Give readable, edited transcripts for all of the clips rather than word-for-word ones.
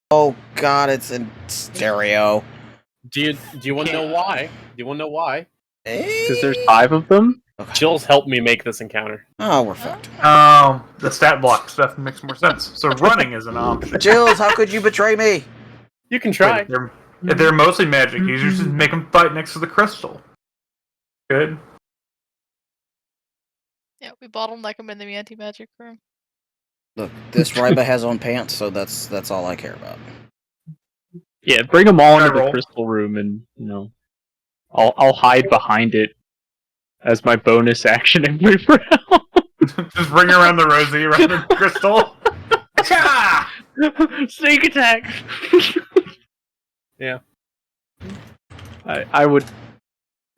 Oh god, it's in stereo. Do you want to know why? Do you want to know why? Because there's 5 of them? Okay. Jill's helped me make this encounter. Oh, we're fucked. The stat block stuff makes more sense. So running is an option. Jills, how could you betray me? You can try. If they're mostly magic users, just make them fight next to the crystal. Good. Yeah, we bottleneck them in the anti-magic room. Look, this Ryba has on pants, so that's all I care about. Yeah, bring them all into the roll? crystal room, and I'll hide behind it as my bonus action every round. Just bring around the rosy around the crystal. Sneak attack. Yeah. I would.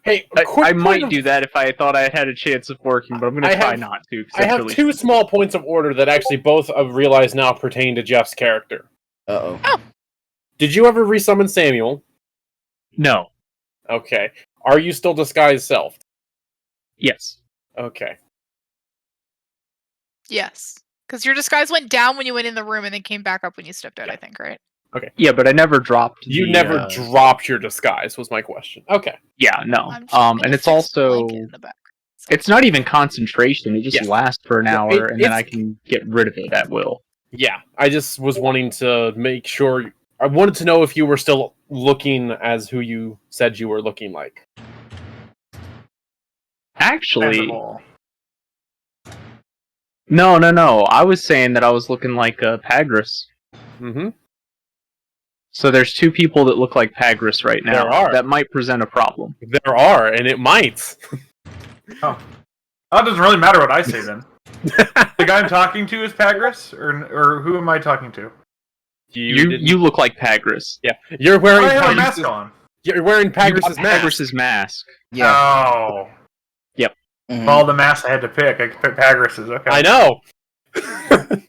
Hey, I might do that if I thought I had a chance of working, but I'm going to try not to. I have really... 2 small points of order that actually both I've realized now pertain to Jeff's character. Uh-oh. Oh. Did you ever resummon Samuel? No. Okay. Are you still disguised self? Yes. Okay. Yes. Because your disguise went down when you went in the room and then came back up when you stepped out, I think, right? Okay. Yeah, but I never dropped. You never dropped your disguise, was my question. Okay. Yeah, no. And it's fix the also. blanket in the back. It's not even concentration. It just lasts for an hour, and then I can get rid of it at will. Yeah, I just was wanting to make sure. I wanted to know if you were still looking as who you said you were looking like. Actually, no. I was saying that I was looking like Pagris. Mm-hmm. So there's 2 people that look like Pagris right now. There are. That might present a problem. There are, and it might. Oh, it doesn't really matter what I say then. The guy I'm talking to is Pagris, or who am I talking to? You look like Pagris. Yeah, you're wearing. I have a mask on. You're wearing Pagris's mask. Pagris's mask. Yeah. Oh. Yep. Mhm. Of all the masks I had to pick, I picked Pagris's. Okay. I know.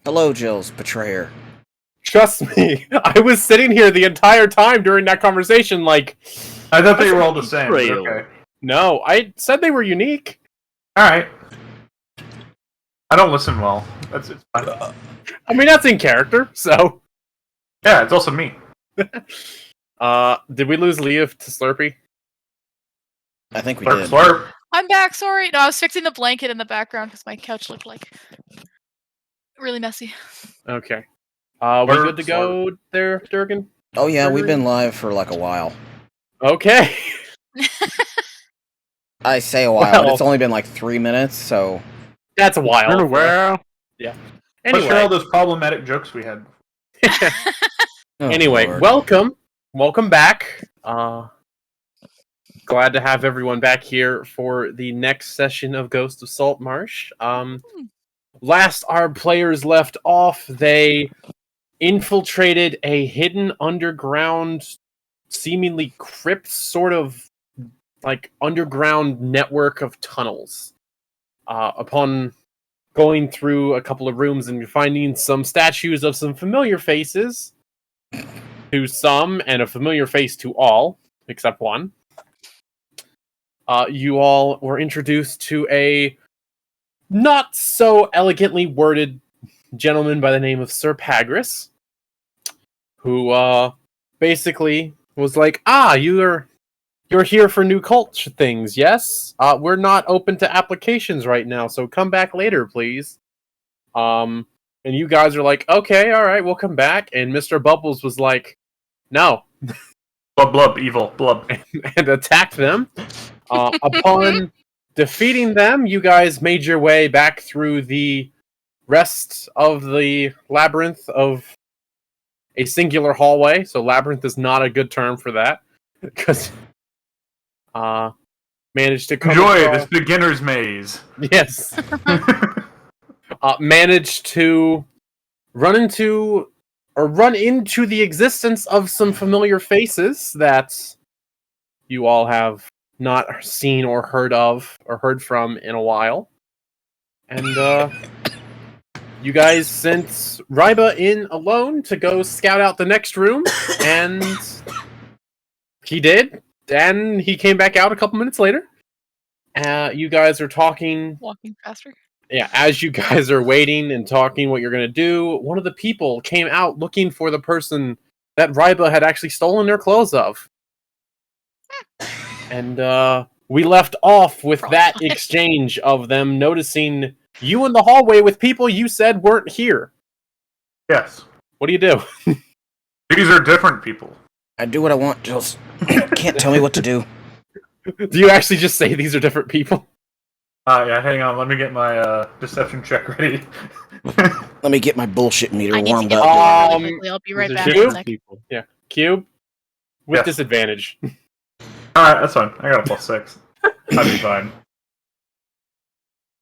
Hello, Jills, betrayer. Trust me, I was sitting here the entire time during that conversation. Like, I thought they were all the same. But Betrayal. okay. no, I said they were unique. All right. I don't listen well. It's fine. I mean, that's in character. So, Yeah, it's also me. did we lose Leah to Slurpee? I think we Slurp, did. slurp. I'm back, sorry. No, I was fixing the blanket in the background because my couch looked like really messy. Okay. We good to go there, Durgan? Oh yeah, we've been live for like a while. Okay. I say a while, but it's only been like 3 minutes, so... That's a while. Well, Yeah. Let's share all Anyway, those problematic jokes we had. Oh, anyway, Lord. welcome back. glad to have everyone back here for the next session of Ghost of Saltmarsh. Last our players left off, they infiltrated a hidden underground, seemingly crypt, sort of like underground network of tunnels. Upon going through a couple of rooms and finding some statues of some familiar faces to some, and a familiar face to all, except one. You all were introduced to a not so elegantly worded gentleman by the name of Sir Pagris, who basically was like, you're here for new cult things, yes? We're not open to applications right now, so come back later, please. And you guys are like, okay, alright, we'll come back. And Mr. Bubbles was like, no. Blub, blub, evil, blub. And attacked them. Upon defeating them, you guys made your way back through the rest of the labyrinth of a singular hallway. So labyrinth is not a good term for that. Because managed to come Enjoy across... this beginner's maze. Yes. Managed to run into the existence of some familiar faces that you all have not seen or heard of or heard from in a while. And you guys sent Ryba in alone to go scout out the next room, and he did. And he came back out a couple minutes later. You guys are talking. Walking faster. Yeah, as you guys are waiting and talking what you're going to do, one of the people came out looking for the person that Ryba had actually stolen their clothes of. And we left off with that exchange of them noticing you in the hallway with people you said weren't here. Yes. What do you do? These are different people. I do what I want, Jules. Can't tell me what to do. Do you actually just say these are different people? Yeah, hang on. Let me get my deception check ready. Let me get my bullshit meter I need to warmed get up. the really quickly. I'll be right These are back in a different sec. people. Yeah. Cube? With Yes. disadvantage. Alright, that's fine. I got a +6. I'll be fine.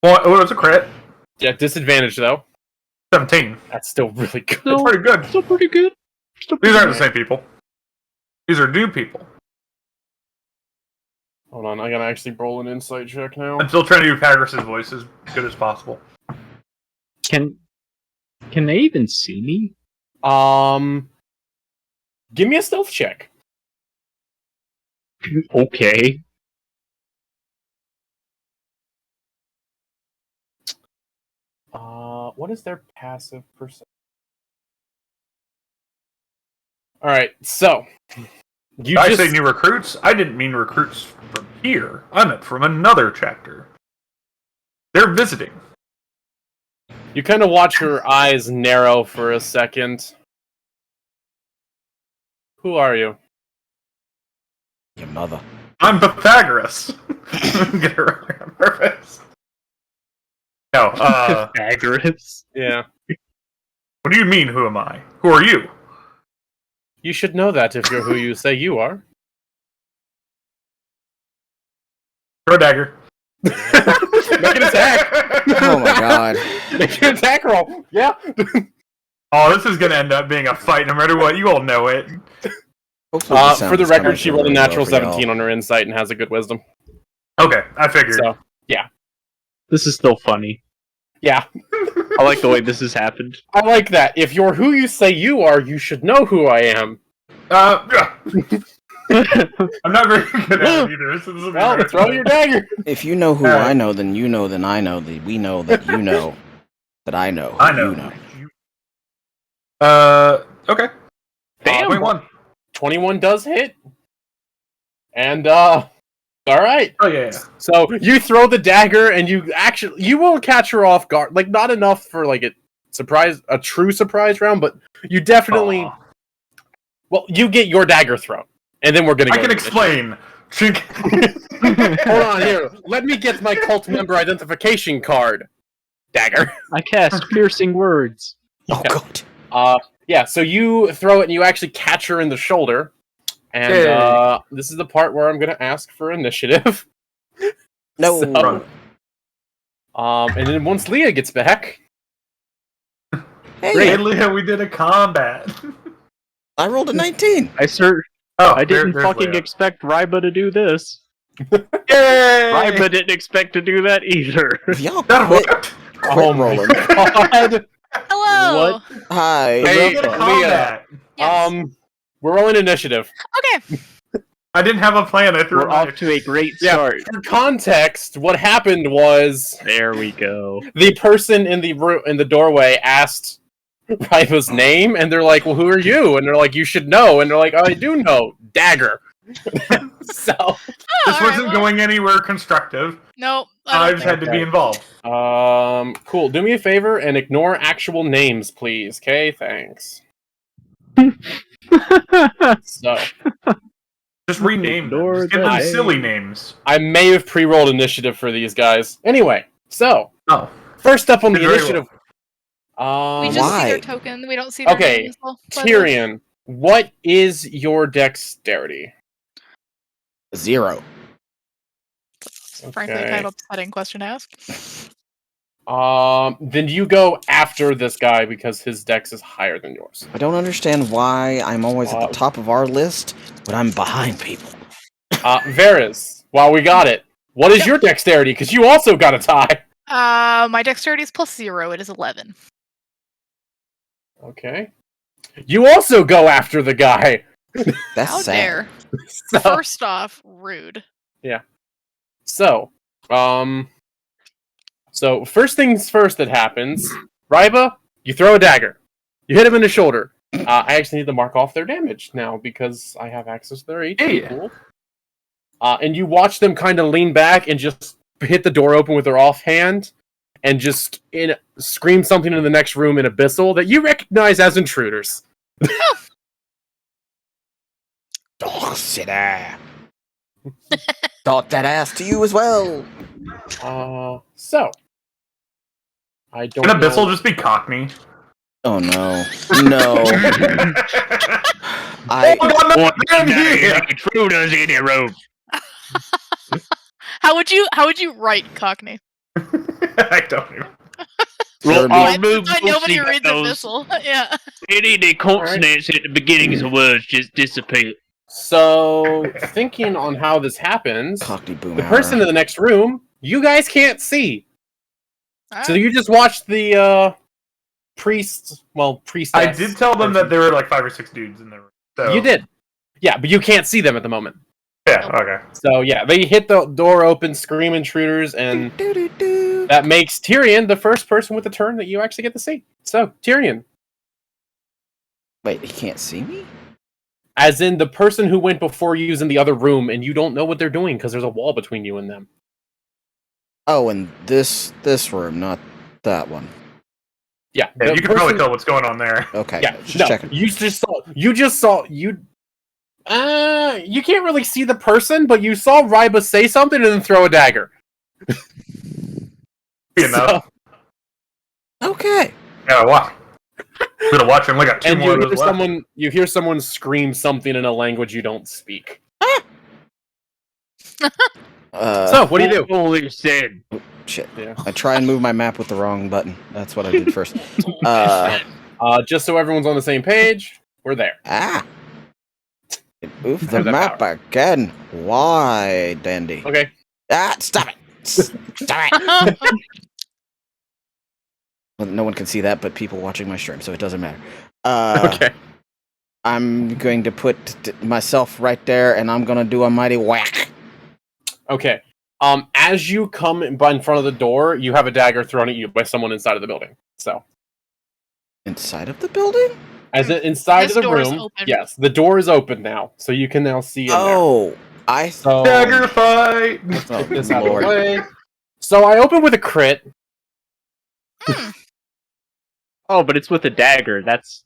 Well, it's a crit. Yeah, disadvantage though. 17. That's still really good. That's pretty good. Still pretty good. These aren't the same people. These are new people. Hold on, I gotta actually roll an insight check now. I'm still trying to do Pagris' voice as good as possible. Can they even see me? Give me a stealth check. Okay. What is their passive percent? Alright, so Did I say new recruits? I didn't mean recruits from here. I meant from another chapter. They're visiting. You kind of watch her eyes narrow for a second. Who are you? Your mother. I'm Pythagoras. Get it right on purpose. No, Pythagoras. Yeah. what do you mean, who am I? Who are you? You should know that if you're who you say you are. Throw a dagger. Make an attack! Oh my god. Make an attack roll! Yeah! Oh, this is gonna end up being a fight no matter what. You all know it. Hopefully this For the sounds record, coming she through rolled a really well natural for y'all. 17 on her insight and has a good wisdom. Okay, I figured. So, This is still funny. yeah. I like the way this has happened. I like that. If you're who you say you are, you should know who I am. I'm not very good at it either. So this will be Well, very throw fun. your dagger! If you know who I know, then you know, then I know, that we know that you know that I know. I know. You know. Okay. Damn. 21. 21 does hit. And, alright. Oh, yeah. So, you throw the dagger, and you will catch her off guard. Like, not enough for, like, a true surprise round, but you definitely... Aw. Well, you get your dagger thrown. And then we're gonna go I can into explain. it. Hold on here. Let me get my cult member identification card. Dagger. I cast piercing words. Oh god. Yeah, so you throw it and you actually catch her in the shoulder. And Yay. this is the part where I'm going to ask for initiative. No. So, and then once Leah gets back, Hey, Hey, Leah, we did a combat. I rolled a 19. I Oh, didn't there's fucking Leah. expect Ryba to do this. Yay! Ryba didn't expect to do that either. If y'all That quit worked. oh my rolling. god. Hello. What? Hi. Hey, We did a Leah. combat. Yes. We're rolling initiative. Okay. I didn't have a plan. I threw We're it off out. to a great Yeah. start. For context, what happened was There we go. the person in the doorway asked Riva's name, and they're like, "Well, who are you?" And they're like, "You should know." And they're like, "Oh, I do know, Dagger." So, Oh, This all right, wasn't well, going anywhere constructive. Nope. I I don't just think- had to be involved. cool. Do me a favor and ignore actual names, please. Okay, thanks. So, Just rename them. Ignore Just give the them name. silly names. I may have pre-rolled initiative for these guys. Anyway, so Oh. first up on the Did very initiative. we just see Why? their token. We don't see their Okay, name as well, by the way. Tyrion, what is your dexterity? 0. Frankly, Okay. kind of upsetting question to ask. Then you go after this guy because his dex is higher than yours. I don't understand why I'm always at the top of our list, but I'm behind people. Varys, while we got it, what is your dexterity? Because you also got a tie. My dexterity is +0. It is 11. Okay. You also go after the guy. That's How sad. dare? So, First off, rude. so, so first things first that happens, Ryba, you throw a dagger. You hit him in the shoulder. I actually need to mark off their damage now because I have access to their HP. Hey. Cool. And you watch them kind of lean back and just hit the door open with their offhand and just scream something in the next room in Abyssal that you recognize as intruders. Oh, sit there. Thought that ass to you as well. So. I don't Can Abyssal know. just be Cockney? Oh no. No. I Oh, God, no, I'm here. Intruders in your room. How would you write Cockney? I don't even. Well, Why nobody reads Abyssal? Yeah. Any of the consonants at the beginnings of words just disappear. So, thinking on how this happens, Cockney boom the person in the next room, you guys can't see. So you just watch the priestess. I did tell them that there were like 5 or 6 dudes in the room. So. You did. Yeah, but you can't see them at the moment. Yeah, okay. So, yeah, they hit the door open, scream intruders, and that makes Tyrion the first person with a turn that you actually get to see. So, Tyrion. Wait, he can't see me? As in the person who went before you is in the other room, and you don't know what they're doing because there's a wall between you and them. Oh, and this room, not that one. Yeah, Yeah, you can probably tell what's going on there. Okay, Yeah, just no, checking. you can't really see the person, but you saw Ryba say something and then throw a dagger. Enough. Okay. Yeah, watch. I'm gonna watch him. We got 2 And more of those left. you hear someone scream something in a language you don't speak. So, what do you do? Holy sin. Shit. Yeah. I try and move my map with the wrong button. That's what I did first. Just so everyone's on the same page, we're there. It moved Have the that map power. again. Why, Dandy? Okay. Stop it! Stop it! Well, no one can see that, but people watching my stream, so it doesn't matter. Okay. I'm going to put myself right there, and I'm going to do a mighty whack. Okay. As you come in front of the door, you have a dagger thrown at you by someone inside of the building. So, Inside of the building? as in, inside This of the door is room, open. yes, the door is open now, so you can now see in there. Oh, I So, Dagger fight! let's Oh, get this out of the Lord. way. So I open with a crit. Oh, but it's with a dagger. That's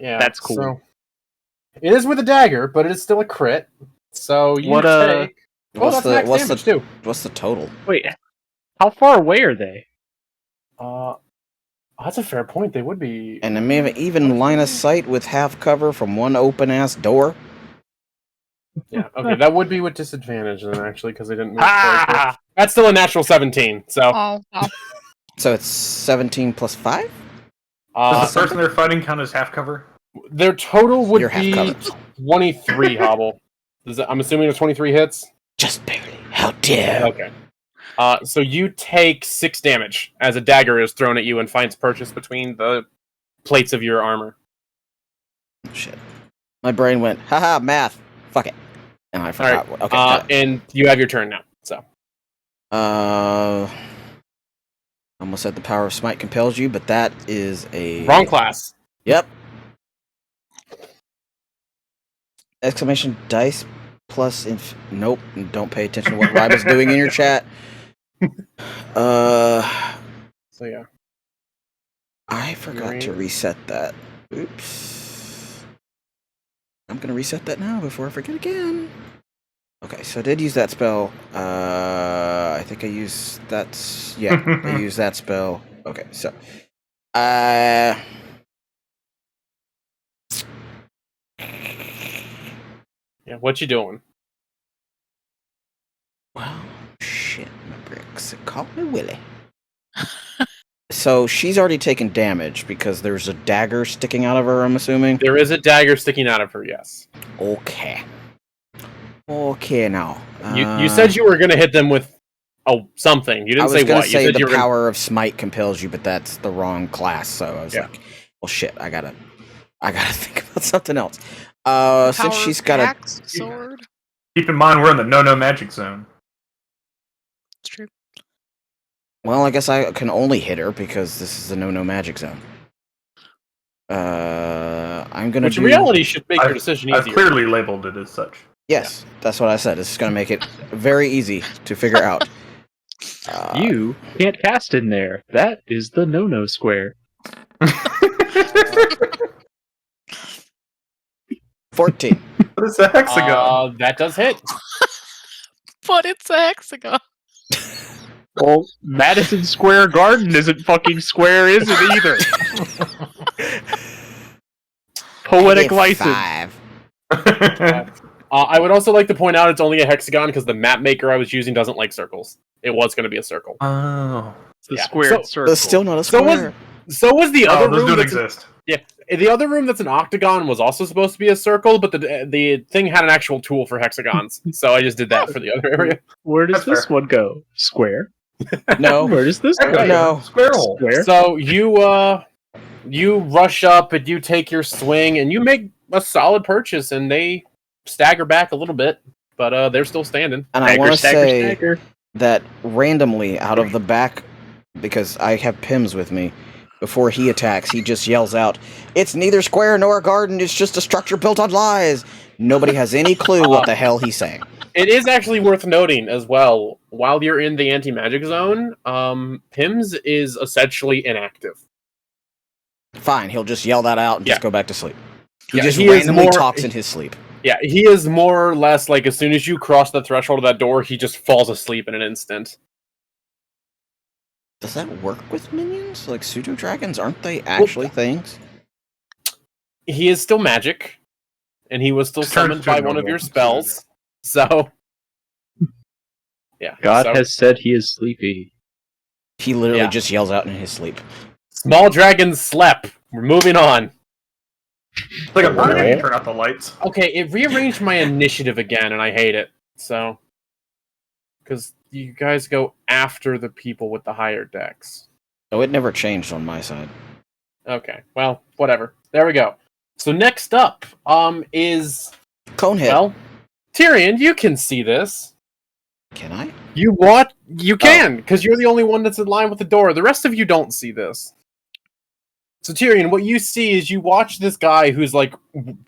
Yeah, cool. So, it is with a dagger, but it is still a crit. So you What, take. Well, what's that's max damage too. what's the total? wait. How far away are they? That's a fair point. They would be. And I may have even line of sight with half cover from one open ass door. Yeah, okay, that would be with disadvantage then, actually, because I didn't move character. Ah! That's still a natural 17, so... Oh, wow. So it's 17 plus 5? Does the person they're fighting count as half cover? Their total would You're half be covered. 23, Hobble. I'm assuming there's 23 hits? Just barely. How dare. Okay. So you take 6 damage as a dagger is thrown at you and finds purchase between the plates of your armor. Shit. My brain went, haha, math. Fuck it. And I forgot. Alright, Okay. got it. and you have your turn now, so... Almost said the power of smite compels you, but that is a... Wrong class. Yep. Exclamation dice plus nope. Don't pay attention to what Rybe is doing in your chat. So yeah. I forgot to reset that. Oops. I'm gonna reset that now before I forget again. Okay, so I did use that spell. I think I used that. Yeah, I used that spell. Okay, so. Yeah, what you doing? Well, shit, my bricks. Call me Willie. So she's already taken damage because there's a dagger sticking out of her, I'm assuming? There is a dagger sticking out of her, yes. Okay. Okay, now. You said you were going to hit them with something. You didn't say what. I was going to You say said the you were power of smite compels you, but that's the wrong class, so I was Yeah. like, well, shit, I gotta think about something else. Power Since she's of got a... axe, sword. Keep in mind, we're in the no magic zone. It's true. Well, I guess I can only hit her because this is the no magic zone. I'm gonna Which in reality should make your decision I've easier. clearly labeled it as such. Yes, that's what I said. This is gonna make it very easy to figure out. You can't cast in there. That is the no-no square. 14. What is a hexagon? That does hit. But it's a hexagon. Well, Madison Square Garden isn't fucking square, is it either? Poetic license. 5. I would also like to point out it's only a hexagon because the map maker I was using doesn't like circles. It was going to be a circle. Oh. It's the Yeah. squared circle. That's still not a So square. So was the Oh, other those room. don't That's exist. the other room that's an octagon was also supposed to be a circle, but the thing had an actual tool for hexagons. So I just did that for the other area. Where does That's this fair. one go? Square? No. Where does this go? No. Square hole. Square? So you rush up and you take your swing and you make a solid purchase, and they stagger back a little bit, but they're still standing. And I want to Stagger, say stagger. that randomly out of the back, because I have Pims with me, before he attacks, he just yells out, "It's neither square nor a garden, it's just a structure built on lies." Nobody has any clue what the hell he's saying. It is actually worth noting as well, while you're in the anti-magic zone, Pims is essentially inactive. Fine, he'll just yell that out and just Yeah. go back to sleep. He Yeah, just he is randomly more- talks in his sleep. Yeah, he is more or less like as soon as you cross the threshold of that door, he just falls asleep in an instant. Does that work with minions? Like pseudo dragons, aren't they actually things? He is still magic, and he was still Turns summoned to by a one of normal your spells. So, yeah. God so, has said he is sleepy. He literally Yeah. just yells out in his sleep. small dragons slept. We're moving on. It's like a bird when you Alright. turn out the lights. Okay, it rearranged my initiative again, and I hate it. So, because you guys go after the people with the higher decks. Oh, it never changed on my side. Okay, well, whatever. There we go. So next up, is Conehead. well, Tyrion. You can see this. Can I? You can, because you're the only one that's in line with the door. The rest of you don't see this. So Tyrion, what you see is you watch this guy who's like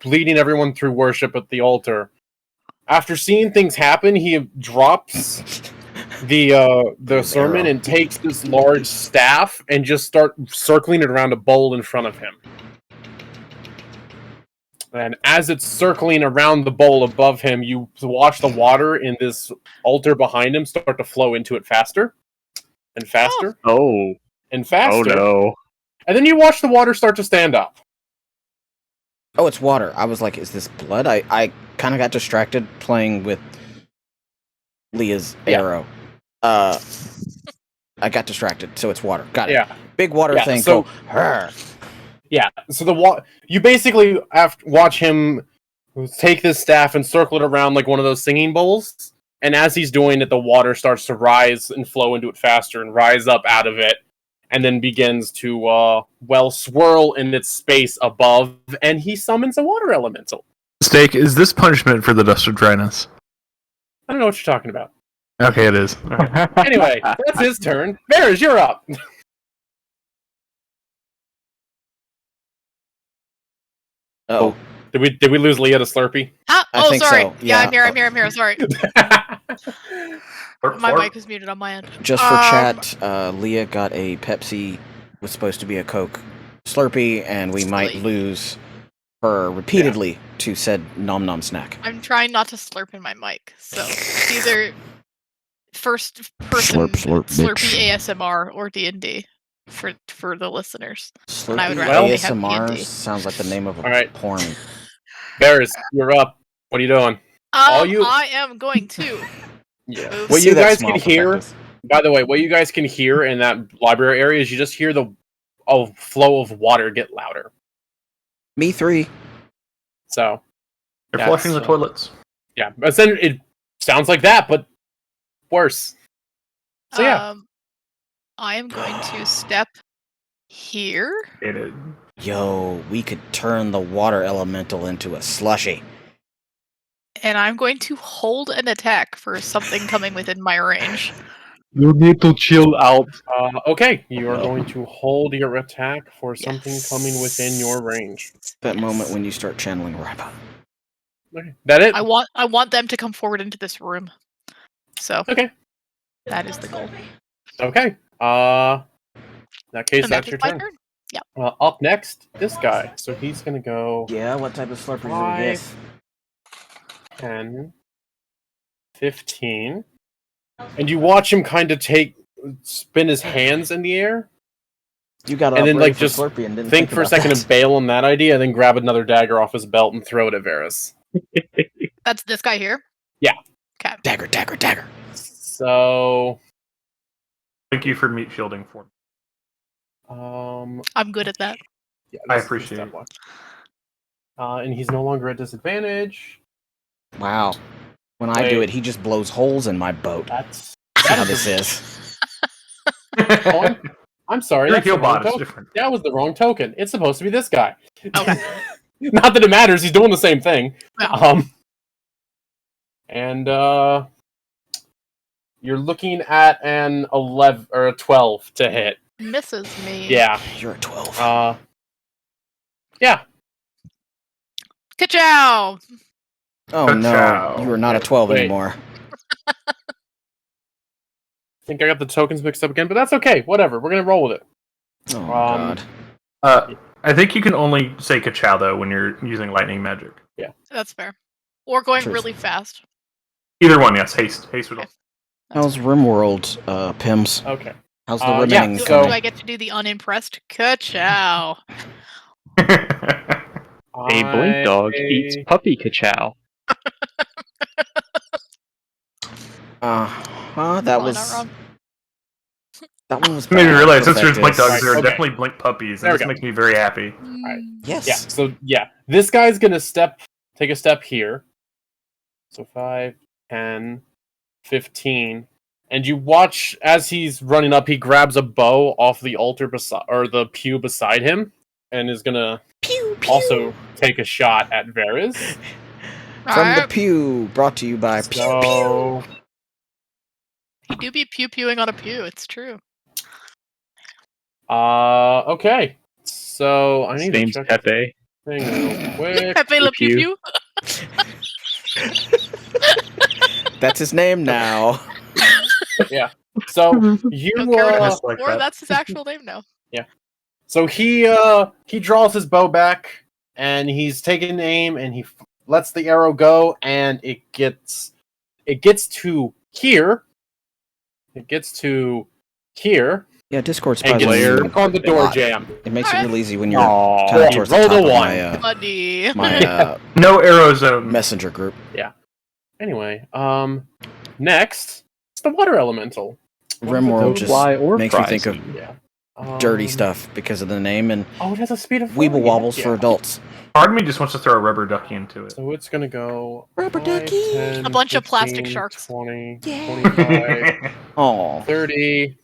leading everyone through worship at the altar. After seeing things happen, he drops the sermon and takes this large staff and just start circling it around a bowl in front of him. And as it's circling around the bowl above him, you watch the water in this altar behind him start to flow into it faster and faster Oh. and faster. Oh no. And then you watch the water start to stand up. Oh, it's water. I was like, is this blood? I kind of got distracted playing with Leah's Yeah. arrow. I got distracted, so it's water. Got it. Yeah. Big water Yeah, thing. so- Go. "Arr." Yeah, so you basically have to watch him take this staff and circle it around like one of those singing bowls, and as he's doing it, the water starts to rise and flow into it faster and rise up out of it, and then begins to, swirl in its space above, and he summons a water elemental. Steak, is this punishment for the dust of dryness? I don't know what you're talking about. Okay, it is. Anyway, that's his turn. Bears, you're up! Oh, Did we lose Leah to Slurpee? Huh? I Oh, think sorry. so, Yeah, yeah. I'm here. Sorry. My mic is muted on my end. just for chat, Leah got a Pepsi. Was supposed to be a Coke Slurpee, and we might Silly. lose her repeatedly to said nom nom snack. I'm trying not to slurp in my mic, so it's either first person Slurp, Slurpee ASMR or D&D for the listeners. And I would Slurpee rather have ASMR D&D. sounds like the name of a Alright. porn. Bears, you're up. What are you doing? I am going to. Yeah. Move. What See you that guys smile can for hear, practice. by the way, what you guys can hear in that library area is you just hear the flow of water get louder. Me 3. So, They're That's, flushing the toilets. yeah. But then it sounds like that, but worse. So, yeah. I am going to step here. It is. Yo, we could turn the water elemental into a slushy. And I'm going to hold an attack for something coming within my range. You need to chill out. Okay, you are No. going to hold your attack for something coming within your range. That moment Yes. when you start channeling Raiba. Okay. That it? I want them to come forward into this room. So Okay. that is the goal. Okay. In that case, And that's that your is my turn. turn. Up next, this guy. So he's gonna go Yeah, what type of Slurpees do we 5, get? 10, 15. And you watch him kind of spin his hands in the air, You got and then, ready like, for just Slurpee and didn't think for a about second that. and bail on that idea, and then grab another dagger off his belt and throw it at Varys. That's this guy here. Dagger, dagger, dagger. So, Thank you for meat shielding for me. I'm good at that. yeah, I this is appreciate step it. one. And he's no longer at disadvantage. Wow. When I do Wait. it, he just blows holes in my boat. That's That's how this is. I'm sorry. Your That's the heal wrong bot is token. different. That was the wrong token. It's supposed to be this guy. Oh. Not that it matters. He's doing the same thing. Yeah. And you're looking at an 11 or a 12 to hit. Misses me. Yeah. You're a 12. Yeah. Ka-chow! Oh no, Ka-chow. you are not a 12 Wait. anymore. I think I got the tokens mixed up again, but that's okay. Whatever. We're gonna roll with it. Oh god. I think you can only say ka-chow, though, when you're using lightning magic. That's fair. Or going Truth. really fast. Either one, yes. Haste. Haste would also. How's RimWorld, Pims? Okay. How's the yeah, remaining Do, so- do I get to do the unimpressed? Ka-chow! A blink dog eats puppy ka-chow. That Well, was... not wrong. That one was Made me bad. realize since there's blink Perfectus. dogs, there are Okay. definitely blink puppies, There and we this go. makes me very happy. Alright. Yes. Yeah. So yeah, this guy's gonna take a step here. So 5, 10, 15, and you watch as he's running up. He grabs a bow off the altar or the pew beside him, and is gonna Pew, pew. also take a shot at Varys. From the Alright. pew, brought to you by Pew Pew. So You do be pew-pewing on a pew, it's true. okay. So I His need to name's check Pepe. the thing real quick. Pepe Le pew. Pew-pew? That's his name now. So you Don't care what it uh, was like before, that. that's his actual name now. So he draws his bow back, and he's taking aim, and he lets the arrow go, and it gets to here. It gets to here, Yeah, Discord And spies get you stuck on the door lot. jam. It makes it Alright. real easy when you're Aw. kind Yeah, of towards the roll top the of one. Buddy. my No arrow zone. messenger group. Anyway, next it's the water elemental. What does it Rimworld do? just Fly or makes me think of fries. Yeah. dirty stuff because of the name and Oh, it has a speed of 4. Weeble Wobbles yeah. for adults. Part of me just wants to throw a rubber ducky into it. So it's gonna go Rubber 5, ducky. 10, A bunch of plastic 15, sharks. 20, Yeah. 25, Oh, 30,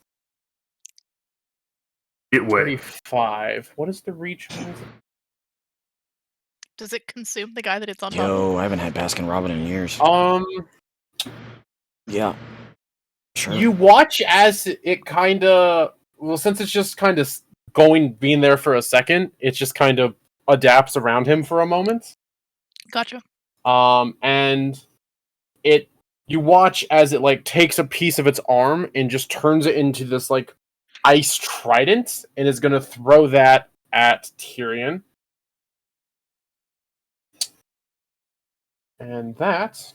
Get wet. 35. What is the reach? Does it consume the guy that it's on top of? yo, I haven't had Baskin Robin in years. Yeah, sure. You watch as it kind of, well, since it's just kind of being there for a second, it just kind of adapts around him for a moment. Gotcha. And you watch as it like takes a piece of its arm and just turns it into this like ice trident and is gonna throw that at Tyrion. And that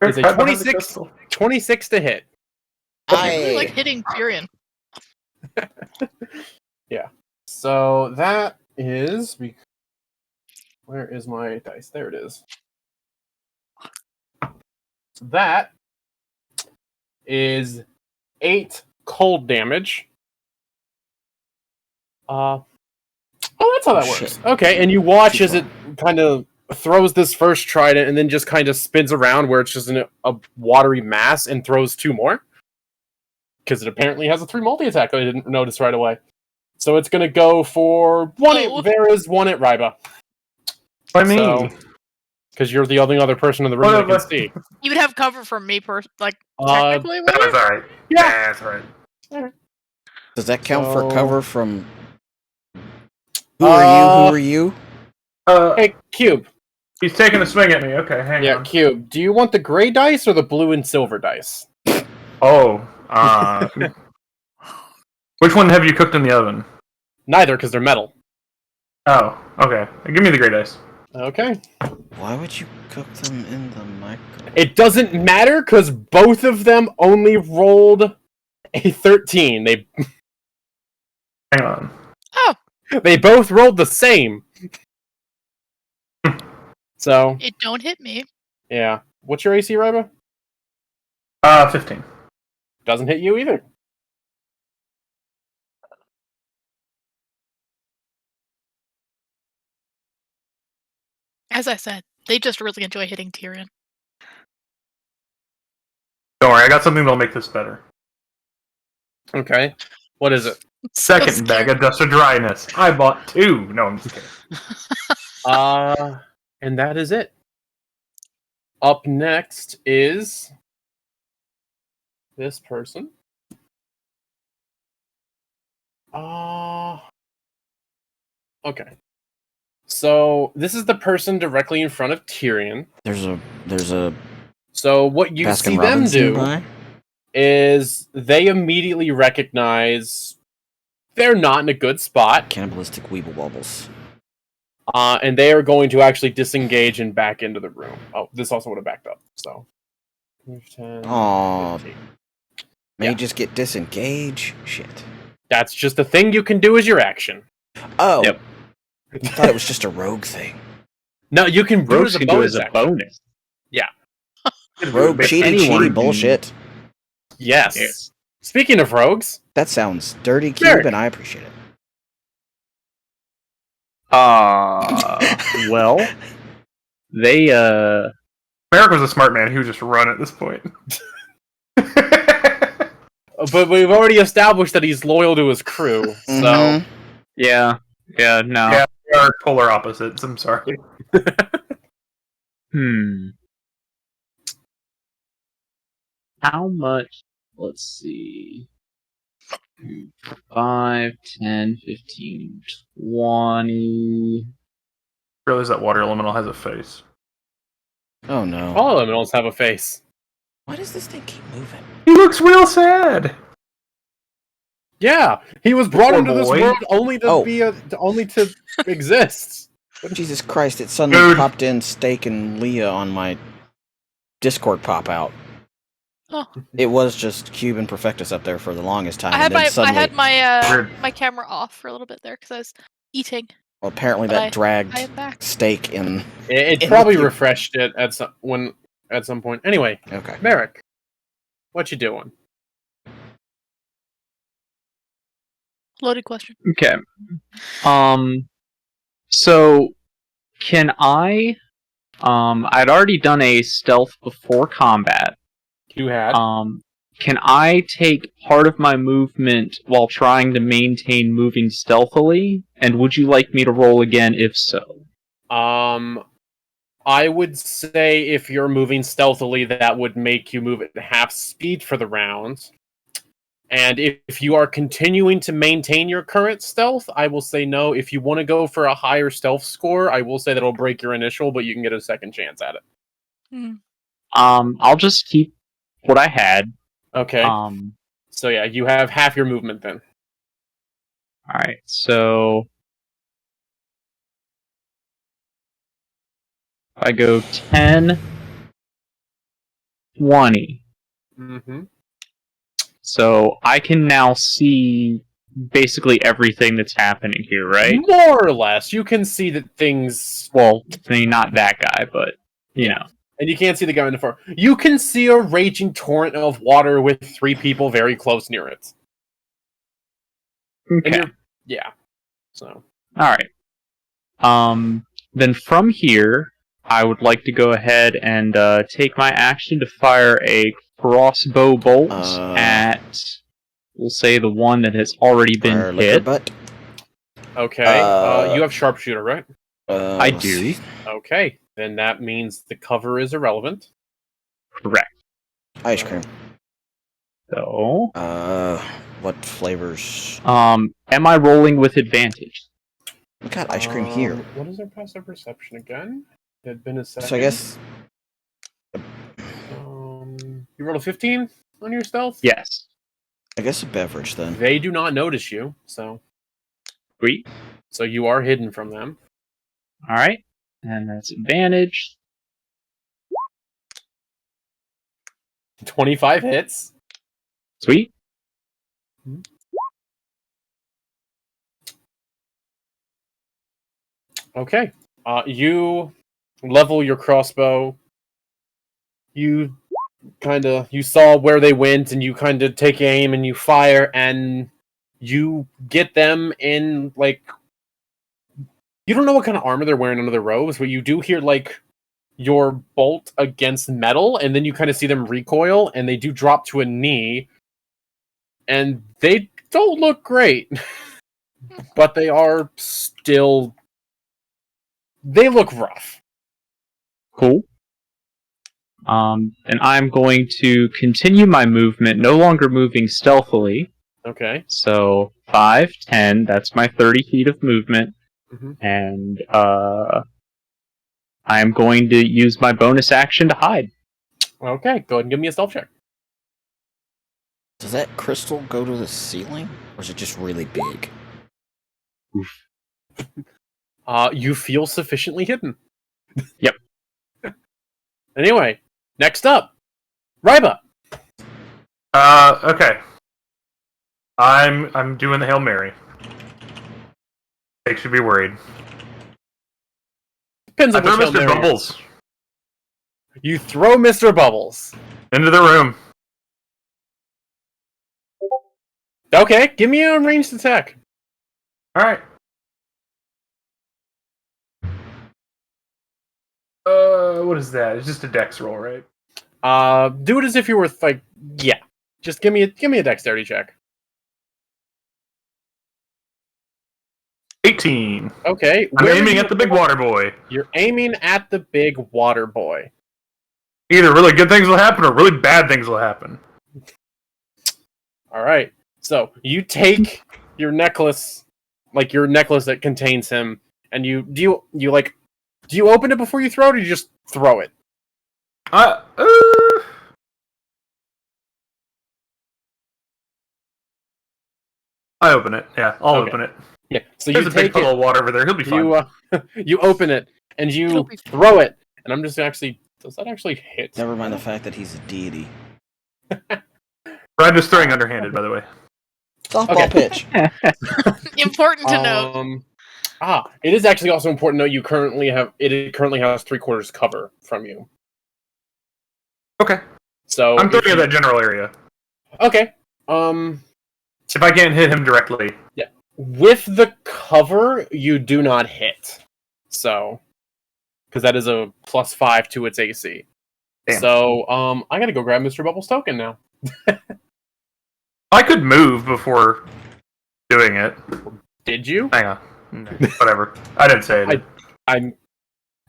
is a 26 to hit. I really like hitting Tyrion. Yeah. So that is... Where is my dice? There it is. So that is 8 cold damage. Oh, that's how that works. Shit. Okay, and you watch as it kind of throws this first trident and then just kind of spins around where it's just in a watery mass and throws 2 more. Because it apparently has a 3 multi-attack I didn't notice right away. So it's going to go for 1 at Vera's, 1 at Ryba. Why me? Because you're the only other person in the room that can see. You would have cover from me, technically. That's Would you? alright. Yeah. That's alright. Does that count for So- cover from? Who are you? Hey, Cube. He's taking a swing at me. Okay, hang Yeah, on. Cube. Do you want the gray dice or the blue and silver dice? Oh, which one have you cooked in the oven? Neither, because they're metal. Oh, okay. Give me the gray dice. Okay. Why would you cook them in the microwave? It doesn't matter, because both of them only rolled a 13. Hang on. They both rolled the same. So, It don't hit me. yeah. What's your AC, Ryba? 15. Doesn't hit you either. As I said, they just really enjoy hitting Tyrion. Don't worry, I got something that'll make this better. Okay. What is it? So Second bag scary. of Dust of Dryness. I bought 2. No, I'm just kidding. And that is it. Up next is this person. Okay. So this is the person directly in front of Tyrion. There's a So what you Baskin see them Robbins do nearby? is they immediately recognize they're not in a good spot, Cannibalistic Weeble Wobbles. and they are going to actually disengage and back into the room. Oh, this also would have backed up. So, 10, Aw. 15. May Yeah. just get disengage. Shit. That's just a thing you can do as your action. Oh. Yep. I thought it was just a rogue thing. No, you can do it Rogues as a can do it bonus as a action. bonus. Rogue But cheaty bullshit. Yes. Yes. Speaking of rogues, That sounds dirty, Cube, Derek. and I appreciate it. Well, they Merrick was a smart man. He would just run at this point. but we've already established that he's loyal to his crew. So Mhm. yeah, no. Yeah. We are polar opposites. I'm sorry. How much? Let's see. 5, 10, 15, 20. Realize that water elemental has a face. Oh no. all elementals have a face. Why does this thing keep moving? He looks real sad. Yeah, he was brought Poor into this boy. world only to Oh. only to exist. Jesus Christ, it suddenly Dude. popped in Steak and Leah on my Discord pop out. It was just Cube and Perfectus up there for the longest time. I had and then my suddenly, Weird. my camera off for a little bit there because I was eating. well, apparently but that dragged I am back. steak in. It In probably with you. refreshed it at some point. Anyway, Okay. Merrick, what you doing? Loaded question. Okay. So can I? I'd already done a stealth before combat. You had. Can I take part of my movement while trying to maintain moving stealthily? And would you like me to roll again if so? I would say if you're moving stealthily, that would make you move at half speed for the round. And if you are continuing to maintain your current stealth, I will say no. If you want to go for a higher stealth score, I will say that'll break your initial, but you can get a second chance at it. I'll just keep what I had. Okay. So yeah, you have half your movement then. Alright, so I go 10, 20. Mm-hmm. So I can now see basically everything that's happening here, right? More or less. You can see that things... Well, I mean, not that guy, but, you know. And you can't see the guy in the front. You can see a raging torrent of water with 3 people very close near it. Okay. Yeah. So. Alright. Then from here, I would like to go ahead and take my action to fire a crossbow bolt at, we'll say, the one that has already been hit. Butt. Okay. You have sharpshooter, right? I do. Okay. Then that means the cover is irrelevant. Correct. Ice cream. So, what flavors? am I rolling with advantage? We got ice cream here. What is our passive perception again? It had been a second. So I guess. You rolled a 15 on your stealth? Yes. I guess a beverage then. They do not notice you, so. Sweet. So you are hidden from them. Alright. And that's advantage. 25 hits. Sweet. Okay. You level your crossbow. You saw where they went, and you kind of take aim and you fire, and you get them in, like, you don't know what kind of armor they're wearing under their robes, but you do hear, like, your bolt against metal, and then you kind of see them recoil, and they do drop to a knee, and they don't look great, but they are still, they look rough. Cool. And I'm going to continue my movement, no longer moving stealthily. Okay. So 5, 10, that's my 30 feet of movement. Mm-hmm. And I'm going to use my bonus action to hide. Okay, go ahead and give me a stealth check. Does that crystal go to the ceiling? Or is it just really big? Oof. You feel sufficiently hidden. Yep. Anyway, next up, Ryba. Okay. I'm doing the Hail Mary. They should be worried. Depends I on throw which Mr. Hail Mary. Bubbles You throw Mr. Bubbles. into the room. Okay, give me a ranged attack. Alright. What is that? It's just a dex roll, right? Do it as if you were like, yeah. Just give me a dexterity check. 18. Okay. I'm where are aiming you- at the big water boy. You're aiming at the big water boy. Either really good things will happen or really bad things will happen. All right. So you take your necklace, like your necklace that contains him, and do you open it before you throw it, or you just throw it? I open it. Yeah, I'll Okay. open it. Yeah. So There's you a big take puddle it. of water over there. He'll be fine. You open it and It'll you be fine. throw it, and I'm just actually. Does that actually hit? Never mind the fact that he's a deity. Brad is throwing underhanded, by the way. Softball pitch. Important to note. It is actually also important to note it currently has 3/4 cover from you. Okay. So I'm throwing at that general area. Okay. If I can't hit him directly. Yeah. With the cover, you do not hit. So, because that is a +5 to its AC. Damn. So, I gotta go grab Mr. Bubble's token now. I could move before doing it. Did you? Hang on. Whatever. I didn't say it.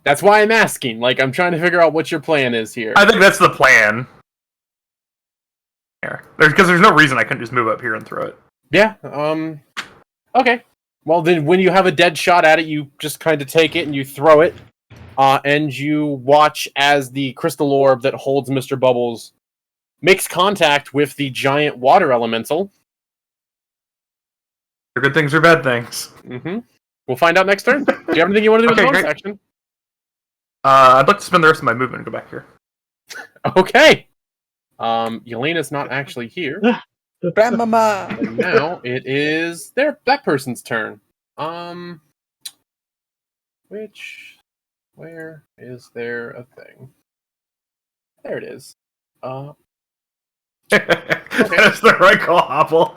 That's why I'm asking. Like, I'm trying to figure out what your plan is here. I think that's the plan. Yeah. Because there's no reason I couldn't just move up here and throw it. Yeah. Okay. Well, then, when you have a dead shot at it, you just kind of take it and you throw it, and you watch as the crystal orb that holds Mr. Bubbles makes contact with the giant water elemental. They're good things or bad things. Mm-hmm. We'll find out next turn. Do you have anything you want to do with the bonus action? I'd like to spend the rest of my movement and go back here. Okay. Yelena's not actually here. Grandmama! And now it is that person's turn. Where is there a thing? There it is. That's the right call, Hobble.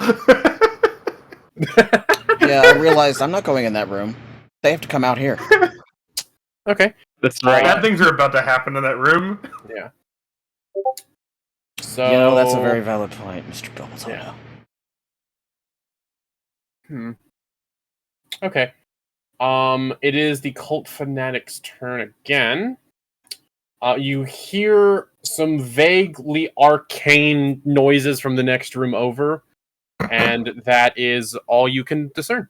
Yeah, I realized I'm not going in that room. They have to come out here. Okay. That's right. Bad things are about to happen in that room. Yeah. So You know, that's a very valid point, Mr. Bubbles. Yeah. Okay. It is the Cult Fanatic's turn again. You hear some vaguely arcane noises from the next room over, and that is all you can discern.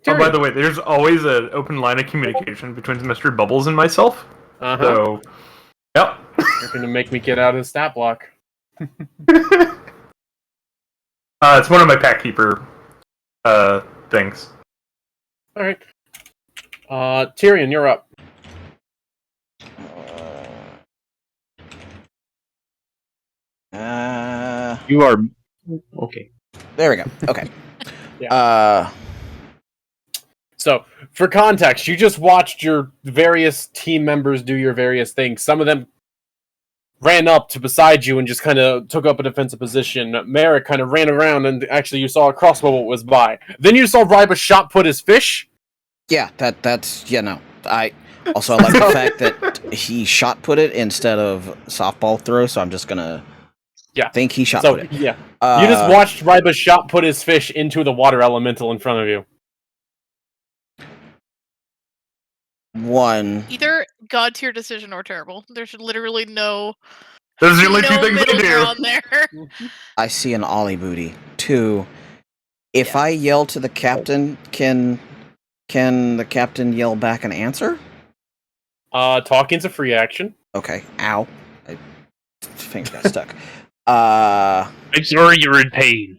Oh, by the way, there's always an open line of communication between Mr. Bubbles and myself. Uh-huh. So, yep. You're going to make me get out of stat block. It's one of my pack keeper things. All right. Tyrion, you're up. You are okay. There we go. Okay. Yeah. So, for context, you just watched your various team members do your various things. Some of them ran up to beside you and just kind of took up a defensive position. Merrick kind of ran around and actually you saw a crossbow was by. Then you saw Ryba shot put his fish. Yeah, that's no. I like the fact that he shot put it instead of softball throw, so I'm just gonna think he shot put it. Yeah. You just watched Ryba shot put his fish into the water elemental in front of you. One. Either god tier decision or terrible. There's literally no. Those are the only two things middle they do. ground there. I see an ollie booty. Two. If I yell to the captain, can the captain yell back an answer? Talking's a free action. Okay. Ow. My finger got stuck. I'm sorry you're in pain.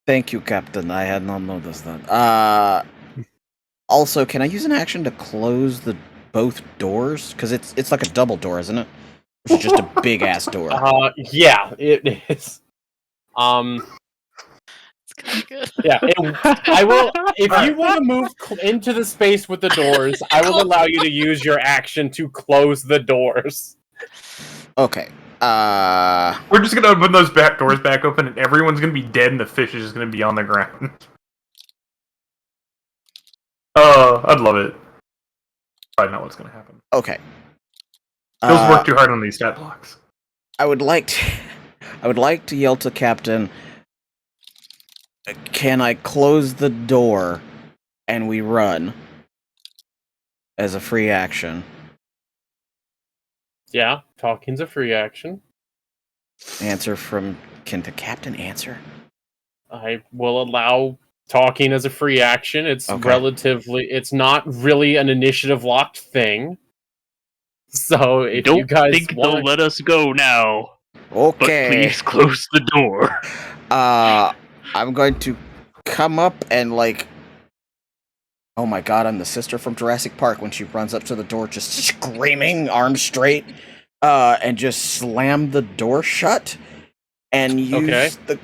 Thank you, Captain. I had not noticed that. Also, can I use an action to close both doors? Because it's like a double door, isn't it? It's just a big ass door. Yeah, it is. It's kind of good. Yeah, I will. If you want to move into the space with the doors, I will allow you to use your action to close the doors. Okay. We're just gonna open those back doors back open, and everyone's gonna be dead, and the fish is just gonna be on the ground. Oh, I'd love it. Probably not what's gonna happen. Okay. Those work too hard on these stat blocks. I would like to yell to Captain. Can I close the door and we run as a free action? Yeah, talking's a free action. Answer from... Can the captain answer? I will allow talking as a free action. It's it's not really an initiative locked thing. So if Don't you guys think they'll let us go now. Okay. But please close the door. I'm going to come up and Oh my god, I'm the sister from Jurassic Park when she runs up to the door just screaming, arms straight, and just slam the door shut and use the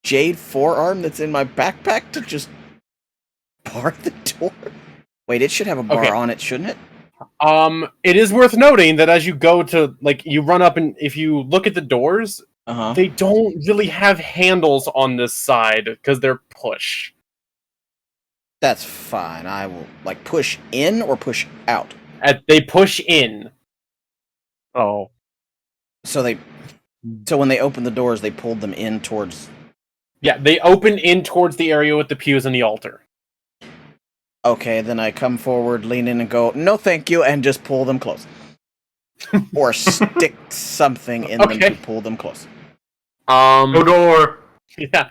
jade forearm that's in my backpack to just bar the door. Wait, it should have a bar on it, shouldn't it? It is worth noting that as you go to, like, you run up and if you look at the doors, they don't really have handles on this side because they're push. That's fine. I will, like, push in or push out? They push in. Oh. So when they opened the doors, they pulled them in towards... Yeah, they open in towards the area with the pews and the altar. Okay, then I come forward, lean in and go, no thank you, and just pull them close. Or stick something in them to pull them close. No door! Yeah.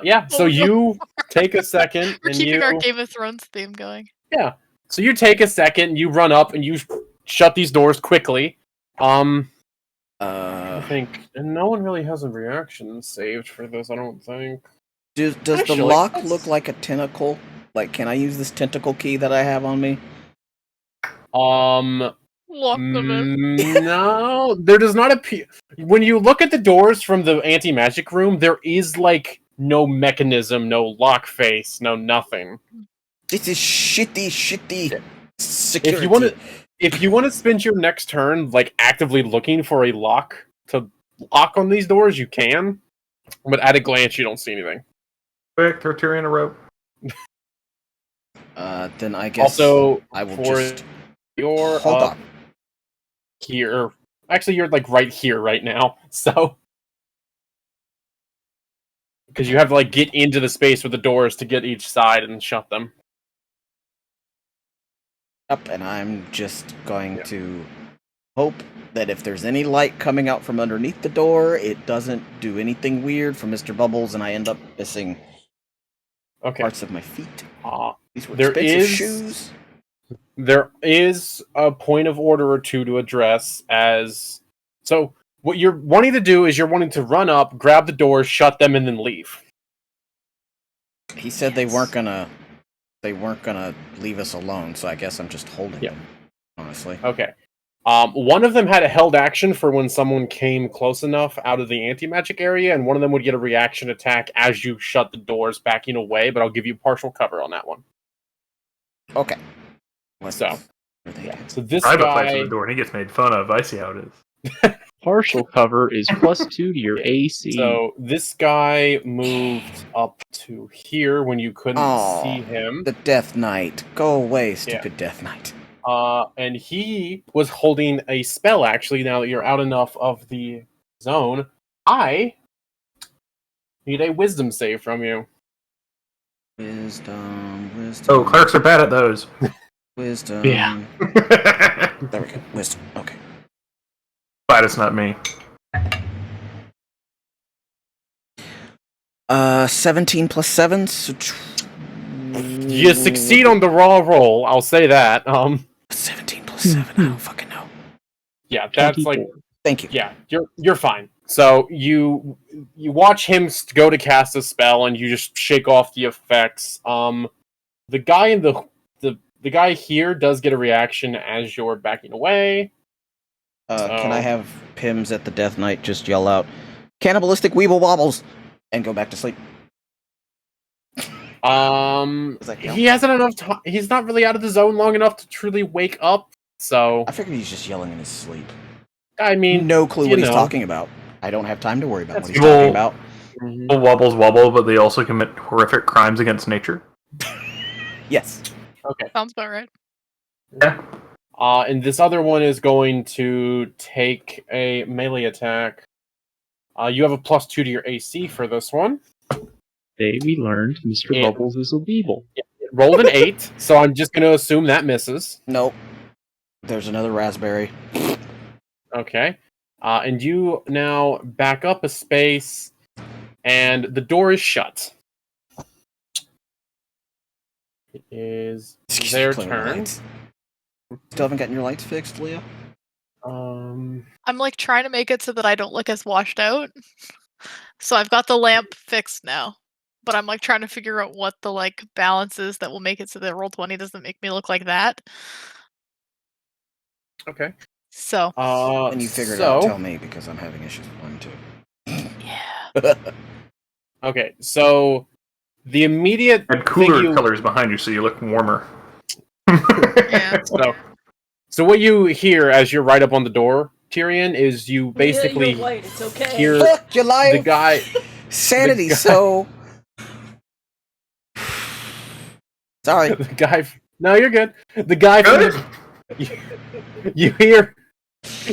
Yeah, so you take a second. We're keeping our Game of Thrones theme going. Yeah. So you take a second, you run up, and you shut these doors quickly. I think... And no one really has a reaction saved for this, I don't think. Does the lock look like a tentacle? Like, can I use this tentacle key that I have on me? Lock them in. No, there does not appear... When you look at the doors from the anti-magic room, there is, like, no mechanism, no lock face, no nothing. This is shitty security. If you want to spend your next turn, like, actively looking for a lock to lock on these doors, you can. But at a glance, you don't see anything. Quick, throw Tyrion a rope. Then I guess also, I will just... You're hold on. Here. Actually, you're, like, right here right now, so... Because you have to, like, get into the space with the doors to get each side and shut them. Up, and I'm just going to hope that if there's any light coming out from underneath the door, it doesn't do anything weird for Mr. Bubbles, and I end up missing parts of my feet. These were expensive shoes. There is a point of order or two to address as... So, what you're wanting to do is you're wanting to run up, grab the doors, shut them, and then leave. He said they weren't gonna leave us alone, so I guess I'm just holding them, honestly. Okay. One of them had a held action for when someone came close enough out of the anti-magic area, and one of them would get a reaction attack as you shut the doors backing away, but I'll give you partial cover on that one. Okay. So this Private guy... fights at the door, and he gets made fun of. I see how it is. Partial cover is +2 to your AC. So this guy moved up to here when you couldn't see him. The Death Knight. Go away, stupid Death Knight. And he was holding a spell, actually, now that you're out enough of the zone. I need a wisdom save from you. Wisdom. Oh, clerics are bad at those. Wisdom. Yeah. There we go. Wisdom. Okay. Glad it's not me. 17 plus 7, so... You succeed on the raw roll, I'll say that. 17 plus 7, I don't fucking know. Yeah, that's 24. like... Thank you. Yeah, you're fine. So you watch him go to cast a spell, and you just shake off the effects. The guy in the guy here does get a reaction as you're backing away. Can I have Pims at the Death Knight just yell out, "Cannibalistic Weeble Wobbles," and go back to sleep? He hasn't enough time. He's not really out of the zone long enough to truly wake up. So I figured he's just yelling in his sleep. I mean, no clue what he's talking about. I don't have time to worry about what he's People- talking about. People wobbles wobble, but they also commit horrific crimes against nature. Yes. Okay. Sounds about right. Yeah. And this other one is going to take a melee attack. You have a +2 to your AC for this one. Today we learned Mr. Bubbles is a Weeble. Yeah, it rolled an 8, so I'm just going to assume that misses. Nope. There's another raspberry. Okay. And you now back up a space, and the door is shut. It is their turn. Still haven't gotten your lights fixed, Leah? I'm like trying to make it so that I don't look as washed out. So I've got the lamp fixed now. but I'm like trying to figure out what the like balance is that will make it so that Roll20 doesn't make me look like that. Okay. So When you figure it out, tell me, because I'm having issues with mine too. yeah. Okay, so the immediate And thing cooler you colors behind you, so you look warmer. Yeah. so what you hear as you're right up on the door, Tyrion, is you basically you're white. It's okay. hear Fuck, you're lying. the guy. Sanity. the guy- So sorry. The guy. No, you're good. The guy from Good.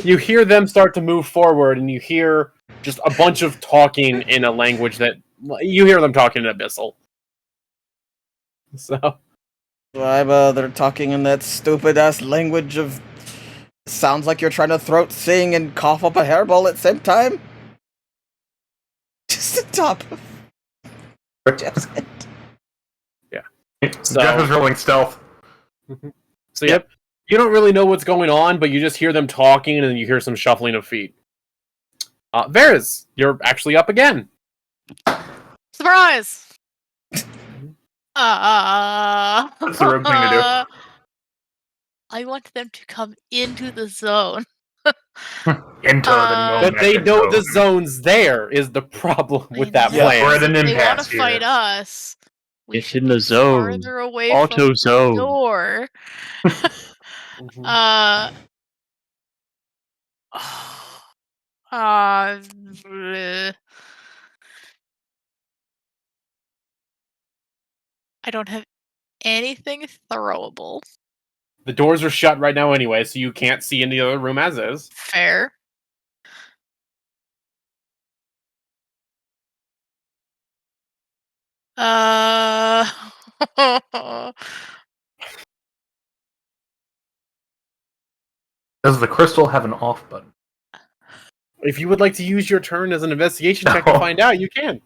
you hear them start to move forward, and you hear just a bunch of talking in a language that you hear them talking in Abyssal. So Why bother talking in that stupid ass language of? Sounds like you're trying to throat sing and cough up a hairball at the same time. Just the top of Jeff's head. So- Jeff is rolling stealth. So yep, you don't really know what's going on, but you just hear them talking, and then you hear some shuffling of feet. Varys, you're actually up again. Surprise! That's the rogue thing to do. I want them to come into the zone. Into the But they nomadic know the zone. zone's there is the problem with I that know. plan. We're at an They want impasse to fight here. us. We It's should in the be zone. farther away Auto from the zone. door. Mhm. Bleh. I don't have anything throwable. The doors are shut right now anyway, so you can't see in the other room as is. Fair. Does the crystal have an off button? If you would like to use your turn as an investigation check to No. find out, you can.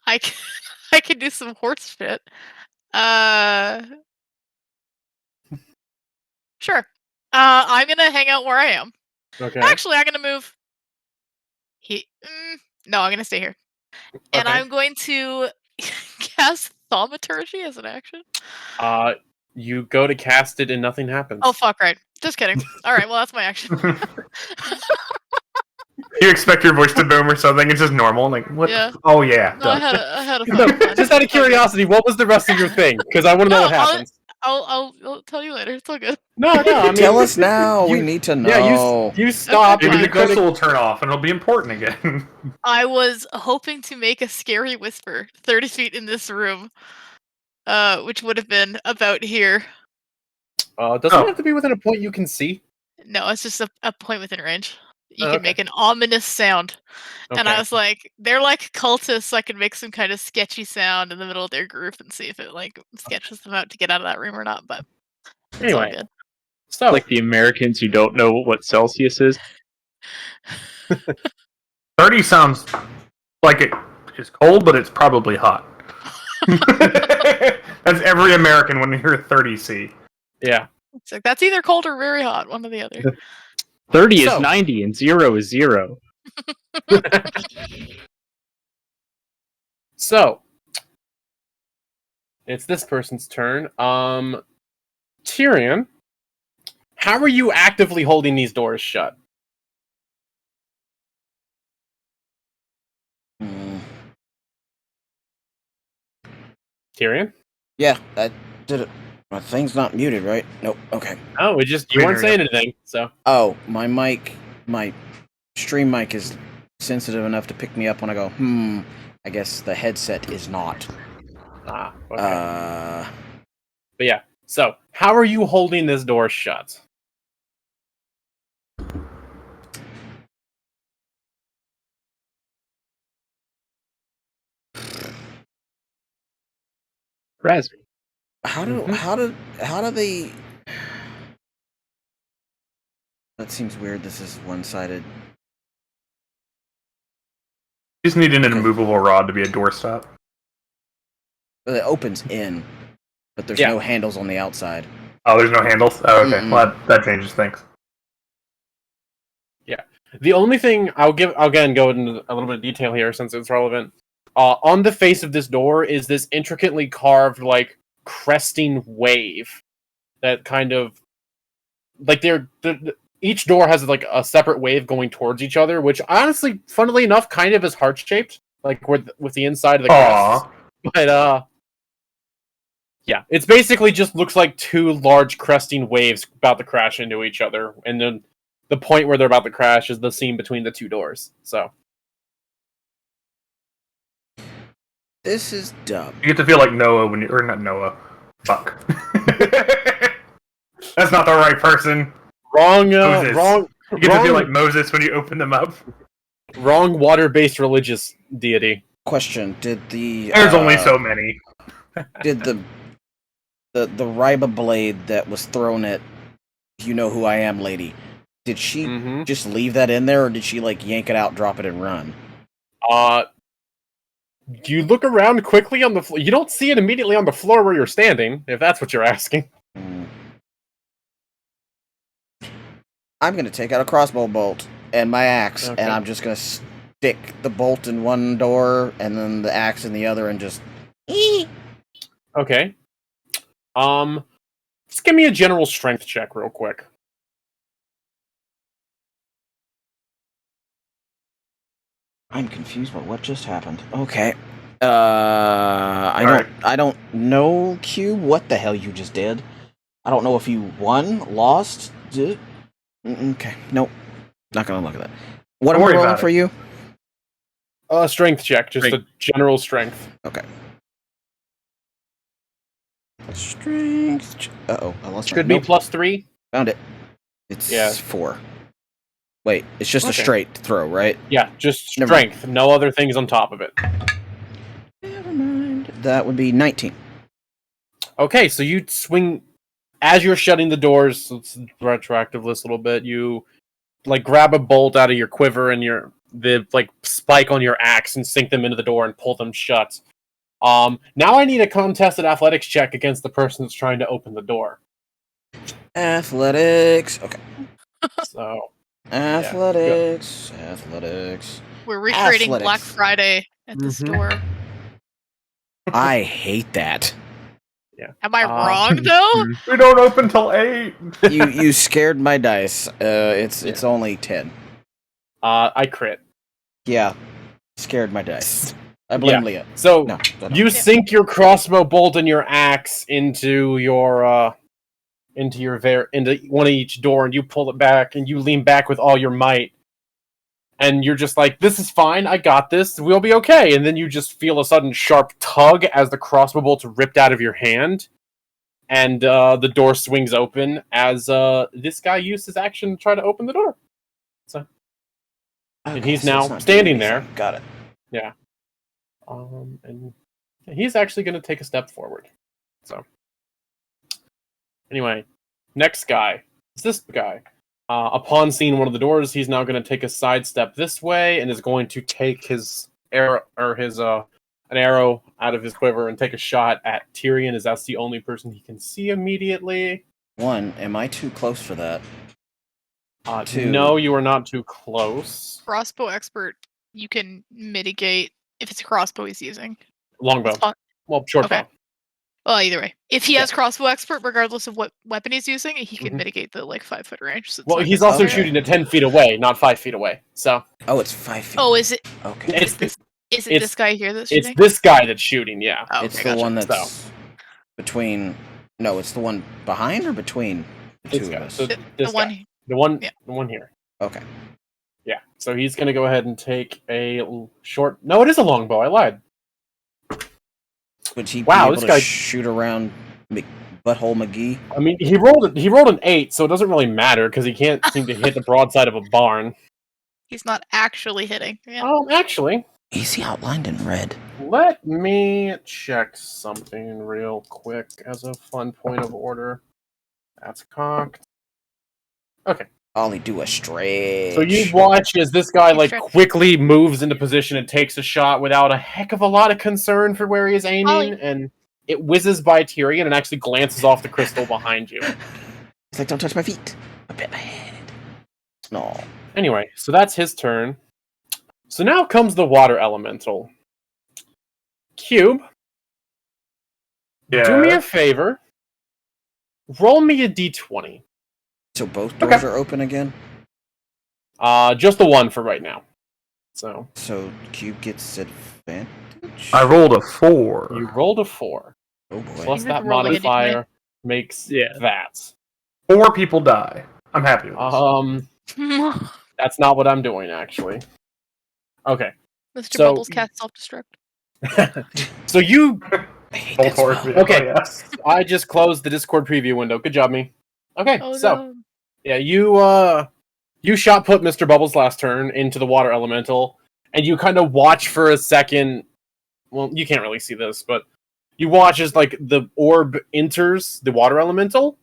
I can, I can do some horse shit. Sure. I'm gonna hang out where I am. Okay. Actually, I'm gonna move. No, I'm gonna stay here, and Okay. I'm going to cast thaumaturgy as an action. You go to cast it and nothing happens. Oh fuck! Right. Just kidding. All right. Well, that's my action. You expect your voice to boom or something? It's just normal. Like what? Yeah. Oh yeah. No, I done. had a No, fun one. just out of curiosity, what was the rest of your thing? Because I want to know what happens. I'll tell you later. It's all good. No, I mean, Tell us now. We you- need to know. Yeah, you stop. Maybe and the you go to- crystal will turn off and it'll be important again. I was hoping to make a scary whisper 30 feet in this room, which would have been about here. Doesn't it have to be within a point you can see? No, it's just a point within range. You Oh, can okay. make an ominous sound. And I Okay. was like, they're like cultists, so I can make some kind of sketchy sound in the middle of their group and see if it like sketches them out to get out of that room or not. But it's Anyway. all good. So, Like the Americans who don't know what Celsius is. 30 sounds like it is cold, but it's probably hot. That's every American when you hear 30C. yeah. It's like that's either cold or very hot, one or the other. 30 So- is 90 and 0 is 0. So, it's this person's turn. Tyrion, how are you actively holding these doors shut? Tyrion? Yeah, I did it. My thing's not muted, right? Nope. Okay. Oh, you weren't saying anything, so. Oh, my stream mic is sensitive enough to pick me up when I go, I guess the headset is not. Okay. But yeah, so, how are you holding this door shut? Raspberry. How do they? That seems weird. This is one-sided. You just need an immovable rod to be a doorstop. But it opens in, but there's no handles on the outside. Oh, there's no handles? Oh, okay. Mm-mm. Well, that changes things. The only thing I'll again go into a little bit of detail here since it's relevant. On the face of this door is this intricately carved, like, cresting wave that kind of like each door has like a separate wave going towards each other, which honestly, funnily enough, kind of is heart shaped, like with the inside of the crest. But yeah, it's basically just looks like two large cresting waves about to crash into each other, and then the point where they're about to crash is the seam between the two doors. So This is dumb. You get to feel like Noah when you, or not Noah. Fuck. That's not the right person. wrong. You get to feel like Moses when you open them up. Wrong water-based religious deity. Question: Did the There's only so many. did the Ryba blade that was thrown at you know who I am lady? Did she just leave that in there, or did she like yank it out, drop it, and run? You look around quickly on the floor. You don't see it immediately on the floor where you're standing, if that's what you're asking. I'm gonna take out a crossbow bolt and my axe, Okay. and I'm just gonna stick the bolt in one door and then the axe in the other, and just. Okay. Just give me a general strength check real quick. I'm confused by what just happened. Okay. I don't know, Q, what the hell you just did. I don't know if you won, lost, did. Okay, nope. Not gonna look at that. What am I rolling for you? Strength check, just a general strength. Okay. Strength. Uh-oh, I lost. Should be +3. Found it. It's 4. Wait, it's just a straight throw, right? Yeah, just strength. No other things on top of it. Never mind. That would be 19. Okay, so you swing as you're shutting the doors. Let's retroactive this a little bit. You like grab a bolt out of your quiver and the spike on your axe and sink them into the door and pull them shut. Now I need a contested athletics check against the person that's trying to open the door. Athletics. Okay. So athletics. We're recreating Athletics. Black Friday at the store. I hate that. Yeah. Am I wrong though? We don't open till 8. You scared my dice. It's only 10. I crit. Yeah. Scared my dice. I blame Leah. So No, you sink your crossbow bolt and your axe into into one of each door, and you pull it back, and you lean back with all your might, and you're just like, "This is fine. I got this. We'll be okay." And then you just feel a sudden sharp tug as the crossbow bolt's ripped out of your hand, and the door swings open as this guy used his action to try to open the door. So, and he's now standing there. Got it. Yeah. And he's actually going to take a step forward. So, anyway, next guy is this guy. Upon seeing one of the doors, he's now going to take a side step this way and is going to take his arrow or an arrow out of his quiver and take a shot at Tyrion, as that's the only person he can see immediately. 1, am I too close for that? 2. No, you are not too close. Crossbow expert, you can mitigate if it's a crossbow he's using. Longbow. Well, short bow. Well, either way. If he has crossbow expert, regardless of what weapon he's using, he can mitigate the 5-foot range. So he's also shooting at 10 feet away, not 5 feet away. So. Oh, it's 5 feet. Oh, is it? Okay. Is it this guy here that's shooting? It's this guy that's shooting, yeah. Oh, it's the one that's between. No, it's the one behind or between the two of us. The one here. Okay. Yeah. So he's gonna go ahead and take a short. No, it is a longbow. I lied. Would he be able to shoot around Butthole McGee? I mean, he rolled an 8, so it doesn't really matter because he can't seem to hit the broadside of a barn. He's not actually hitting. Yeah. Oh, actually. Is he outlined in red? Let me check something real quick as a fun point of order. That's cocked. Okay. Ollie, do a stretch. So you watch as this guy quickly moves into position and takes a shot without a heck of a lot of concern for where he is aiming, and it whizzes by Tyrion and actually glances off the crystal behind you. It's like, don't touch my feet. I bet my head. No. Anyway, so that's his turn. So now comes the water elemental. Cube, Yeah. do me a favor. Roll me a d20. So both doors are open again? Just the one for right now. So Cube gets advantage? I rolled a 4. you rolled a 4. Oh boy. Plus He's that rolling a d20. modifier makes that. 4 people die. I'm happy with this. That's not what I'm doing, actually. Okay. Mr. So- Bubbles cast self-destruct. So you... I hate Both that horse spell. people, Okay. yes. I just closed the Discord preview window. Good job, me. Okay, Oh so... no. Yeah, you shot put Mr. Bubbles last turn into the water elemental, and you kind of watch for a second. Well, you can't really see this, but you watch as like the orb enters the water elemental.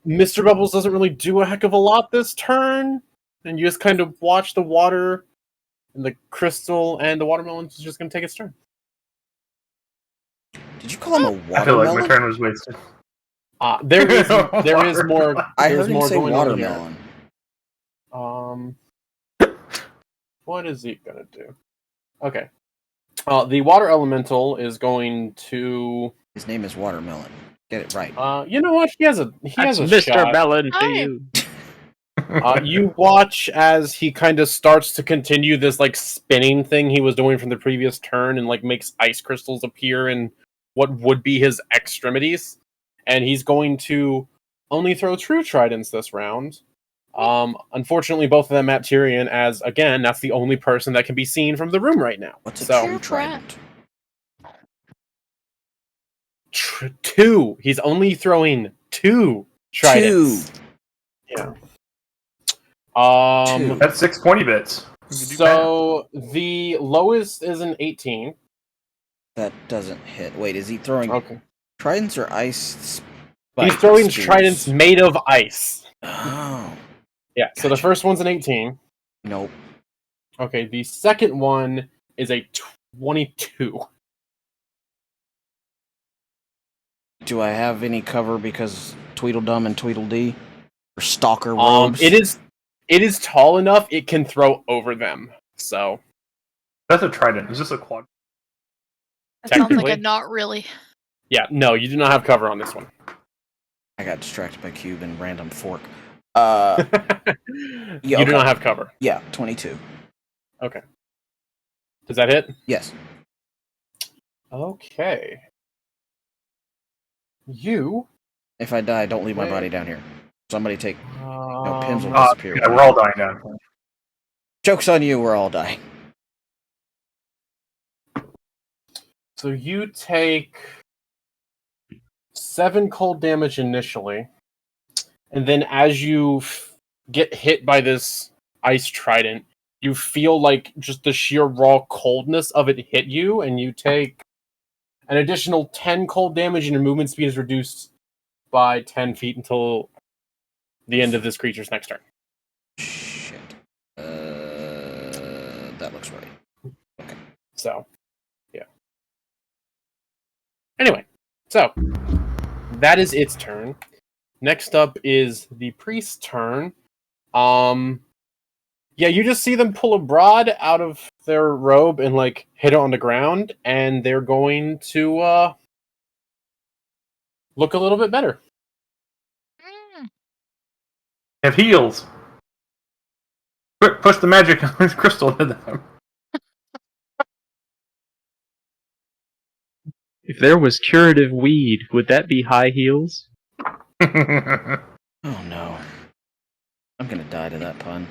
Mr. Bubbles doesn't really do a heck of a lot this turn, and you just kind of watch the water and the crystal, and the watermelon is just going to take its turn. Did you call him a I feel like watermelon? my turn was wasted. There is more. I there's heard him more say going watermelon. on here. What is he gonna do? Okay. The water elemental is going to. His name is Watermelon. Get it right. You know what? He has a That's Mr. shot. Melon to Hi. you. You watch as he kind of starts to continue this like spinning thing he was doing from the previous turn, and like makes ice crystals appear in what would be his extremities, and he's going to only throw true tridents this round. Unfortunately, both of them at Tyrion, as again, that's the only person that can be seen from the room right now. What's a So true trident? two. He's only throwing 2 tridents. 2. Yeah. Two. That's 6 20 bits. You can do So the lowest is an 18. That doesn't hit. Wait, is he throwing Okay. tridents or ice? He's spike throwing spears? tridents made of ice. Oh. Yeah. So the Gotcha. first one's an 18. Nope. Okay. The second one is a 22. Do I have any cover because Tweedledum and Tweedledee? Or Stalker robes? It is tall enough it can throw over them. So That's a trident. Is this a quad? That sounds like Technically. a not really. yeah, no, you do not have cover on this one. I got distracted by Cube and random fork. You okay. do not have cover. Yeah, 22. Okay. Does that hit? Yes. Okay. You. If I die, don't leave my Wait. body down here. Somebody take... No, pins will Oh, disappear. yeah, we're all dying down. Joke's on you, we're all dying. So you take 7 cold damage initially, and then as you get hit by this ice trident, you feel like just the sheer raw coldness of it hit you, and you take an additional 10 cold damage, and your movement speed is reduced by 10 feet until the end of this creature's next turn. Shit. That looks right. So, yeah. Anyway, so that is its turn. Next up is the priest's turn. Yeah, you just see them pull a rod out of their robe and like hit it on the ground, and they're going to look a little bit better. Have heals. Quick, push the magic crystal into them. If there was curative weed, would that be high heels? Oh no. I'm gonna die to that pun.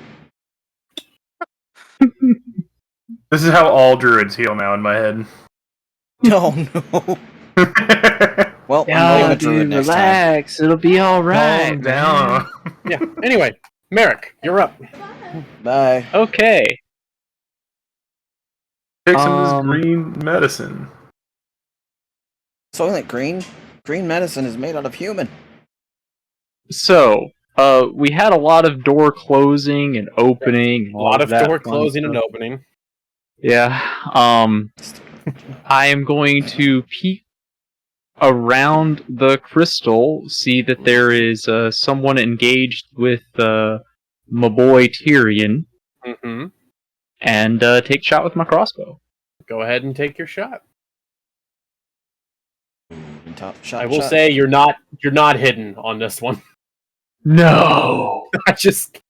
This is how all druids heal now in my head. Oh no. Well, I'm Yeah, a druid dude, next time. relax. It'll be all right. Calm down. Yeah. Anyway, Merrick, you're up. Bye. Okay. Take some of this green medicine. So like green medicine is made out of human. So, we had a lot of door closing and opening. A lot of that door fun closing and stuff. opening. Yeah. I am going to peek around the crystal, see that there is someone engaged with my boy Tyrion Mm-hmm. and take a shot with my crossbow. Go ahead and take your shot. Shot, I will shot. say you're not hidden on this one. No. I just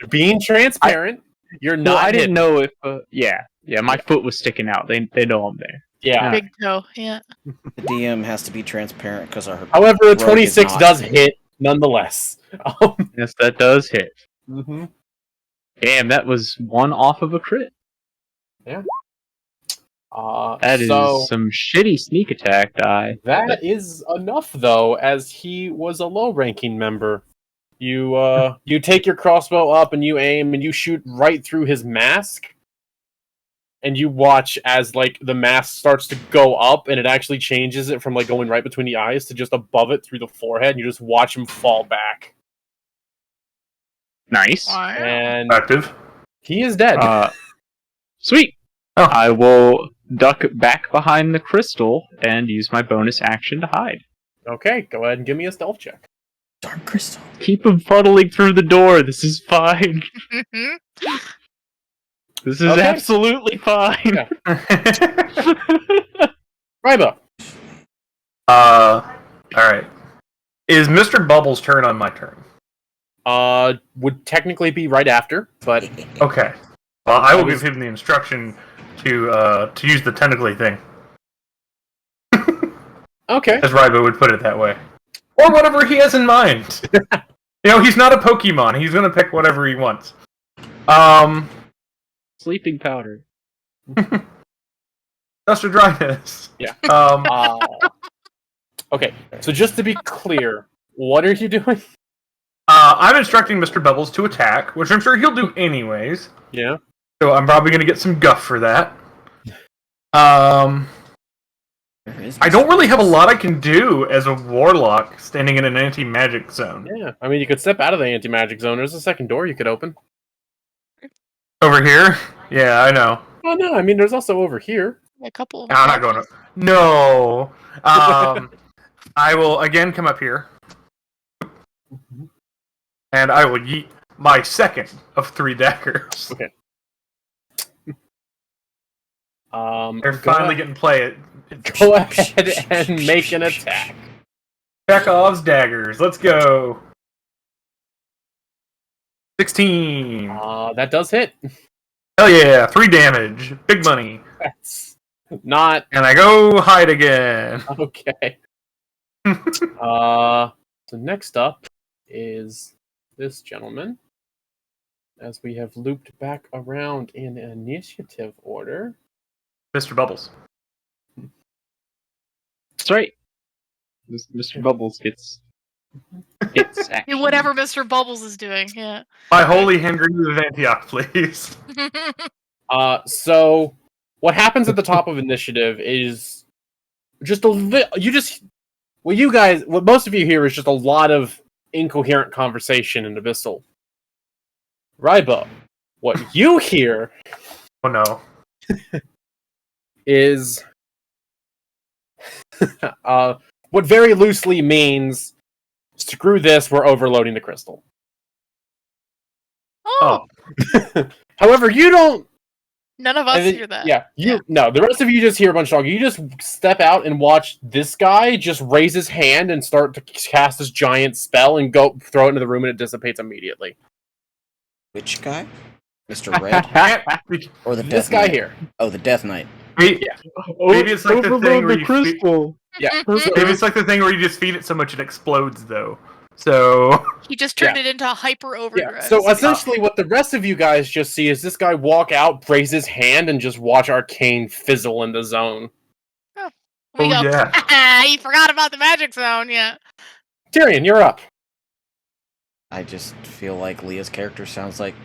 being transparent. You're not. No, I didn't hidden. know if. My foot was sticking out. They know I'm there. Yeah. Big toe, yeah. The DM has to be transparent because our However, a rogue is 26 not. does hit nonetheless. Yes, that does hit. Mm-hmm. Damn, that was one off of a crit. That is so some shitty sneak attack die. that is enough, though, as he was a low-ranking member. You take your crossbow up and you aim and you shoot right through his mask. And you watch as like the mask starts to go up, and it actually changes it from like going right between the eyes to just above it through the forehead. And you just watch him fall back, Nice. and Active. he is dead. Sweet. Oh. I will duck back behind the crystal and use my bonus action to hide. Okay, go ahead and give me a stealth check. Dark crystal. Keep him funneling through the door. This is fine. This is Okay. absolutely fine. Yeah. Ryba. Alright. Is Mr. Bubbles' turn on my turn? Would technically be right after, but Okay. Well, I will give him the instruction to use the tentacly thing, okay. as Rybo would put it that way. Or whatever he has in mind. He's not a Pokemon. He's gonna pick whatever he wants. Sleeping powder. Dust or dryness. Yeah. Um, Okay, so just to be clear, what are you doing? I'm instructing Mr. Bubbles to attack, which I'm sure he'll do anyways. Yeah. So I'm probably gonna get some guff for that. Where is I don't really have a lot I can do as a warlock standing in an anti-magic zone. Yeah. I mean, you could step out of the anti-magic zone. There's a second door you could open. Over here? Yeah, I know. Oh, no. I mean, there's also over here. A couple. Of I'm not going to. No. I will again come up here. And I will yeet my second of 3 daggers. Okay. They're finally getting play. Go ahead and make an attack. Chekhov's daggers. Let's go. 16. That does hit. Hell yeah, 3 damage. Big money. That's not And I go hide again. okay. So next up is this gentleman. As we have looped back around in initiative order. Mr. Bubbles. That's right. Mr. Bubbles gets action. Whatever Mr. Bubbles is doing, yeah. My holy hand grenade of Antioch, please. So what happens at the top of initiative is just what most of you hear is just a lot of incoherent conversation in Abyssal. Rybo, what you hear Oh no. is what very loosely means screw this, we're overloading the crystal. Oh, However, you don't. none of us hear that. Yeah, no. The rest of you just hear a bunch of talking. You just step out and watch this guy just raise his hand and start to cast this giant spell and go throw it into the room, and it dissipates immediately. Which guy? Mr. Red? Or the Death This guy Knight? here. Oh, the Death Knight. Maybe it's like the thing where you crystal. Yeah. Maybe it's like the thing where you just feed it so much it explodes, though. So He just turned it into hyper overdrive. Yeah. So essentially, what the rest of you guys just see is this guy walk out, raise his hand, and just watch Arcane fizzle in the zone. We go, yeah. you forgot about the magic zone, yeah. Tyrion, you're up. I just feel like Leah's character sounds like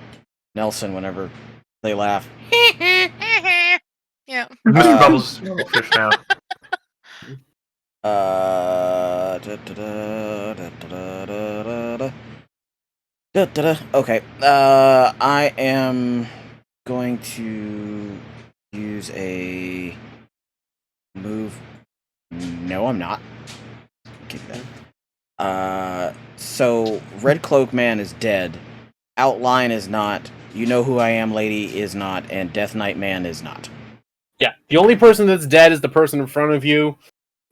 Nelson whenever they laugh. Yeah. Mr. Bubbles fish now. Okay. I am going to use a move. No, I'm not. Keep that. So Red Cloak Man is dead. Outline is not. You Know Who I Am Lady is not. And Death Knight Man is not. Yeah, the only person that's dead is the person in front of you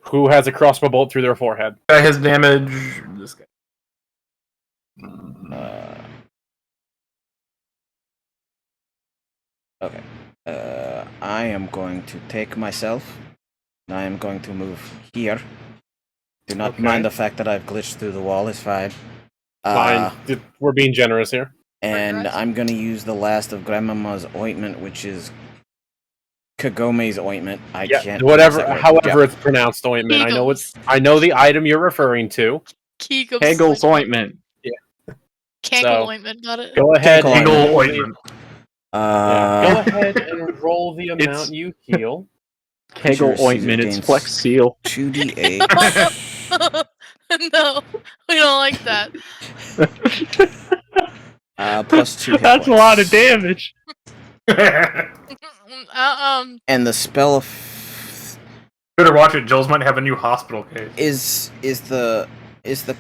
who has a crossbow bolt through their forehead. Guy has damage. This guy. Okay. I am going to take myself. And I am going to move here. Do not Okay. mind the fact that I've glitched through the wall. It's fine. Fine. We're being generous here. And Regrets. I'm going to use the last of Grandmama's ointment, which is Kagome's ointment. I can't. Whatever, pronounce that however right. it's pronounced, ointment. Kegels. I know the item you're referring to. Hegel's ointment. Kegel So, ointment, got it? Go ahead. Kegel and Eagle roll the- ointment. Go ahead and roll the It's- amount you heal. Kegel Caesar ointment. It's gains- Flex Seal. 2d8. No, we don't like that. Plus 2 hit That's a points. lot of damage. And the spell Better watch it. Joel's might have a new hospital case. is the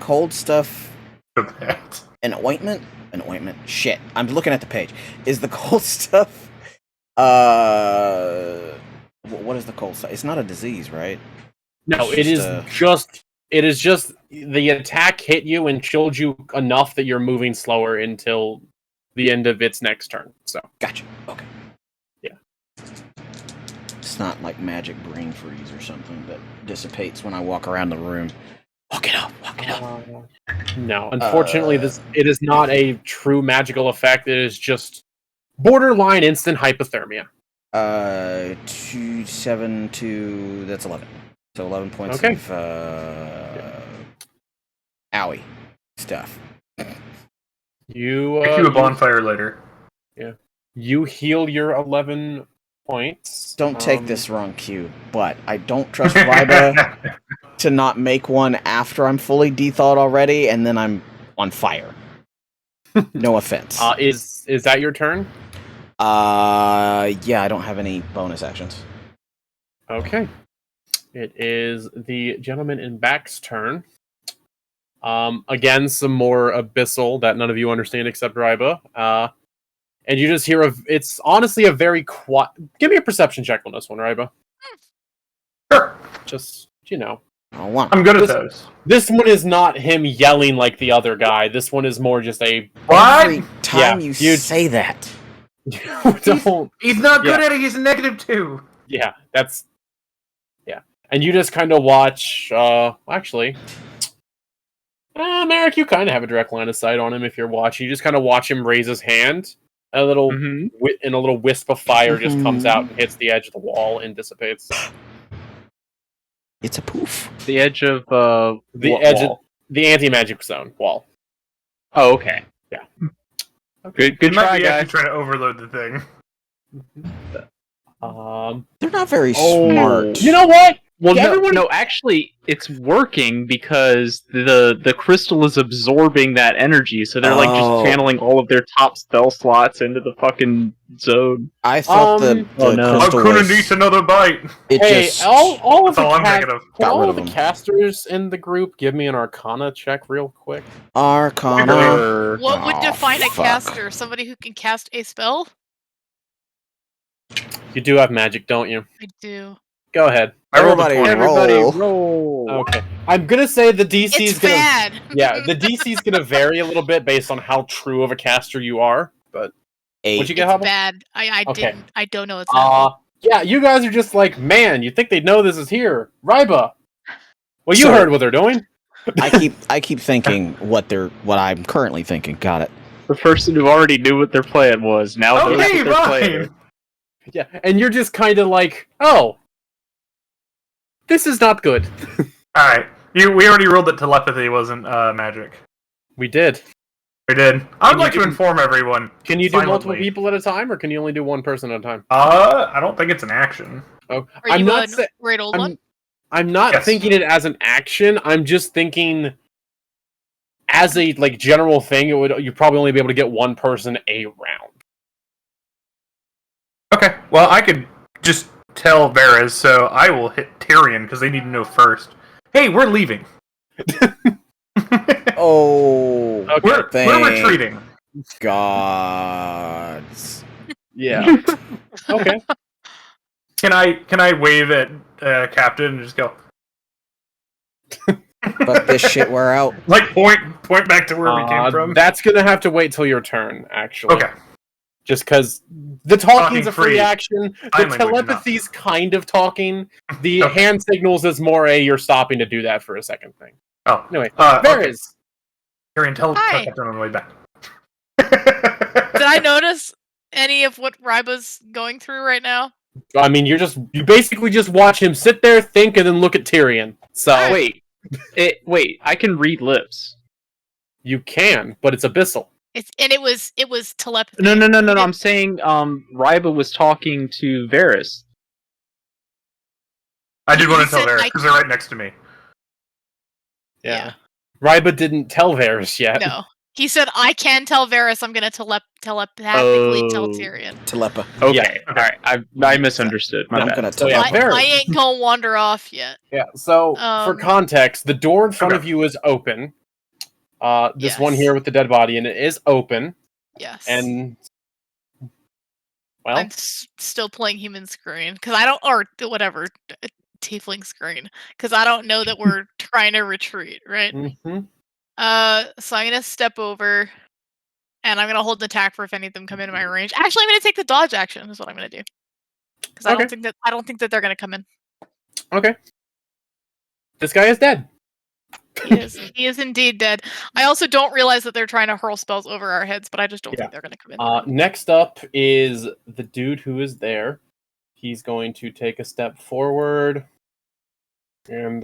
cold stuff For that. an ointment? An ointment. Shit. I'm looking at the page. Is the cold stuff what is the cold stuff? It's not a disease, right? No, It's it is just, it is just the attack hit you and chilled you enough that you're moving slower until the end of its next turn. So Gotcha. Okay. Yeah. It's not like magic brain freeze or something that dissipates when I walk around the room. Walk it up. Walk it up. no, unfortunately, it is not a true magical effect. It is just borderline instant hypothermia. 2, 7, 2. That's 11. So 11 points Okay. of owie stuff. You Make you a bonfire later. you heal your 11 points. Don't take this wrong cue, but I don't trust Ryba to not make one after I'm fully de-thawed already, and then I'm on fire. No offense. Is that your turn? Yeah, I don't have any bonus actions. Okay. It is the gentleman in back's turn. Again, some more abyssal that none of you understand except Ryba. And you just hear it's honestly a very quiet. Give me a perception check on this one, Ryba. Sure. Just, you know. I'm good at those. This one is not him yelling like the other guy. This one is more just a. Every time Yeah, you say that. Don't. He's not good Yeah. at it. He's a -2. Yeah, that's. Yeah. And you just kind of watch. Actually. Merrick, you kind of have a direct line of sight on him if you're watching. You just kind of watch him raise his hand. A little, and a little wisp of fire just comes out and hits the edge of the wall and dissipates. It's a poof. The edge of The what edge of wall? the anti-magic zone wall. Oh, okay. Yeah. Good He might try, be guys. actually trying to overload the thing. They're not very Oh. smart. You know what? Well, Yeah, no, everyone- no, actually, it's working because the crystal is absorbing that energy, so they're like Oh. just channeling all of their top spell slots into the fucking zone. I thought the Oh, no. crystal Hakuna was... needs another bite. It Hey, just... all of That's all I'm the thinking of. can Got all rid of of the them. casters in the group give me an Arcana check real quick? Arcana. Or- What would Oh, define a fuck. caster? Somebody who can cast a spell? You do have magic, don't you? I do. Go ahead. I rolled a Everybody 20. Everybody roll. roll. Okay. I'm gonna say the DC It's is gonna. bad. Yeah, the DC is gonna vary a little bit based on how true of a caster you are. But 8. what'd you get, It's Hubble? bad. I Okay. didn't. I don't know it's happening. Yeah, you guys are just like, man, you think they'd know this is here. Ryba. Well, you So- heard what they're doing. I keep thinking what I'm currently thinking. Got it. The person who already knew what their plan was now knows Okay, what their plan is. fine. Yeah, and you're just kind of like, oh, this is not good. Alright. We already ruled that telepathy wasn't magic. We did. We did. I Can would like you to do- inform everyone. Can you do multiple silently. people at a time, or can you only do one person at a time? I don't think it's an action. Oh, Are I'm you not. a sa- great old I'm, one? I'm not Yes. thinking it as an action. I'm just thinking, as a general thing, you'd probably only be able to get one person a round. Okay. Well, I could just tell Varys, so I will hit Tyrion because they need to know first. Hey, we're leaving. Oh, Okay. We're retreating. gods. Yeah. Okay. Can I wave at Captain and just go? But this shit, we're out. Like point back to where we came from. That's gonna have to wait till your turn, actually. Okay. Just because the talking's a free free. action, the Sign language, telepathy's kind of talking. The Okay. hand signals is more a you're stopping to do that for a second thing. Oh, Anyway, okay. Varys. Carrying tell Hi. Captain on the way back. Did I notice any of what Ryba's going through right now? I mean, you basically just watch him sit there, think, and then look at Tyrion. So Alright. Wait, I can read lips. you can, but it's abyssal. It was telepathy. No, I'm saying Ryba was talking to Varys. I did want to tell said Varys I- because they're right next to me. Yeah. Ryba didn't tell Varys yet. No. He said, I can tell Varys I'm going to telepathically tell Oh. Tyrion. Telepa. Okay, Yeah. all right. I misunderstood. My I'm bad. gonna So, yeah, telepa. Varys. I ain't going to wander off yet. Yeah, so for context, the door in front Okay. of you is open. This one Yes. here with the dead body, and it is open. Yes. And well, I'm still playing human screen because I don't, or whatever, tiefling screen, because I don't know that we're trying to retreat, right? mhm. So I'm gonna step over, and I'm gonna hold an attack for if any of them come into my range. Actually, I'm gonna take the dodge action. Is what I'm gonna do, because I Okay. don't think that they're gonna come in. Okay. This guy is dead. He is indeed dead. I also don't realize that they're trying to hurl spells over our heads, but I just don't Yeah. think they're gonna come in. Next up is the dude who is there. He's going to take a step forward, and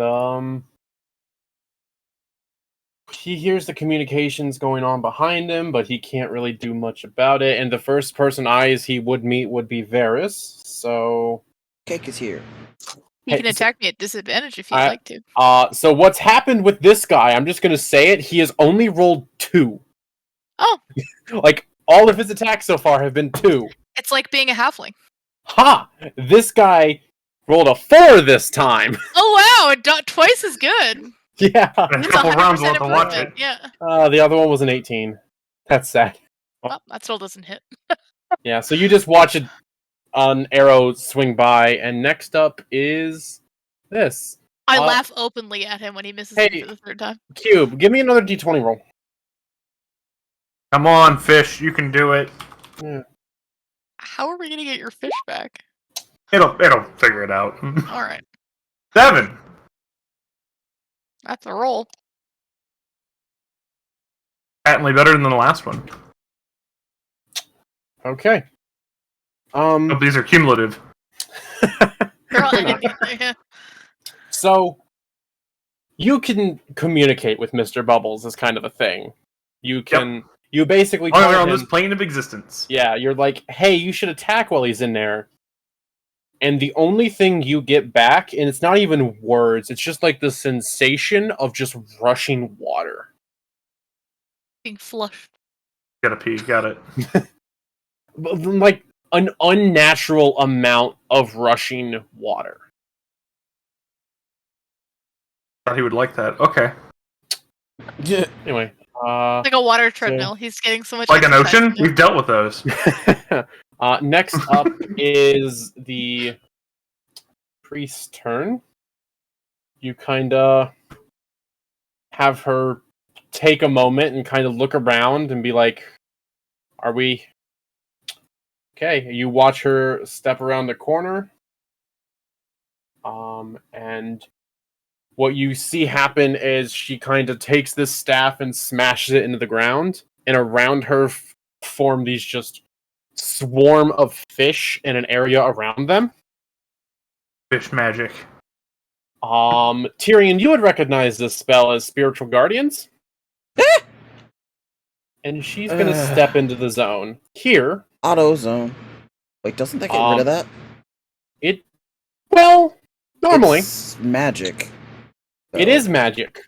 he hears the communications going on behind him, but he can't really do much about it. And the first person eyes he would meet would be Varys. So Cake is here. He can hey, attack me at disadvantage if you'd I- like to. so what's happened with this guy, I'm just going to say it, he has only rolled 2. Oh. Like, all of his attacks so far have been 2. It's like being a halfling. Ha! This guy rolled a 4 this time. Oh wow, twice as good. Yeah. In a It's couple rounds, we'll 100% have to watch it. improvement. Yeah. The other one was an 18. That's sad. Well, that still doesn't hit. Yeah, so you just watch an arrow swing by, and next up is this. I laugh openly at him when he misses me for the third time. Cube, give me another d20 roll. Come on, fish, you can do it. How are we gonna get your fish back? It'll figure it out. All right, 7. that's a roll. Patently better than the last one. Okay. Oh, these are cumulative. So, you can communicate with Mr. Bubbles as kind of a thing. You can... You basically Oh, tell they're on him... this plane of existence. Yeah, you're like, hey, you should attack while he's in there. And the only thing you get back, and it's not even words, it's just like the sensation of just rushing water. Being flushed. Gotta pee, got it. Like an unnatural amount of rushing water. Thought he would like that. Okay. Yeah. Anyway, Like a water treadmill. He's getting so much. Like an exercise ocean? now. We've dealt with those. next up is the priest's turn. You kind of have her take a moment and kind of look around and be like, are we... Okay, you watch her step around the corner. And what you see happen is she kind of takes this staff and smashes it into the ground, and around her form these just swarm of fish in an area around them. Fish magic. Tyrion, you would recognize this spell as Spiritual Guardians. And she's gonna step into the zone. Here. Auto zone. Wait, doesn't that get rid of that? Well, normally. It's magic. It is magic.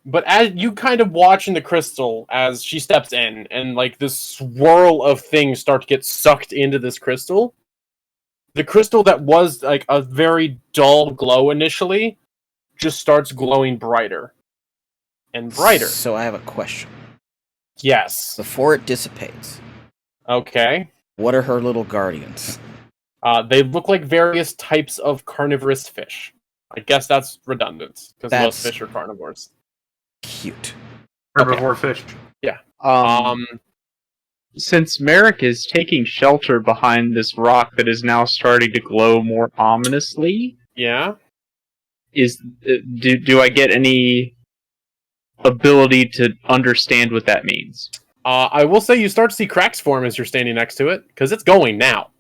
But as you kind of watch in the crystal as she steps in, and like this swirl of things start to get sucked into this crystal, the crystal that was like a very dull glow initially just starts glowing brighter and brighter. So I have a question. Yes. Before it dissipates, Okay. what are her little guardians? They look like various types of carnivorous fish. I guess that's redundant, because most That's- fish are carnivores. Cute. Herbivore fish. Yeah. Since Merrick is taking shelter behind this rock that is now starting to glow more ominously, Yeah. do I get any ability to understand what that means? I will say you start to see cracks form as you're standing next to it, because it's going now.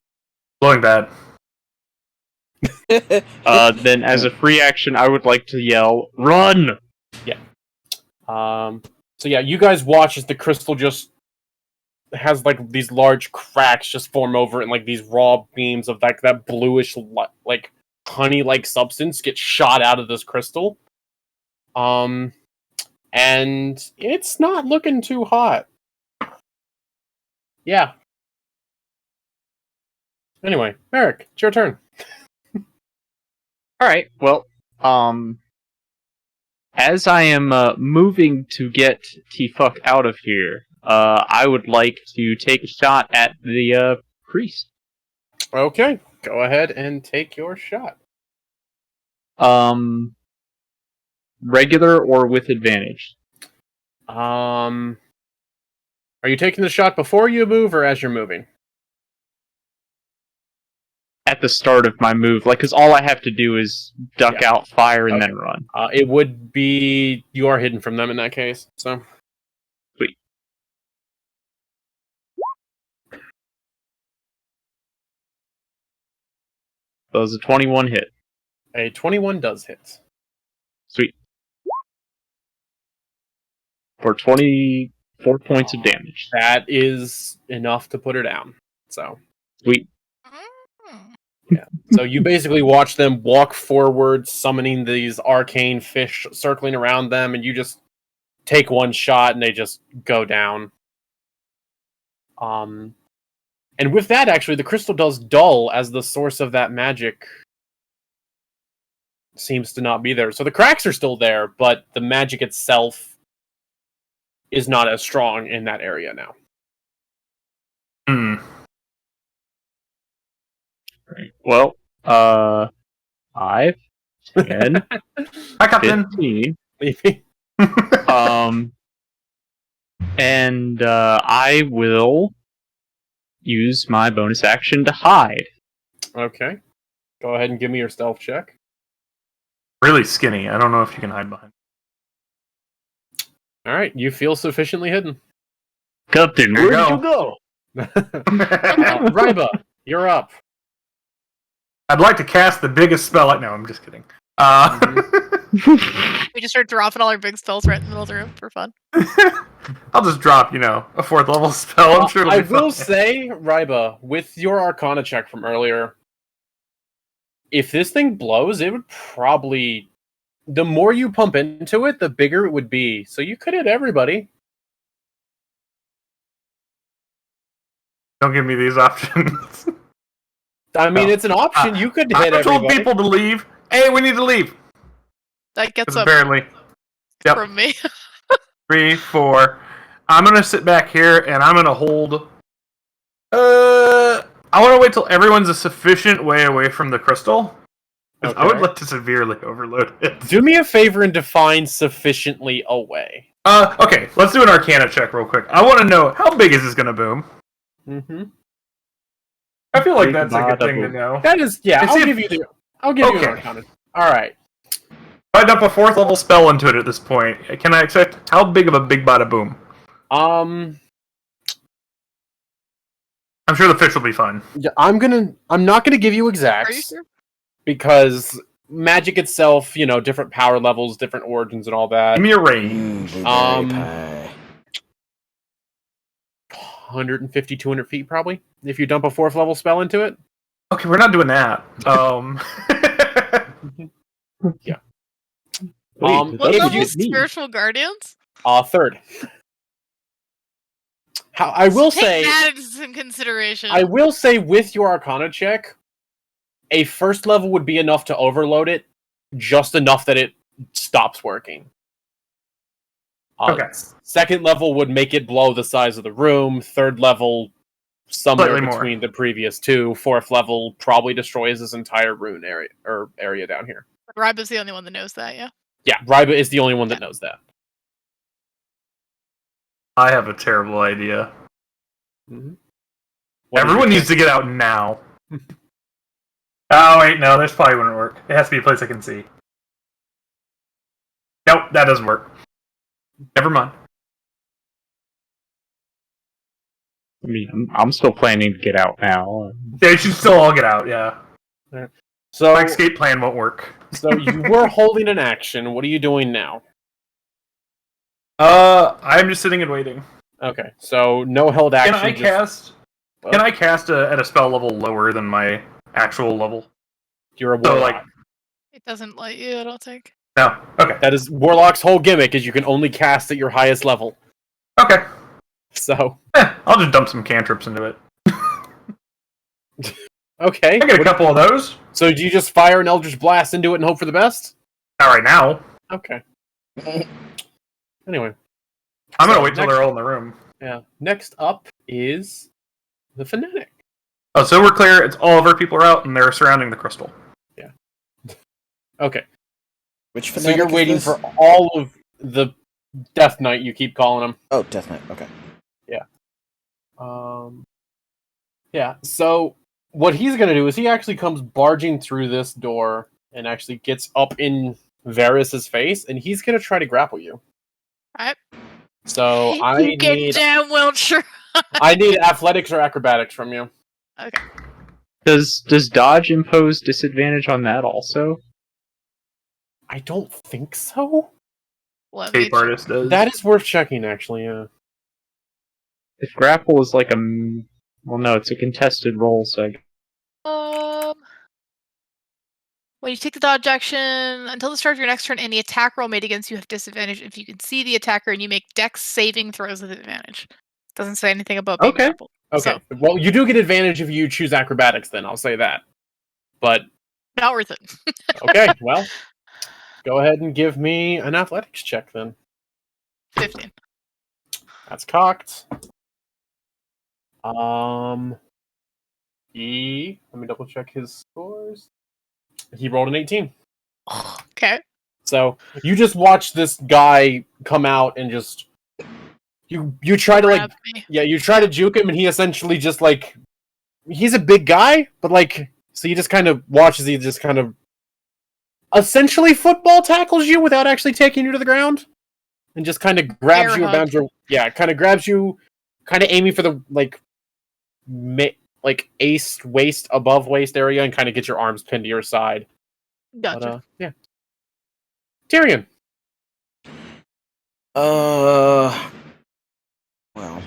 Blowing bad. Then, as a free action, I would like to yell, "Run!" So yeah, you guys watch as the crystal just has like these large cracks just form over it, and like these raw beams of like that bluish like honey-like substance get shot out of this crystal. And it's not looking too hot. Yeah. Anyway, Merrick, it's your turn. All right. Well, as I am moving to get T-fuck out of here, I would like to take a shot at the priest. Okay, go ahead and take your shot. Regular or with advantage? Are you taking the shot before you move or as you're moving? At the start of my move, like, because all I have to do is duck out, fire, and then run. It would be you are hidden from them in that case. So Sweet. That was a 21 hit. a 21 does hit. Sweet. For 24 points of damage. That is enough to put her down. So Sweet. So you basically watch them walk forward, summoning these arcane fish circling around them, and you just take one shot and they just go down. And with that, actually, the crystal does dull as the source of that magic seems to not be there. So the cracks are still there, but the magic itself is not as strong in that area now. Hmm. Right. Well, 5, 10, Hi, Captain. 15. And I will use my bonus action to hide. Okay. Go ahead and give me your stealth check. Really skinny. I don't know if you can hide behind. All right, you feel sufficiently hidden. Captain, There you where did go. you go? Ryba, you're up. I'd like to cast the biggest spell. No, I'm just kidding. We just start dropping all our big spells right in the middle of the room for fun. I'll just drop, a 4th level spell. I'm sure it'll I be will fine. say, Ryba, with your Arcana check from earlier, if this thing blows, it would probably... The more you pump into it, the bigger it would be. So you could hit everybody. Don't give me these options. I mean, it's an option. You could hit I told everybody. people to leave. Hey, we need to leave. That gets 'Cause up apparently. Yep. from me. 3, 4. I'm going to sit back here, and I'm going to hold... I want to wait till everyone's a sufficient way away from the crystal. 'Cause I would Okay. like to severely overload it. Do me a favor and define sufficiently away. Okay, let's do an Arcana check real quick. I want to know, how big is this going to boom? Mm-hmm. I feel like Big that's a good bada thing to boom. know. That is, yeah. It's I'll if- give you an Okay. Arcana. All right. If I dump a 4th level spell into it at this point, can I expect how big of a big bada boom? Um. I'm sure the fish will be fun. Yeah, I'm not gonna give you Are you exacts sure? because magic itself, different power levels, different origins, and all that. Give me a range. Blueberry pie. 150, 200 feet, probably. If you dump a 4th level spell into it. Okay, we're not doing that. Yeah. Wait, If What you- level spiritual guardians? Third. I will Take say, that into consideration. I will say, with your Arcana check, a 1st level would be enough to overload it, just enough that it stops working. Okay. Second level would make it blow the size of the room. Third level, somewhere Slightly more. between the previous two. Fourth level probably destroys this entire rune area down here. Ryba's the only one that knows that, yeah. Yeah, Ryba is the only one that knows that. I have a terrible idea. Mm-hmm. Everyone needs to get out now. Oh, wait, no, this probably wouldn't work. It has to be a place I can see. Nope, that doesn't work. Never mind. I mean, I'm still planning to get out now. They should still all get out, yeah. So My escape plan won't work. So you were holding an action. What are you doing now? I'm just sitting and waiting. Okay, so no held action. Can I cast at a spell level lower than my actual level? You're a warlock. It doesn't let you, I don't think. No. Okay. That is Warlock's whole gimmick, is you can only cast at your highest level. Okay. So I'll just dump some cantrips into it. okay. I get a couple of those. So do you just fire an Eldritch Blast into it and hope for the best? Not right now. Okay. Anyway. I'm gonna wait till they're all in the room. Yeah. Next up is the Fanatic. Oh, so we're clear. It's all of our people are out, and they're surrounding the crystal. Yeah. Okay. Which So fanatic you're is waiting this? for all of the Death Knight, you keep calling him. Oh, Death Knight. Okay. Yeah, so what he's going to do is he actually comes barging through this door and actually gets up in Varys's face, and he's going to try to grapple you. Alright. So You get damn well sure. I need athletics or acrobatics from you. Okay. Does dodge impose disadvantage on that also? I don't think so. Let me Escape artist does. That is worth checking, actually, yeah. If grapple is like well, no, it's a contested roll, so when you take the dodge action, until the start of your next turn, any attack roll made against you have disadvantage if you can see the attacker and you make dex saving throws with advantage. Doesn't say anything about being grappled. Okay. So, Well, you do get advantage if you choose acrobatics, then, I'll say that. But, not worth it. okay, well, go ahead and give me an athletics check, then. 15. That's cocked. Let me double check his scores. He rolled an 18. Okay. So you just watch this guy come out and just you try to Grab me. you try to juke him, and he essentially just he's a big guy, but so you just kind of watch as he just kind of essentially football tackles you without actually taking you to the ground, and just kind of grabs you around your kind of grabs you, kind of aiming for the ace waist above waist area, and kind of get your arms pinned to your side. Gotcha. But, Tyrion. Well.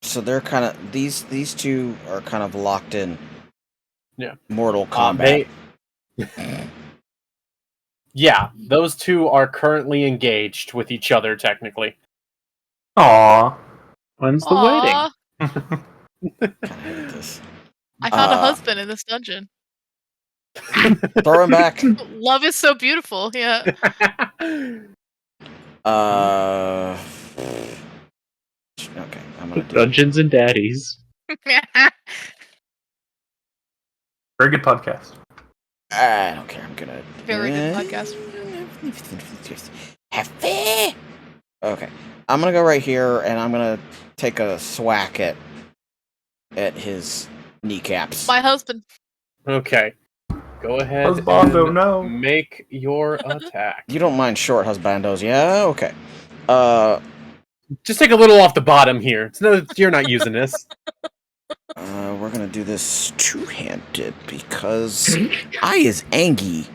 So they're kind of these two are kind of locked in. Yeah. Mortal Kombat. Yeah, those two are currently engaged with each other, technically. Aww. When's the wedding? Kinda hate this. I found a husband in this dungeon. Throw him back. Love is so beautiful, yeah. Okay, I'm gonna do Dungeons and Daddies. Very good podcast. I don't care. I'm gonna. Very good podcast. Okay, I'm gonna go right here, and I'm gonna take a swack at his kneecaps. My husband. Okay. Go ahead Husbando, and no. make your attack. You don't mind short husbandos, yeah? Okay. Just take a little off the bottom here. You're not using this. We're gonna do this two-handed because I is Angie.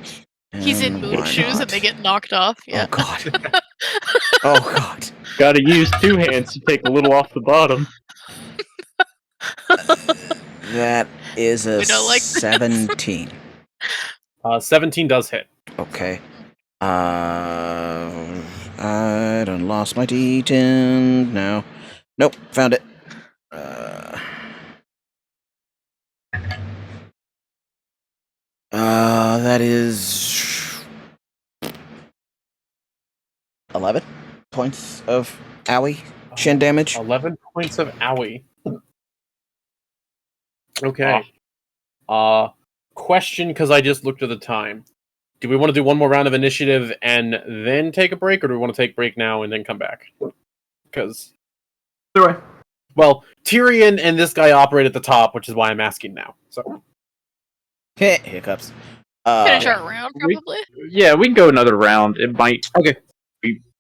He's in moon shoes and they get knocked off. Yeah. Oh god. Oh god. Gotta use two hands to take a little off the bottom. That is a We don't like this. 17. 17 does hit. Okay. I done lost my D10 now. Nope, found it. That is 11 points of owie shin damage. 11 points of owie. Okay. Question, because I just looked at the time. Do we want to do one more round of initiative and then take a break, or do we want to take a break now and then come back? Because, Either way. well, Tyrion and this guy operate at the top, which is why I'm asking now. So Hiccups. Finish our round, probably. Yeah, we can go another round. It might Okay.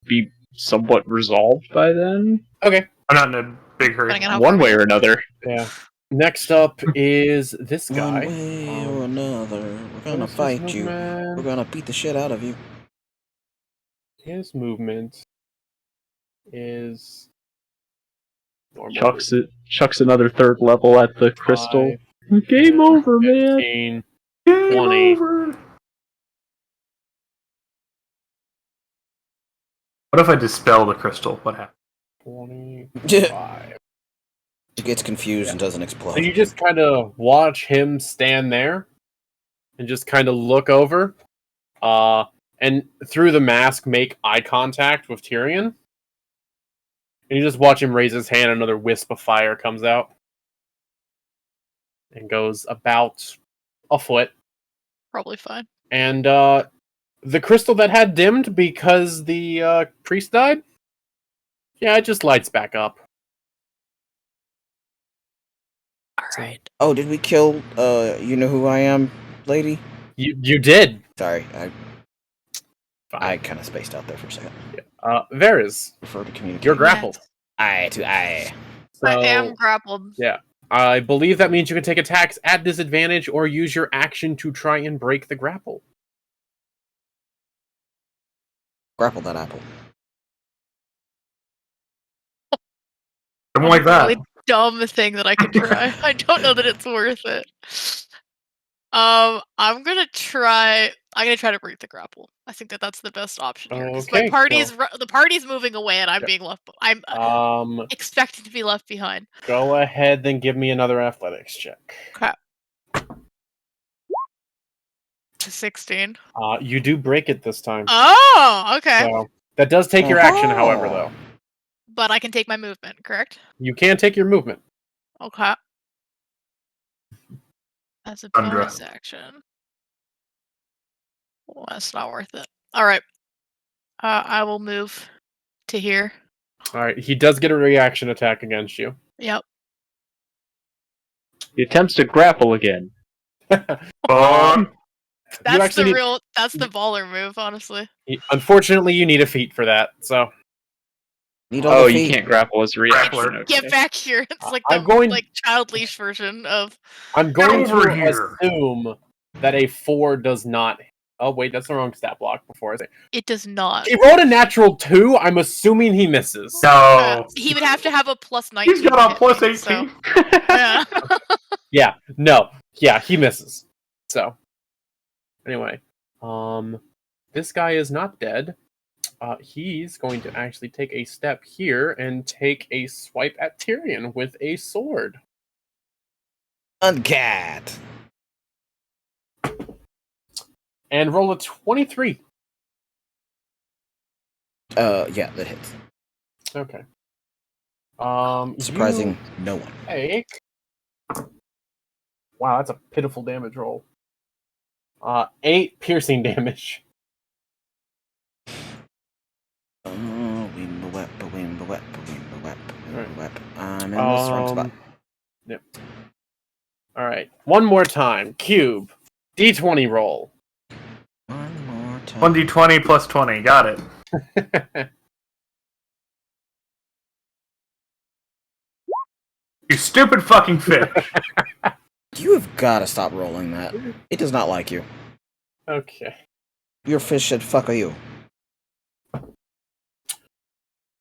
be somewhat resolved by then. Okay. I'm not in a big hurry. Depending on how One far way we or another. Yeah. Next up is this One guy. way or another, we're gonna What is his fight you. movement? We're gonna beat the shit out of you. His movement is normal. Chucks another third level at the crystal. 5, Game 10, over, man. 15. Game 20. over. What if I dispel the crystal? What happens? 25. It gets confused and doesn't explode. So you just kind of watch him stand there and just kind of look over, and through the mask make eye contact with Tyrion. And you just watch him raise his hand, another wisp of fire comes out and goes about a foot. Probably fine. And the crystal that had dimmed because the priest died, yeah, it just lights back up. Alright. Oh, did we kill you know who I am, lady? You did. Sorry, I Fine. kind of spaced out there for a second. Varys, Prefer to communicate. you're grappled. Eye to eye. So, I am grappled. Yeah. I believe that means you can take attacks at disadvantage or use your action to try and break the grapple. Grapple that apple. Something like that. Really dumb thing that I could try. I don't know that it's worth it. I'm gonna try to break the grapple. I think that's the best option here. 'Cause Okay, my the party's moving away, and I'm Yep. being left. I'm expected to be left behind. Go ahead, then give me another athletics check. Okay. 16. You do break it this time. Oh, okay. So that does take your action, however, though. But I can take my movement, correct? You can take your movement. Okay. As a Sandra. bonus action. Well, that's not worth it. Alright. I will move to here. Alright, he does get a reaction attack against you. Yep. He attempts to grapple again. That's actually that's the baller move, honestly. Unfortunately, you need a feat for that, so... Need all the You feet. can't grapple as a reaction. Grappler. Okay. Get back here. It's like I'm the going- child leash version of I'm going Over to here. assume that a 4 does not... Oh, wait, that's the wrong stat block before I say... it does not. He rolled a natural 2, I'm assuming he misses. No. He would have to have a plus 19. He's got a to plus hit me, 18. yeah. Yeah, no. Yeah, he misses. So, anyway. This guy is not dead. He's going to actually take a step here and take a swipe at Tyrion with a sword. Uncat. And roll a 23. Yeah, that hits. Okay. Surprising no one. Take... Wow, that's a pitiful damage roll. 8 piercing damage. I'm in the wrong spot. Yep. Alright. One more time. Cube. D20 roll. One more time. 1d20 plus 20. Got it. You stupid fucking fish. You have got to stop rolling that. It does not like you. Okay. Your fish said, fuck you.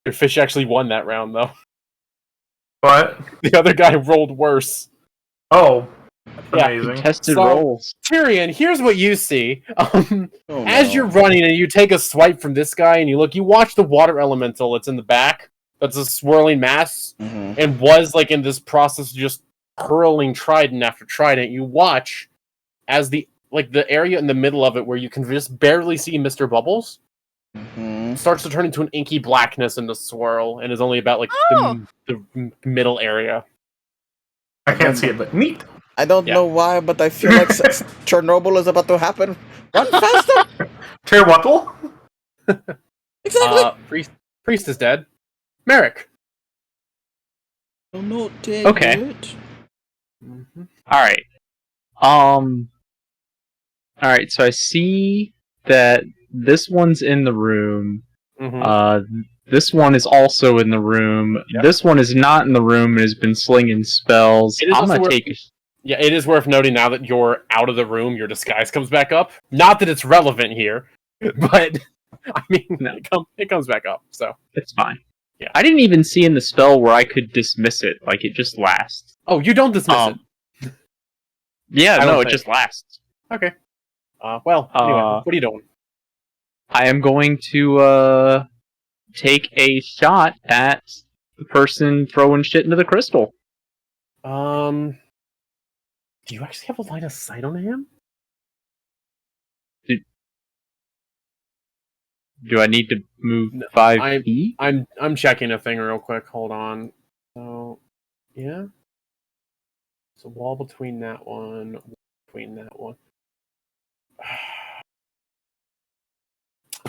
Your fish actually won that round, though. What? The other guy rolled worse. Oh. That's Yeah, amazing. Contested So- rolls. Tyrion, here's what you see. Oh, As no. you're running and you take a swipe from this guy and you look, you watch the water elemental that's in the back. That's a swirling mass. Mhm. And was like in this process of just hurling trident after trident. You watch as the area in the middle of it where you can just barely see Mr. Bubbles. Mhm. starts to turn into an inky blackness in the swirl, and is only about like the middle area. I can't see it, but neat. I don't know why, but I feel like Chernobyl is about to happen. Run faster! Terwattle? Exactly. Priest is dead. Merrick. I'm not dead Okay. yet. Mm-hmm. Alright. Alright, so I see that this one's in the room. Mm-hmm. This one is also in the room. Yep. This one is not in the room and has been slinging spells. It is I'm also gonna worth- take. Yeah, it is worth noting now that you're out of the room, your disguise comes back up. Not that it's relevant here, but I mean, No. it comes back up. So It's fine. Yeah. I didn't even see in the spell where I could dismiss it. Like it just lasts. oh, you don't dismiss it. Yeah, I no, don't it think. just lasts. Okay. Well, anyway, what are you doing? I am going to take a shot at the person throwing shit into the crystal. Do you actually have a line of sight on him? Do I need to move No, 5 feet? I'm checking a thing real quick. Hold on. So, yeah. It's a wall between that one.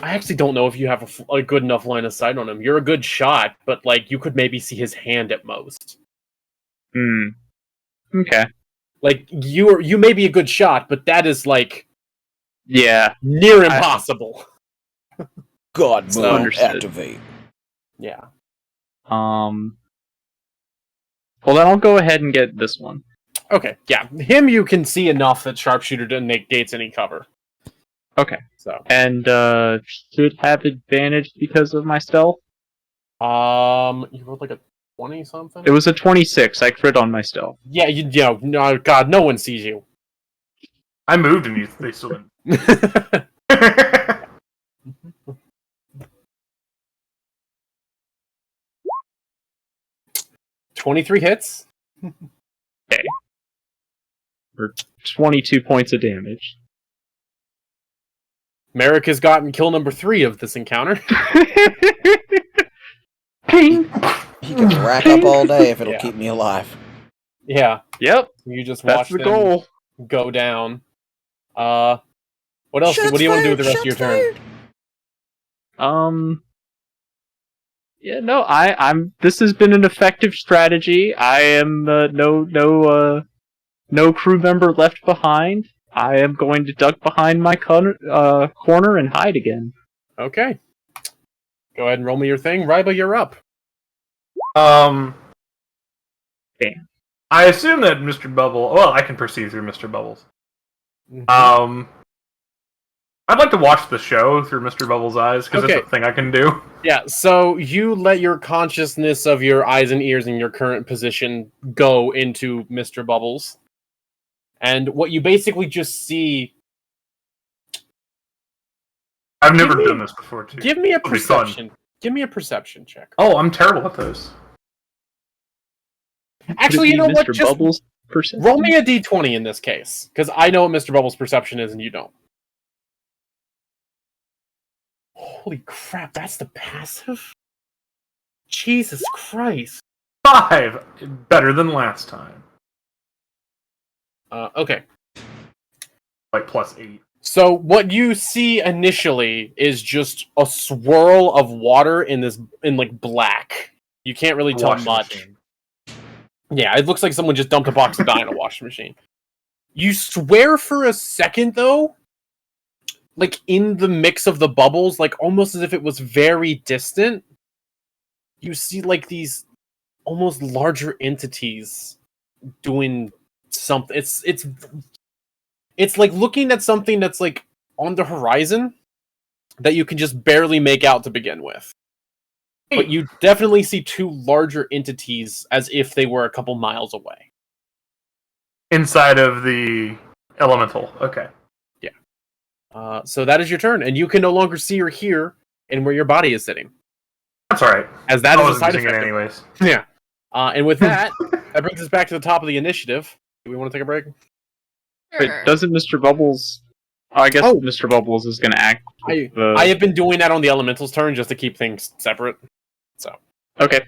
I actually don't know if you have a good enough line of sight on him. You're a good shot, but like you could maybe see his hand at most. Okay. Like you may be a good shot, but that is like Yeah. near impossible. God So- mode Understood. activate. Yeah. Well, then I'll go ahead and get this one. Okay. Yeah. Him you can see enough that sharpshooter negates any cover. Okay. So And should have advantage because of my stealth. you rolled like a 20 something? It was a 26. I crit on my stealth. Yeah, no, God, no one sees you. I moved and they still didn't. 23 hits. 22 points of damage. Merrick has gotten kill number 3 of this encounter. Ping! He can rack up all day if it'll Yeah. keep me alive. Yeah, Yep, you just that's watch the them goal. go down. What else? What do you want to do with the rest of your turn? Yeah, no, I'm. This has been an effective strategy. I am no crew member left behind. I am going to duck behind my corner and hide again. Okay. Go ahead and roll me your thing. Ryba, you're up. Damn. I assume that Mr. Bubble. Well, I can perceive through Mr. Bubbles. Mm-hmm. I'd like to watch the show through Mr. Bubbles' eyes because Okay. it's a thing I can do. Yeah, so you let your consciousness of your eyes and ears in your current position go into Mr. Bubbles. And what you basically just see... I've never me- done this before, too. Give me a It'll be fun. perception. Give me a perception check. Oh, I'm terrible at those. Actually, you know what? Mr. Just Bubbles perception? roll me a d20 in this case. Because I know what Mr. Bubbles' perception is and you don't. Holy crap, that's the passive? Jesus Christ. 5! Better than last time. Okay. Like +8. So what you see initially is just a swirl of water in like black. You can't really tell Washing much. machine. Yeah, it looks like someone just dumped a box of dye in a washing machine. You swear for a second though, like in the mix of the bubbles, like almost as if it was very distant, you see like these almost larger entities doing something. It's like looking at something that's like on the horizon that you can just barely make out to begin with. But you definitely see two larger entities as if they were a couple miles away. Inside of the elemental. Okay. So that is your turn, and you can no longer see or hear in where your body is sitting, That's alright. as that I is a wasn't side using it effect. anyways. Yeah. And with that, that brings us back to the top of the initiative. Do we want to take a break? Wait, Sure. doesn't Mr. Bubbles I guess Oh. Mr. Bubbles is going to act. I have been doing that on the elemental's turn just to keep things separate. So Okay.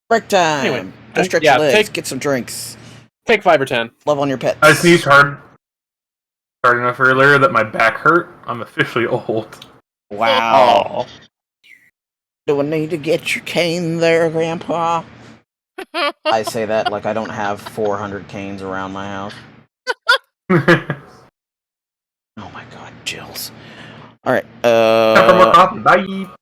Break time. Anyway, Go stretch yeah, your legs. take- Get some drinks. take 5 or 10. Love on your pets. I sneezed hard enough earlier that my back hurt. I'm officially old. Wow. Oh. Do I need to get your cane there, Grandpa? I say that like I don't have 400 canes around my house. Oh my god, Jills. Alright, Time for more coffee. Bye.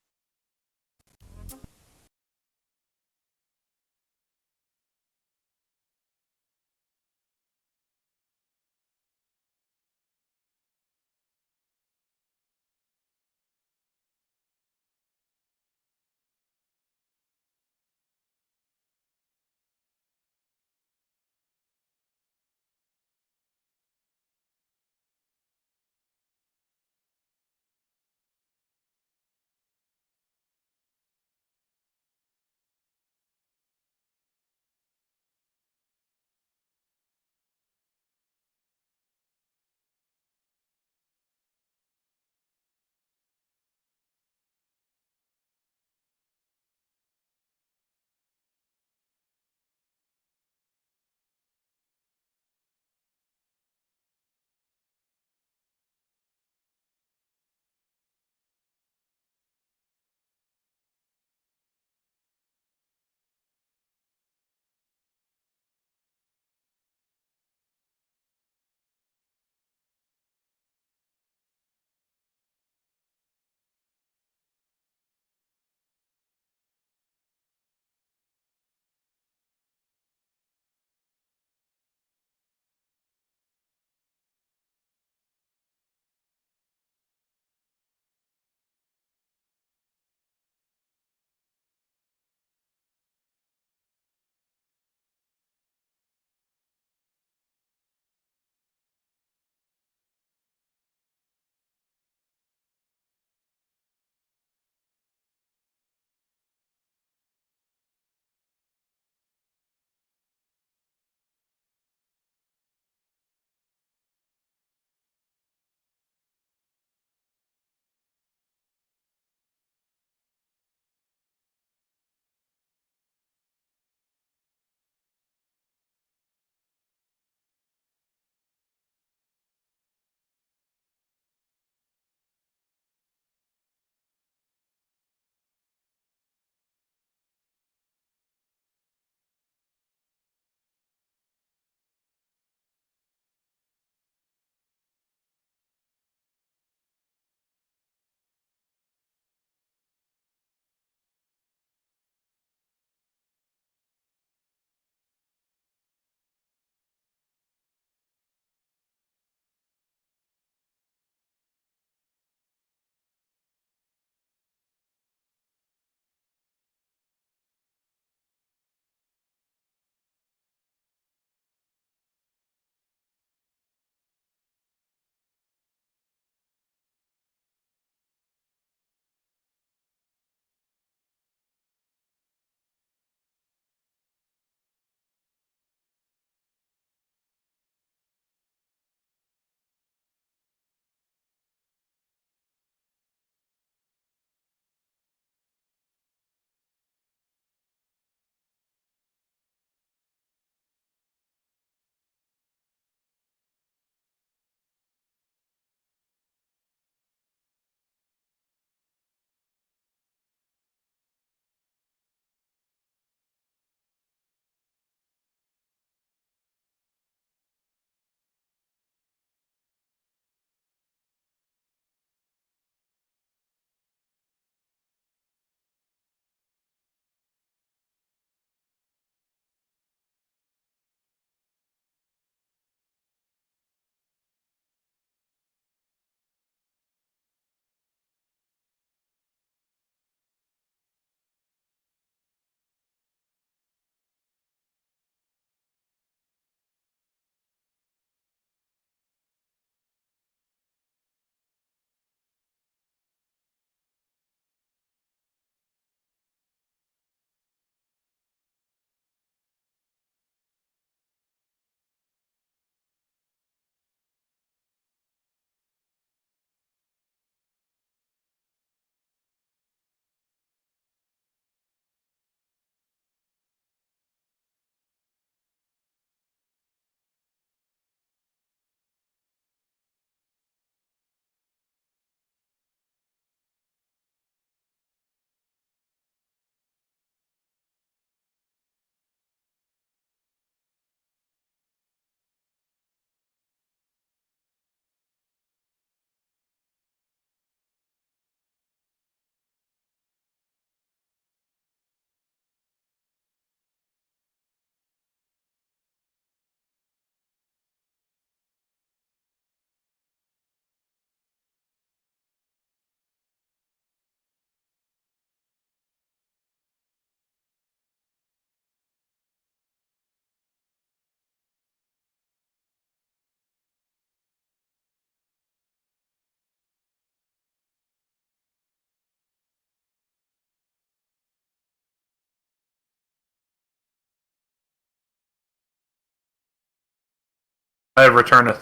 I have returned.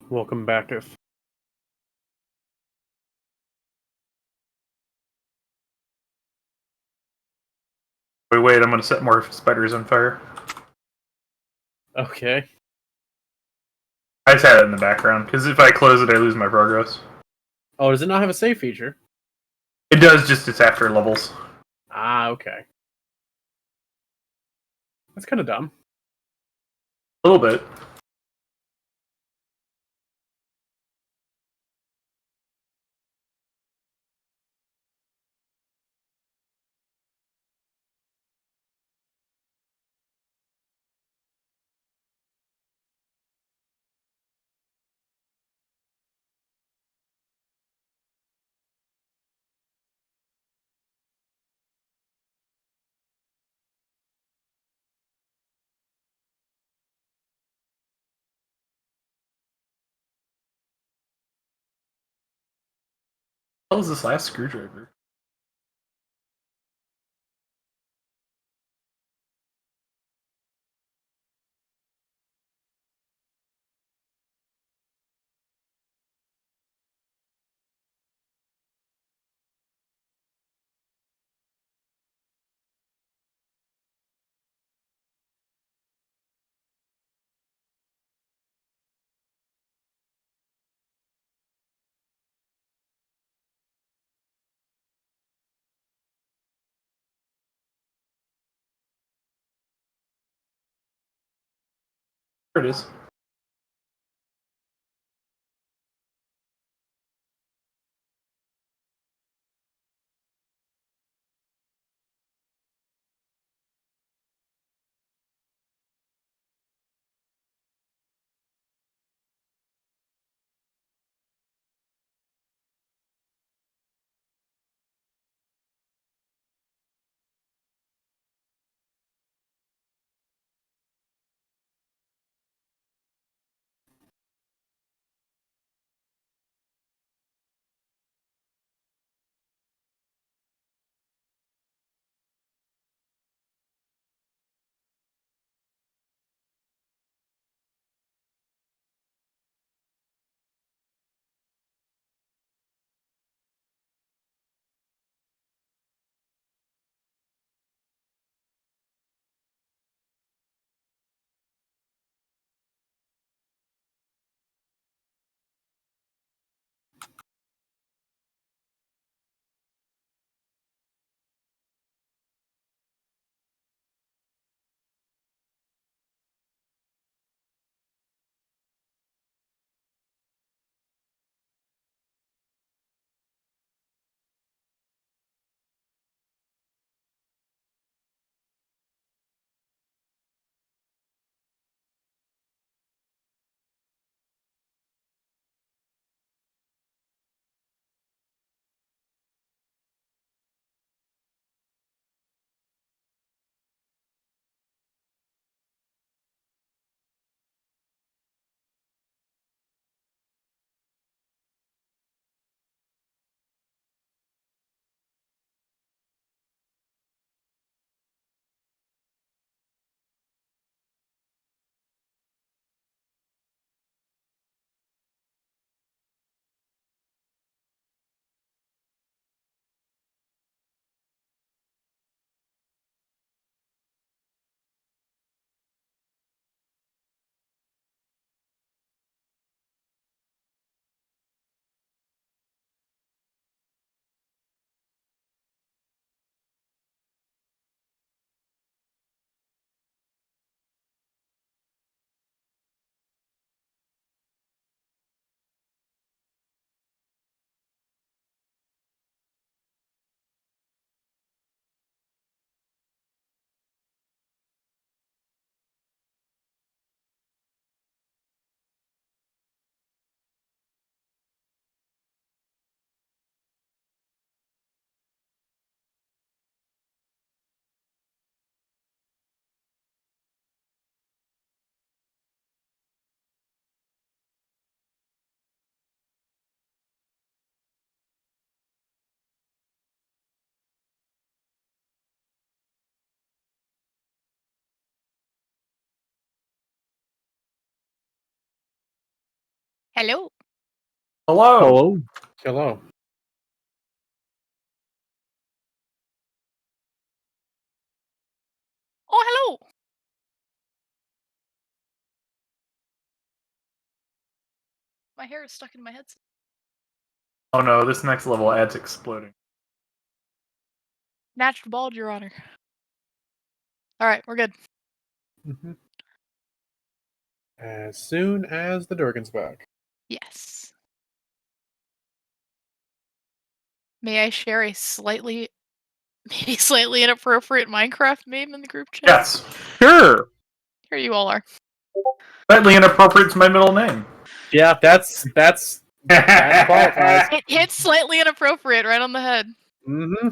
Welcome back. If Wait, I'm going to set more spiders on fire. okay. I just had it in the background, because if I close it, I lose my progress. Oh, does it not have a save feature? It does, just it's after levels. Ah, okay. That's kind of dumb. A little bit. What was this last screwdriver? There it is. Hello. Hello. Hello. Hello. Oh, hello. My hair is stuck in my head. Oh no, this next level ad's exploding. Natural bald, Your Honor. All right, we're good. Mm-hmm. As soon as the Durgan's back. Yes. May I share a maybe slightly inappropriate Minecraft meme in the group chat? Yes. Sure. Here you all are. Slightly inappropriate to my middle name. Yeah, that's that qualifies. It hits slightly inappropriate right on the head. Mm-hmm.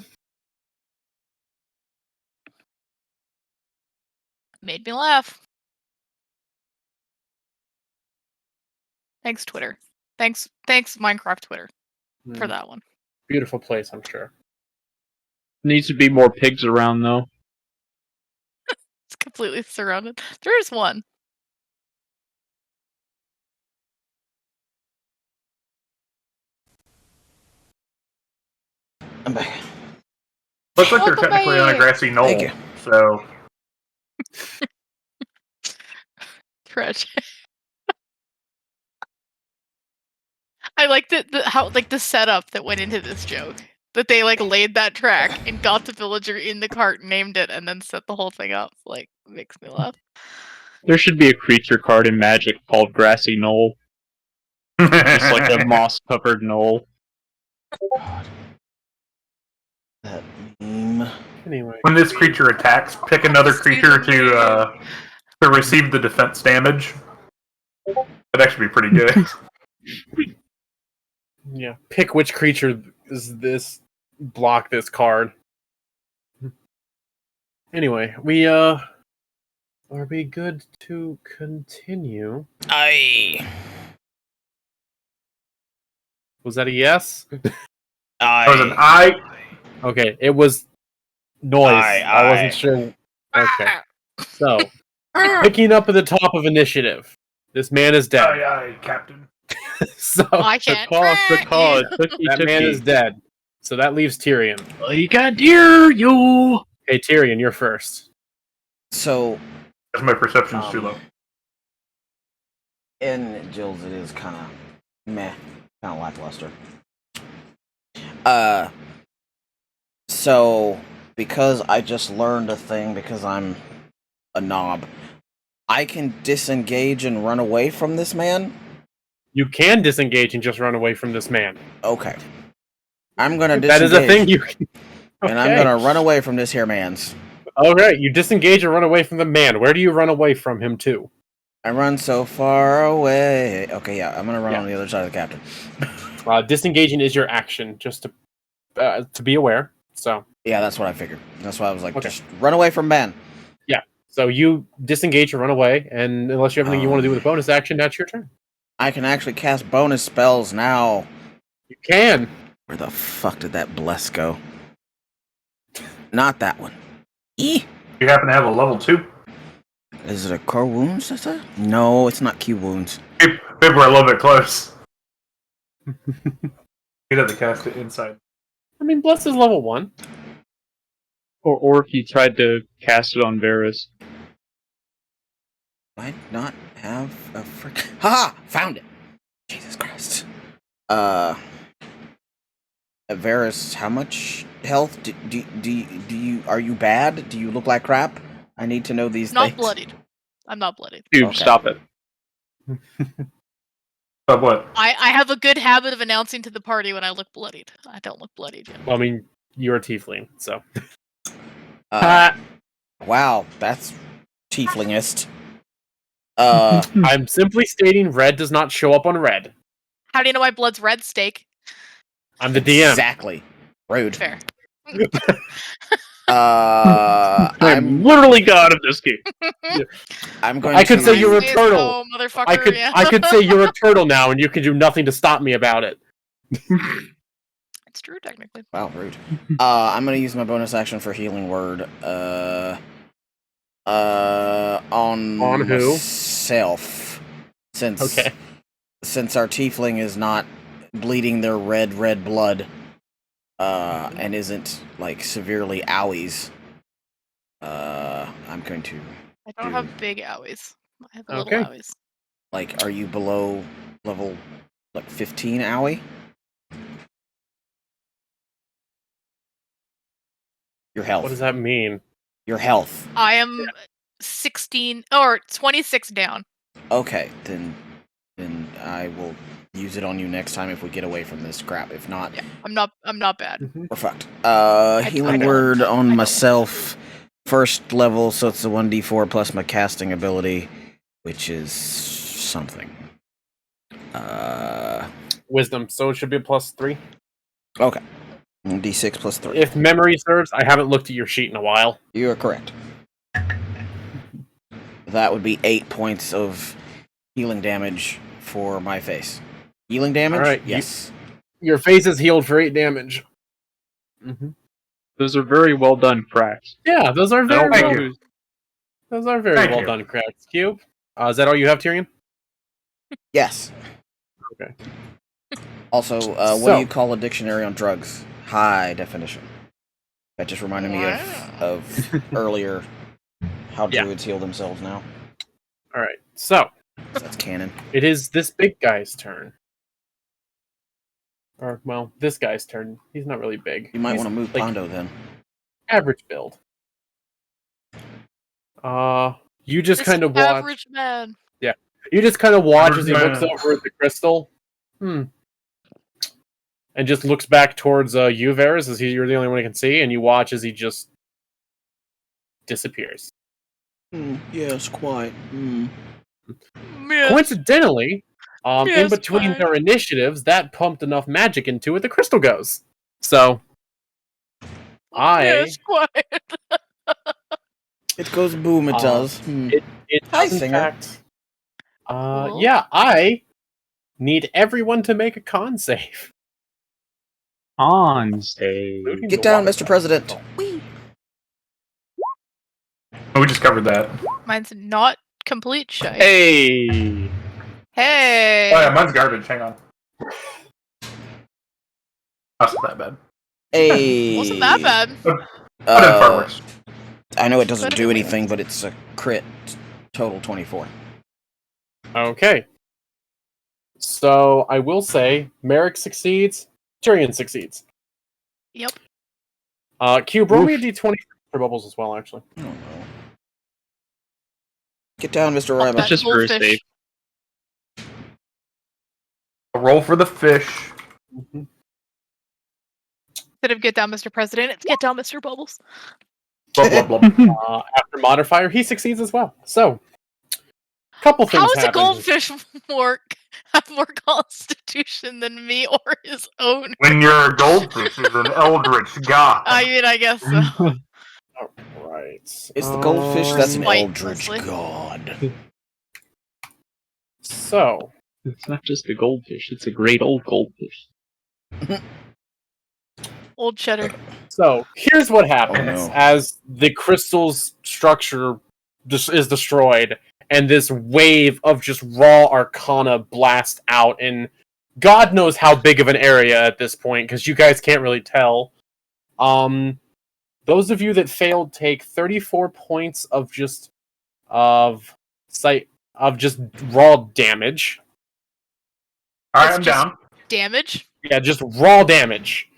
Made me laugh. Thanks, Twitter. Thanks, Minecraft Twitter, for that one. Beautiful place, I'm sure. Needs to be more pigs around, though. It's completely surrounded. There's one. I'm back. Looks like they're Welcome technically on a back. grassy knoll. Thank you. So Trash. I liked how the setup that went into this joke. That they laid that track and got the villager in the cart, named it, and then set the whole thing up. Makes me laugh. There should be a creature card in Magic called Grassy Knoll. Just like a moss-covered knoll. God. That meme. Anyway. when this creature attacks, pick another creature to receive the defense damage. That'd actually be pretty good. Yeah. Pick which creature is this block this card. Anyway, are we good to continue? Was that a yes? That was an I. Okay, it was noise. I wasn't sure. Okay. So, picking up at the top of initiative. This man is dead. Aye, aye, Captain. So I can't. The cause. that man is dead. So that leaves Tyrion. I got dear you. Hey Tyrion, you're first. So, That's my perception's too low. in Jill's, it is kind of meh, kind of lackluster. So because I just learned a thing because I'm a knob, I can disengage and run away from this man? You can disengage and just run away from this man. Okay. I'm gonna That disengage. is a thing you can. And I'm gonna run away from this here man's. Okay, you disengage and run away from the man. Where do you run away from him to? I run so far away. Okay, yeah, I'm gonna run on the other side of the captain. Disengaging is your action, just to be aware. So Yeah, that's what I figured. That's why I was like, Okay. just run away from Ben. yeah, so you disengage and run away, and unless you have anything you want to do with a bonus action, that's your turn. I can actually cast bonus spells now. You can. Where the fuck did that bless go? Not that one. E. You happen to have a level 2? Is it a core wounds? Is that? No, it's not Q wounds. Maybe we're a little bit close. You'd have to cast it inside. I mean, bless is level 1. Or if you tried to cast it on Varus. Might not have a frick. Haha! Found it! Jesus Christ. Varus, how much health do you are you bad? Do you look like crap? I need to know these Not things. bloodied. I'm not bloodied. Dude, Okay. stop it. But what? I have a good habit of announcing to the party when I look bloodied. I don't look bloodied yet. Well, I mean, you're a tiefling, so. Wow, that's tieflingist. I'm simply stating red does not show up on red. How do you know my blood's red, Steak? I'm the DM. Exactly. Rude. Fair. I'm literally god of this game. I'm going I could to say you're a Say turtle. so, motherfucker. Yeah. I could say you're a turtle now, and you can do nothing to stop me about it. It's true, technically. Wow, rude. I'm gonna use my bonus action for healing word. On On who? myself. Since Okay. since our tiefling is not bleeding their red blood, and isn't like severely owies, I'm going to. I don't have big owies. I have little Okay. owies. Like, are you below level, like, 15 owie? Your health. What does that mean? Your health. I am 16 or 26 down. Okay, then I will use it on you next time if we get away from this crap. If not, Yeah, I'm not bad. we're fucked. I Healing don't- word I on don't. myself. First level, so it's the 1d4 plus my casting ability, which is something. Wisdom, so it should be a +3. Okay. D6 plus 3. If memory serves, I haven't looked at your sheet in a while. You are correct. That would be 8 points of healing damage for my face. Healing damage? All right, Yes. Your face is healed for 8 damage. Those are very well done cracks. Yeah, those are very Thank well. you. Those are very Thank well you. done, cracks. Cube. Is that all you have, Tyrion? Yes. Okay. Also, what So- do you call a dictionary on drugs? High definition. That just reminded me of earlier how Yeah. druids heal themselves now. All right. So So that's canon. it is this big guy's turn. Or well, this guy's turn. He's not really big. You might He's want to move like Pondo then. average build. You just This kind of watch. average man. You just kind of watch as he Average looks man. over at the crystal. And just looks back towards you, Varys, as you're the only one he can see, and you watch as he just disappears. Yes, quite. Yes. Coincidentally, in Yes, between fine. their initiatives, that pumped enough magic into it, the crystal goes. So, Yes, quiet. It goes boom, it does. it Hi, does, in singer. fact, Cool. yeah, I need everyone to make a con save. On stage. Including Get the down, water Mr. President. elemental. Oh, we just covered that. Mine's not complete shy. Hey! Hey. Oh yeah, mine's garbage. Hang on. That's not that bad. Hey. Wasn't that bad. I've done far worse. I know it doesn't Better do than anything, but it's a crit. Total 24. Okay. So I will say, Merrick succeeds, Tyrion succeeds. Yep. Cube, roll me a d20 for bubbles as well, actually. I don't know. Get down, Mr. Fuck Ryman. that just for a goldfish. save. Roll for the fish. Instead of get down, Mr. President, it's get down, Mr. Bubbles. Blah, blah, blah. After modifier, he succeeds as well. So, couple things How does a happen. goldfish have more constitution than me or his own? When your goldfish is an eldritch god. I mean, I guess so. Right. Is the goldfish that's an Spite, eldritch Leslie. god? So, It's not just a goldfish, it's a great old goldfish. Old cheddar. So here's what happens Oh, no. as the crystal's structure is destroyed, and this wave of just raw arcana blasts out, and God knows how big of an area at this point, because you guys can't really tell. Those of you that failed take 34 points of just raw damage. Alright, It's I'm just- down. Damage. Yeah, just raw damage.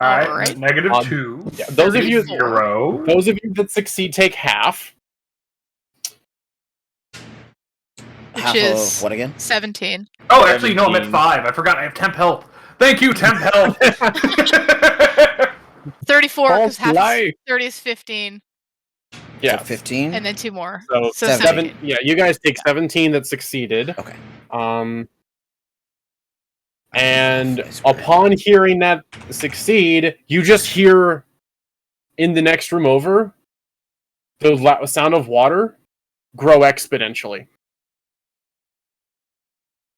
Alright, Alright. negative Um, 2. yeah, those of you- 0. Those of you that succeed take half. Half is- of what again? 17. Oh, actually, no, I'm at 17. 5. I forgot I have temp health. Thank you, temp health. 34 because False half life. is 30 is 15, Yeah. So 15? and then 2 more. So, So 17. 17. Yeah, you guys take 17 that succeeded. Okay. And I swear. upon hearing that succeed, you just hear in the next room over the sound of water grow exponentially.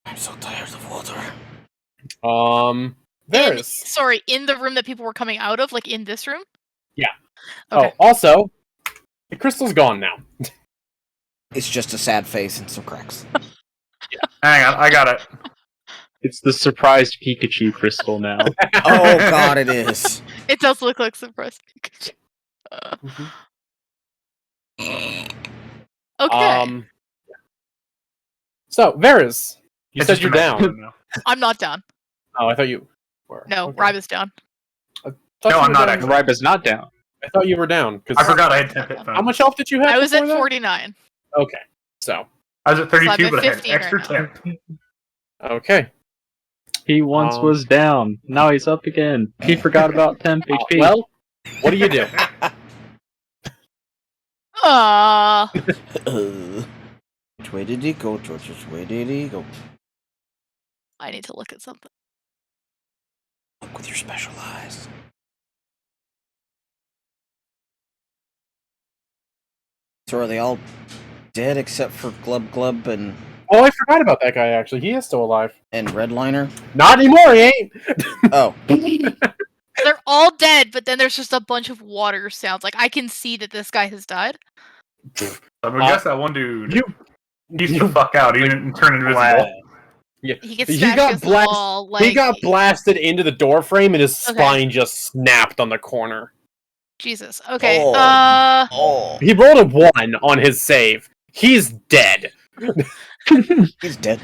I'm so tired of water. There is. Sorry, in the room that people were coming out of, like in this room? Yeah. Okay. Oh, also, the crystal's gone now. It's just a sad face and some cracks. Hang on, I got it. It's the surprised Pikachu crystal now. Oh god, it is. It does look like surprise Pikachu. Okay. So, Varys, you It's said just you're a message down. now. I'm not down. Oh, I thought you were. No, Okay. Ryba's down. Thought No, you I'm were not down. actually. Ryba's not down. I thought you were down. 'Cause I forgot I had 10 hit How points. much health did you have? I was at before that? 49. Okay. So, I was at 32, So I'm but at I had 15 extra right 10. okay. He once Um, was down. Now he's up again. He forgot about temp HP. Well, what do you do? Which way did he go, George? Which way did he go? I need to look at something. Look with your special eyes. So are they all dead except for Glub Glub and Oh, I forgot about that guy, actually. He is still alive. Redliner? Not anymore, he ain't! Oh. They're all dead, but then there's just a bunch of water sounds. Like, I can see that this guy has died. I'm gonna guess that one dude. you- He's the fuck out. He didn't turn invisible. Yeah. He gets He smashed got against the blast- wall. He Like, got blasted into the door frame and his Okay. spine just snapped on the corner. Jesus. Okay. Oh. Oh. He rolled a 1 on his save. He's dead. He's dead.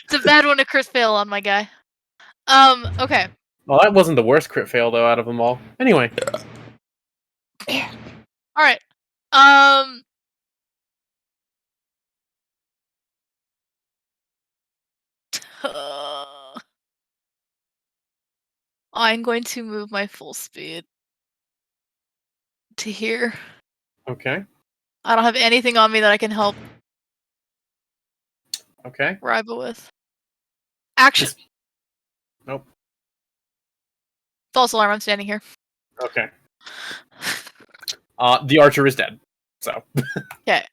It's a bad one to crit fail on my guy. Okay. Well, that wasn't the worst crit fail, though, out of them all. Anyway. Alright. I'm going to move my full speed to here. Okay. I don't have anything on me that I can help Okay. Ryba with. Action. Nope. False alarm. I'm standing here. Okay. The archer is dead. So. Okay.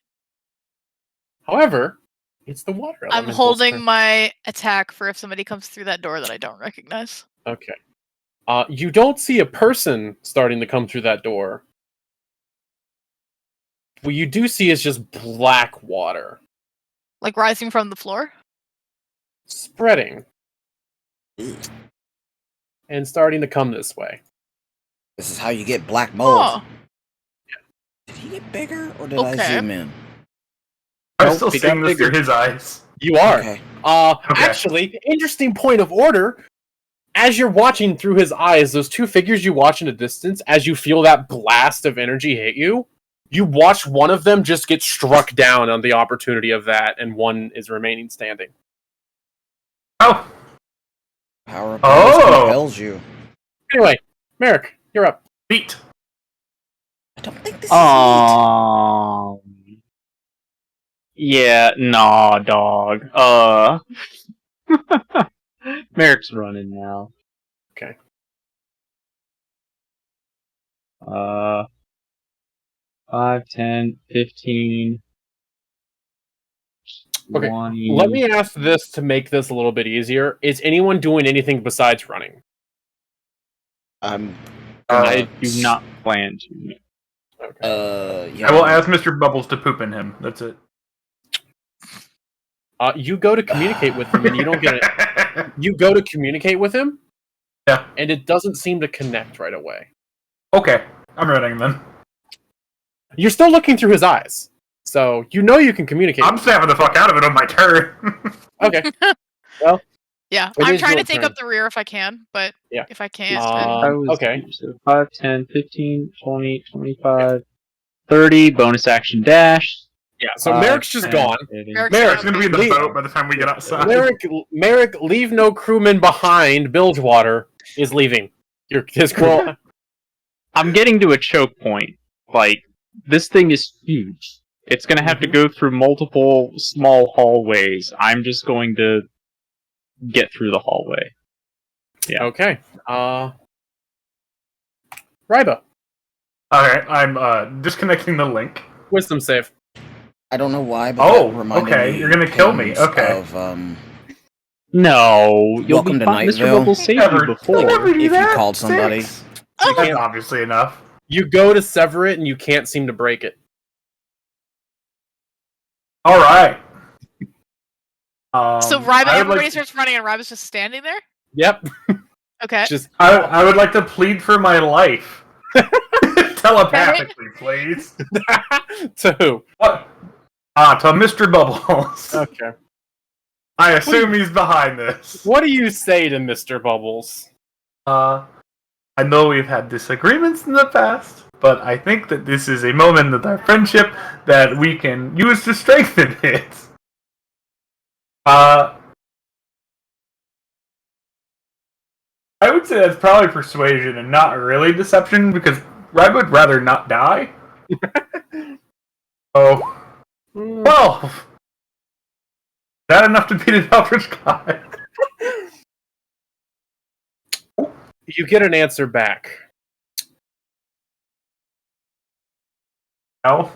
However, it's the water I'm elemental's holding turn. my attack for if somebody comes through that door that I don't recognize. Okay. You don't see a person starting to come through that door. What you do see is just black water Like rising from the floor? spreading and starting to come this way. This is how you get black mold. Oh. Did he get bigger or did I Okay. zoom in? I'm Nope, still he got seeing this bigger. through his eyes. You are. Okay. Actually, interesting point of order. As you're watching through his eyes, those two figures you watch in a distance, as you feel that blast of energy hit you, you watch one of them just get struck down on the opportunity of that, and one is remaining standing. Oh, Power of Oh. compels you. Anyway, Merrick, you're up. beat. I don't think this is neat. Yeah, nah, dog. Merrick's running now. Okay. 5, 10, 15. Okay, 20. Let me ask this to make this a little bit easier. Is anyone doing anything besides running? I do not plan to. Okay. Yeah. I will ask Mr. Bubbles to poop in him. That's it. You go to communicate with him, and you don't get it. You go to communicate with him, Yeah. and it doesn't seem to connect right away. Okay, I'm running then. You're still looking through his eyes, so you know you can communicate. I'm stabbing the fuck out of it on my turn. Okay. Yeah, It I'm is trying to your take turn. up the rear if I can, but Yeah. if I can't, I was, okay. So 5, 10, 15, 20, 25, 30. Bonus action dash. Yeah. So 5, Merrick's just 10, gone. 15. Merrick's Merrick's gone. gonna be in the Leave. boat by the time we get outside. Merrick, leave no crewmen behind. Bilgewater is leaving. His crew. Well, I'm getting to a choke point. Like, this thing is huge. It's gonna have to go through multiple small hallways. I'm just going to get through the hallway. Yeah. Okay. Ryba, Alright, I'm disconnecting the link. wisdom save. I don't know why, but Oh, that reminded okay, me you're gonna kill me, Pam's okay. Of, No, you'll Welcome be to fine. Mr. Nightville. Bubble saved you before. Never do if you that. called somebody. 6. That's obviously enough. You go to sever it, and you can't seem to break it. Alright. So everybody starts running, and Ryba's just standing there. Yep. Okay. I would like to plead for my life. Telepathically, please. To who? What? To Mr. Bubbles. Okay. I assume he's behind this. What do you say to Mr. Bubbles? I know we've had disagreements in the past, but I think that this is a moment of our friendship that we can use to strengthen it. I would say that's probably persuasion and not really deception, because I would rather not die. Oh. 12! Is that enough to beat an Eldritch God? You get an answer back. No.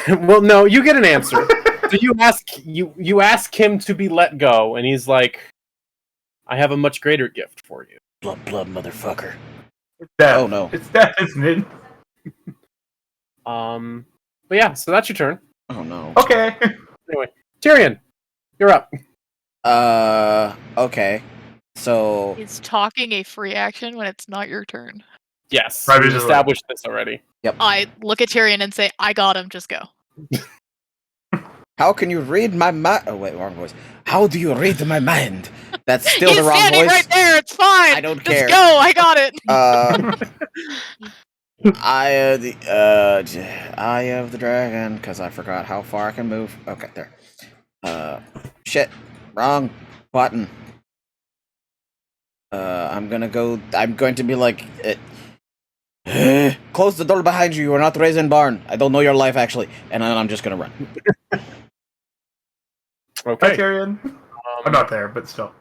Well, no, you get an answer. So you ask him to be let go, and he's like, "I have a much greater gift for you." Blood, motherfucker. It's death. Oh no. It's death, isn't it? But yeah, so that's your turn. Oh no. Okay. Anyway, Tyrion, you're up. Okay. So Is talking a free action when it's not your turn? Yes, Right, we just established this already. I look at Tyrion and say, "I got him. Just go." how can you read my mind? Oh wait, wrong voice. How do you read my mind? That's still He's the wrong standing voice. right there. It's fine. I don't just care. go. I got it. Eye of the dragon, because I forgot how far I can move. Okay, there. Shit, wrong button. I'm going to be like, close the door behind you. You are not raised in barn. I don't know your life actually, and then I'm just gonna run. Okay. Hi, Tyrion. I'm not there, but still.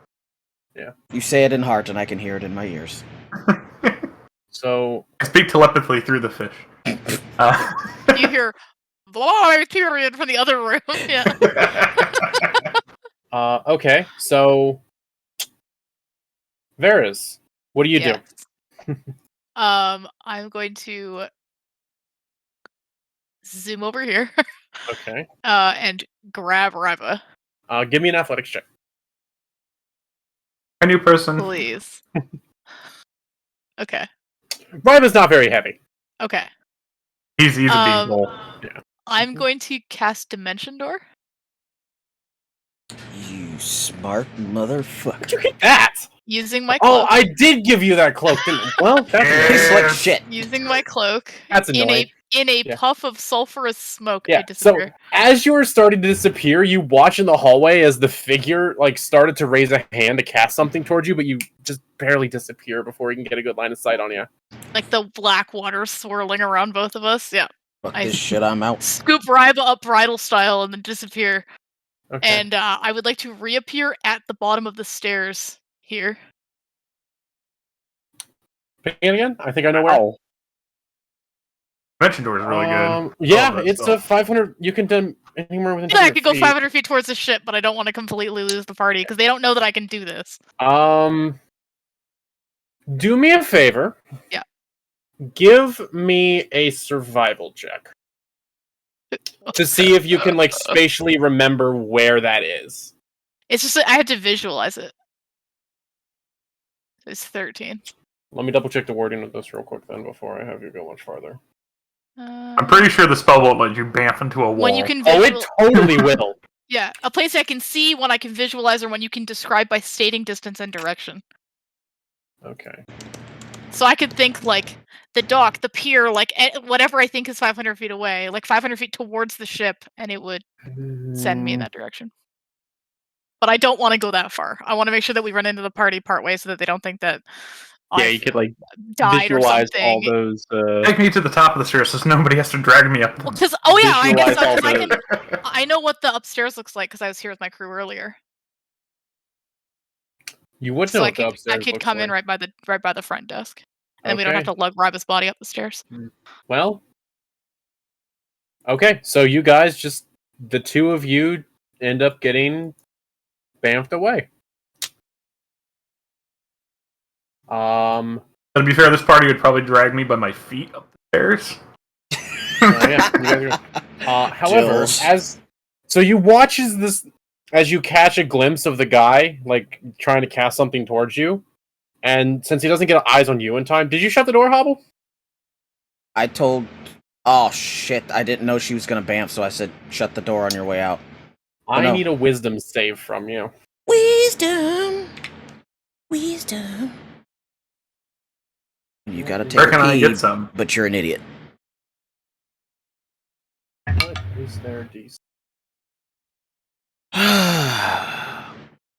Yeah. You say it in heart, and I can hear it in my ears. So I speak telepathically through the fish. You hear, "Blah, Tyrion" from the other room. Yeah. okay. So Varys, what do you do? I'm going to zoom over here. Okay. And grab Ryba, Give me an athletics check. A new person. please. Okay. Ryba's not very heavy. Okay. He's a big bowl. Yeah. I'm going to cast Dimension Door. You smart motherfucker. Where'd you get that? Using my Oh, cloak. I did give you that cloak, didn't I? Well, that's He's like shit. Using my cloak. That's annoying. In a Yeah. puff of sulfurous smoke, I Yeah, so disappear. as you were starting to disappear, you watch in the hallway as the figure started to raise a hand to cast something towards you, but you just barely disappear before he can get a good line of sight on you. Like the black water swirling around both of us. Yeah. Fuck this shit, I'm out. Scoop Ryba up bridal style and then disappear. Okay. And I would like to reappear at the bottom of the stairs here. Pick it again? I think I know where. Wow. Dimension door is really good. Yeah, Oh, it's a 500. You can do anywhere within. Yeah, I 200 could go feet. 500 feet towards the ship, but I don't want to completely lose the party because they don't know that I can do this. Do me a favor. Yeah. Give me a survival check to see if you can spatially remember where that is. It's just that I had to visualize it. It's 13. Let me double check the wording of this real quick then before I have you go much farther. I'm pretty sure the spell won't let you bamf into a wall. When you can Oh, it totally will. Yeah, a place I can see, one I can visualize, or one you can describe by stating distance and direction. Okay. So I could think the dock, the pier, whatever I think is 500 feet away, 500 feet towards the ship, and it would send me in that direction. But I don't want to go that far. I want to make sure that we run into the party partway so that they don't think that Yeah, I've you could died or visualize something. all those. Take me to the top of the stairs so nobody has to drag me up. Well, I guess Visualize all so, 'cause those. I know what the upstairs looks like because I was here with my crew earlier. You would know So I what the could upstairs looks come in like. right by the front desk, and then we don't have to lug Ryba's body up the stairs. Well, okay, so you guys the two of you end up getting bamfed away. To be fair, this party would probably drag me by my feet up the stairs. Yeah, you guys are, however, Jills. so you watch as you catch a glimpse of the guy, like, trying to cast something towards you. And since he doesn't get eyes on you in time, did you shut the door, Hobble? I told... Oh, shit. I didn't know she was going to bamf, so I said, shut the door on your way out. I need a wisdom save from you. Wisdom. Wisdom. You gotta take Where can a I pee, get some? but you're an idiot. What is their DC?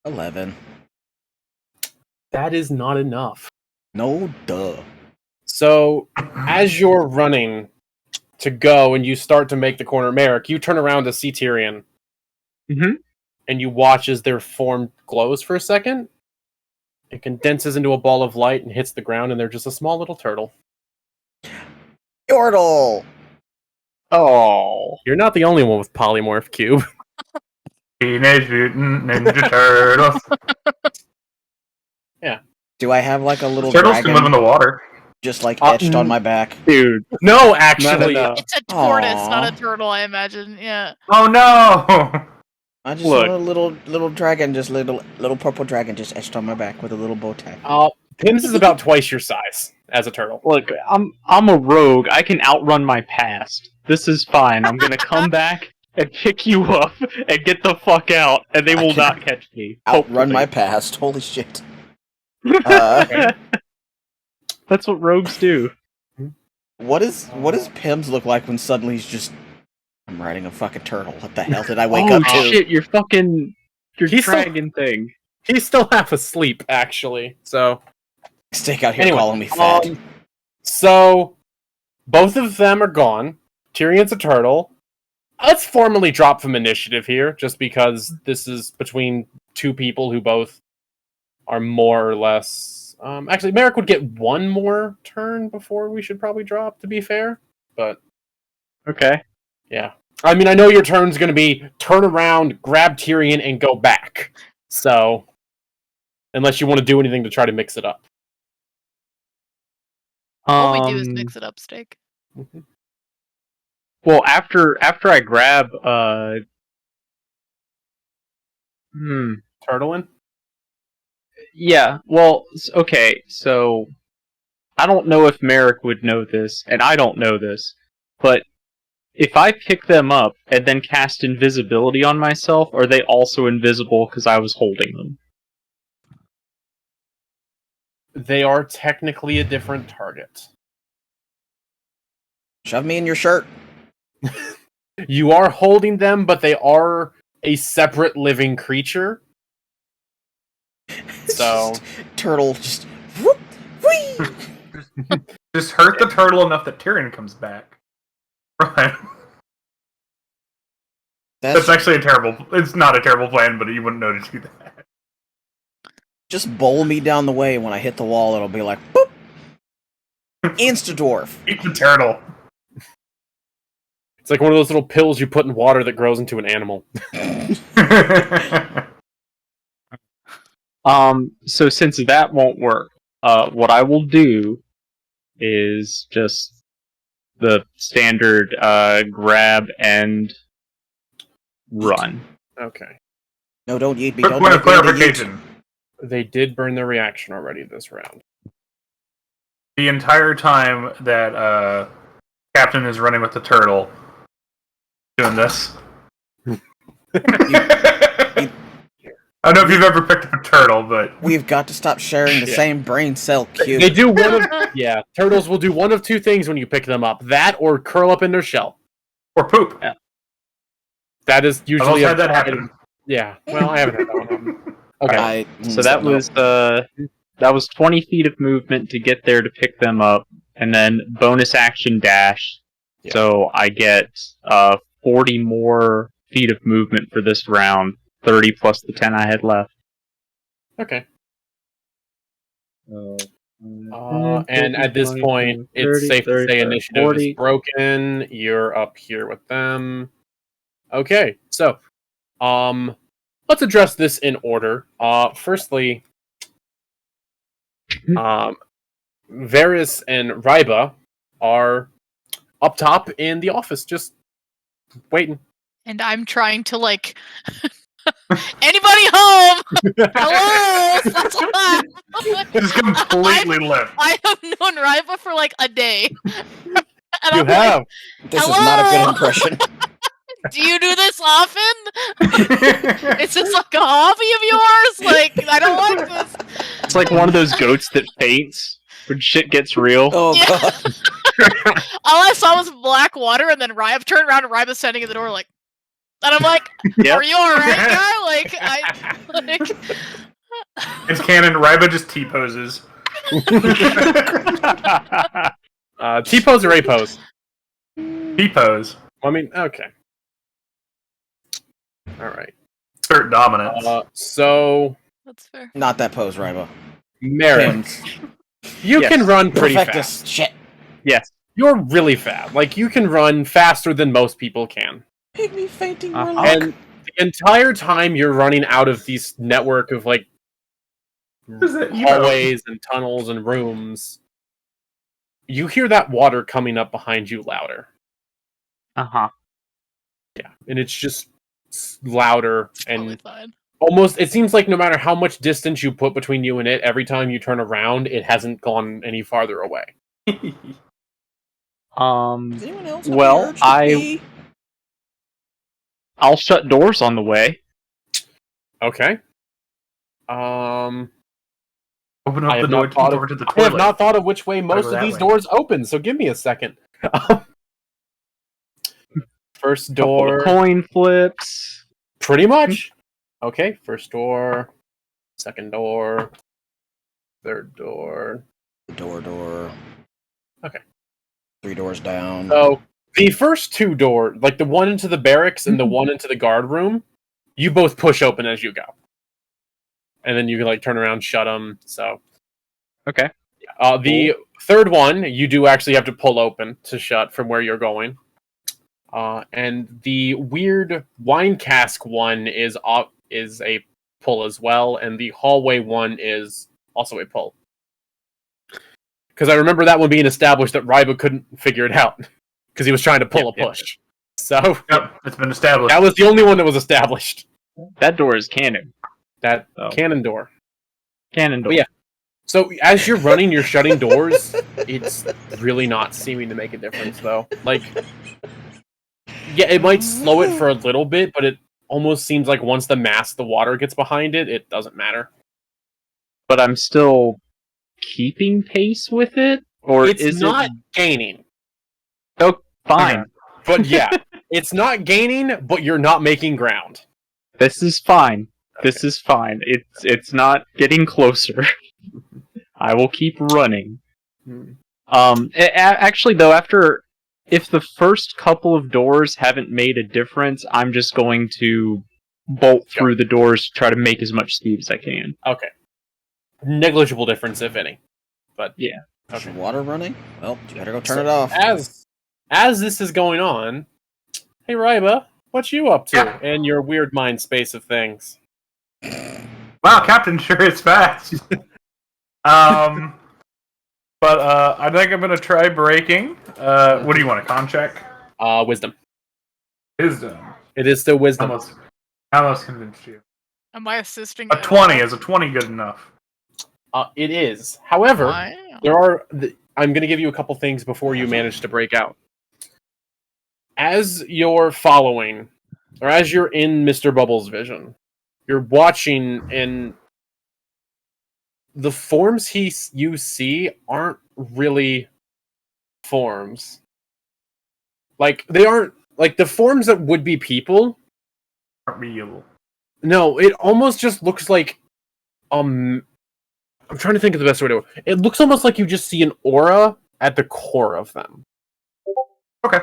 11. That is not enough. No, duh. So, as you're running to go and you start to make the corner, Merrick, you turn around to see Tyrion. Mm-hmm. And you watch as their form glows for a second. It condenses into a ball of light and hits the ground, and they're just a small little turtle. Yordle! Oh. You're not the only one with polymorph cube. Teenage Mutant Ninja Turtles. Do I have like a little Turtles dragon can live in the water. just like etched on my back? Dude. No, actually. No. It's a tortoise, Aw. not a turtle, I imagine. Yeah. Oh no! I just Look. want a little dragon, just little purple dragon just etched on my back with a little bow tie. Pims is about twice your size as a turtle. Look, I'm a rogue. I can outrun my past. This is fine. I'm gonna come back and pick you up and get the fuck out, and they I will can not catch me. Outrun my Hopefully. past. Holy shit. That's what rogues do. What does Pims look like when suddenly he's just... I'm riding a fucking turtle. What the hell did I wake up to? Shit, your He's dragon thing. He's still half asleep, actually. So, Stick out here anyway, calling me fat. So, both of them are gone. Tyrion's a turtle. Let's formally drop from initiative here, just because this is between two people who both are more or less... actually, Merrick would get one more turn before we should probably drop, to be fair. But, Okay. yeah. I mean, I know your turn's going to be turn around, grab Tyrion, and go back. So, unless you want to do anything to try to mix it up. All we do is mix it up, Steak. Mm-hmm. Well, after I grab Turtling? yeah, well, okay, so I don't know if Merrick would know this, and I don't know this, but if I pick them up and then cast invisibility on myself, are they also invisible because I was holding them? They are technically a different target. Shove me in your shirt. You are holding them, but they are a separate living creature. So, Turtle just... Whoop, whee! Just hurt the turtle enough that Tyrion comes back. Right. That's actually a terrible... It's not a terrible plan, but you wouldn't know to do that. Just bowl me down the way. When I hit the wall, it'll be like, boop! Insta-dwarf. Eat the turtle. it's like one of those little pills you put in water that grows into an animal. So since that won't work, what I will do is just the standard grab and run. Okay. No, don't yeet me. Quick Don't point of make me into yeet. clarification. They did burn their reaction already this round. The entire time that Captain is running with the turtle, doing this. I don't know if you've ever picked up a turtle, but We've got to stop sharing the Yeah. same brain cell cube. They do one of... Yeah, turtles will do one of two things when you pick them up. That or curl up in their shell. or poop. That is I've usually... also had that happen. Yeah, well, I haven't heard that one. Okay. So that was 20 feet of movement to get there to pick them up, and then bonus action dash. Yeah. So I get 40 more feet of movement for this round, 30 plus the 10 I had left. Okay. And at this point, it's safe to say initiative is broken. You're up here with them. Okay, so let's address this in order. Firstly, Varys and Ryba are up top in the office, just waiting. And I'm trying to, like, Anybody home? Hello? Someone? Just completely limp. I have known Raiba for like a day. And You I'm have. like, This is not a good hello? impression. Do you do this often? Is this like a hobby of yours? Like, I don't like this. It's like one of those goats that faints when shit gets real. Oh Yeah. god. All I saw was black water, and then Ryba turned around and Ryba's standing at the door, like, and I'm like, Yep. "Are you all right, guy?" Like, It's canon. Ryba just T-poses. T-pose or A-pose? T-pose. I mean, okay. All right. Assert dominance. So, that's fair. Not that pose, Ryba. Merrick, you Yes. can run pretty Perfectus. fast. Shit. Yes. You're really fast. Like, you can run faster than most people can. Pygmy fainting Uh-huh. warlock. And the entire time you're running out of these network of, like, Is that you know? hallways and tunnels and rooms, you hear that water coming up behind you louder. Uh-huh. Yeah. And it's just louder Totally and fine. almost, it seems like no matter how much distance you put between you and it, every time you turn around, it hasn't gone any farther away. Does anyone else have well, the urge to I- pee? I'll shut doors on the way. Okay. Open I up have the not door, thought door of- to the I toilet. have not thought of which way most go of that these way. doors open, so give me a second. First Couple door. of coin flips. Pretty much. Okay, first door. Second door. Third door. Door. Okay. 3 doors down. So, the first two doors, like the one into the barracks and the one into the guard room, you both push open as you go. And then you can, like, turn around, shut them, so... Okay. The third one, you do actually have to pull open to shut from where you're going. And the weird wine cask one is a pull as well, and the hallway one is also a pull. Because I remember that one being established that Ryba couldn't figure it out because he was trying to pull Yep, a push. So Yep, it's been established. that was the only one that was established. That door is canon. That Oh. cannon door. Canon door. But yeah. So as you're running, you're shutting doors. It's really not seeming to make a difference, though. Like, yeah, it might slow it for a little bit, but it almost seems like once the water gets behind it, it doesn't matter. But I'm still keeping pace with it? Or It's is not it... gaining. Oh, fine. But yeah, it's not gaining, but you're not making ground. This is fine. This is fine. It's not getting closer. I will keep running. Actually, though, if the first couple of doors haven't made a difference, I'm just going to bolt through the doors to try to make as much speed as I can. Okay. Negligible difference, if any. But Yeah. Is water running? Well, you better go turn So, it off. As this is going on, hey Ryba, what you up to in your weird mind space of things? Wow, Captain sure is fast. But I think I'm gonna try breaking. What do you want? A con check? Wisdom. Wisdom. It is still wisdom. Almost convinced you. Am I assisting? A 20 is a 20 good enough? It is. However, Wow. I'm going to give you a couple things before you manage to break out. As you're following, or as you're in Mr. Bubble's vision, you're watching, and the forms you see aren't really forms. Like, they aren't, like, the forms that would be people. Aren't real. No, it almost just looks like, I'm trying to think of the best way to... It looks almost like you just see an aura at the core of them. Okay.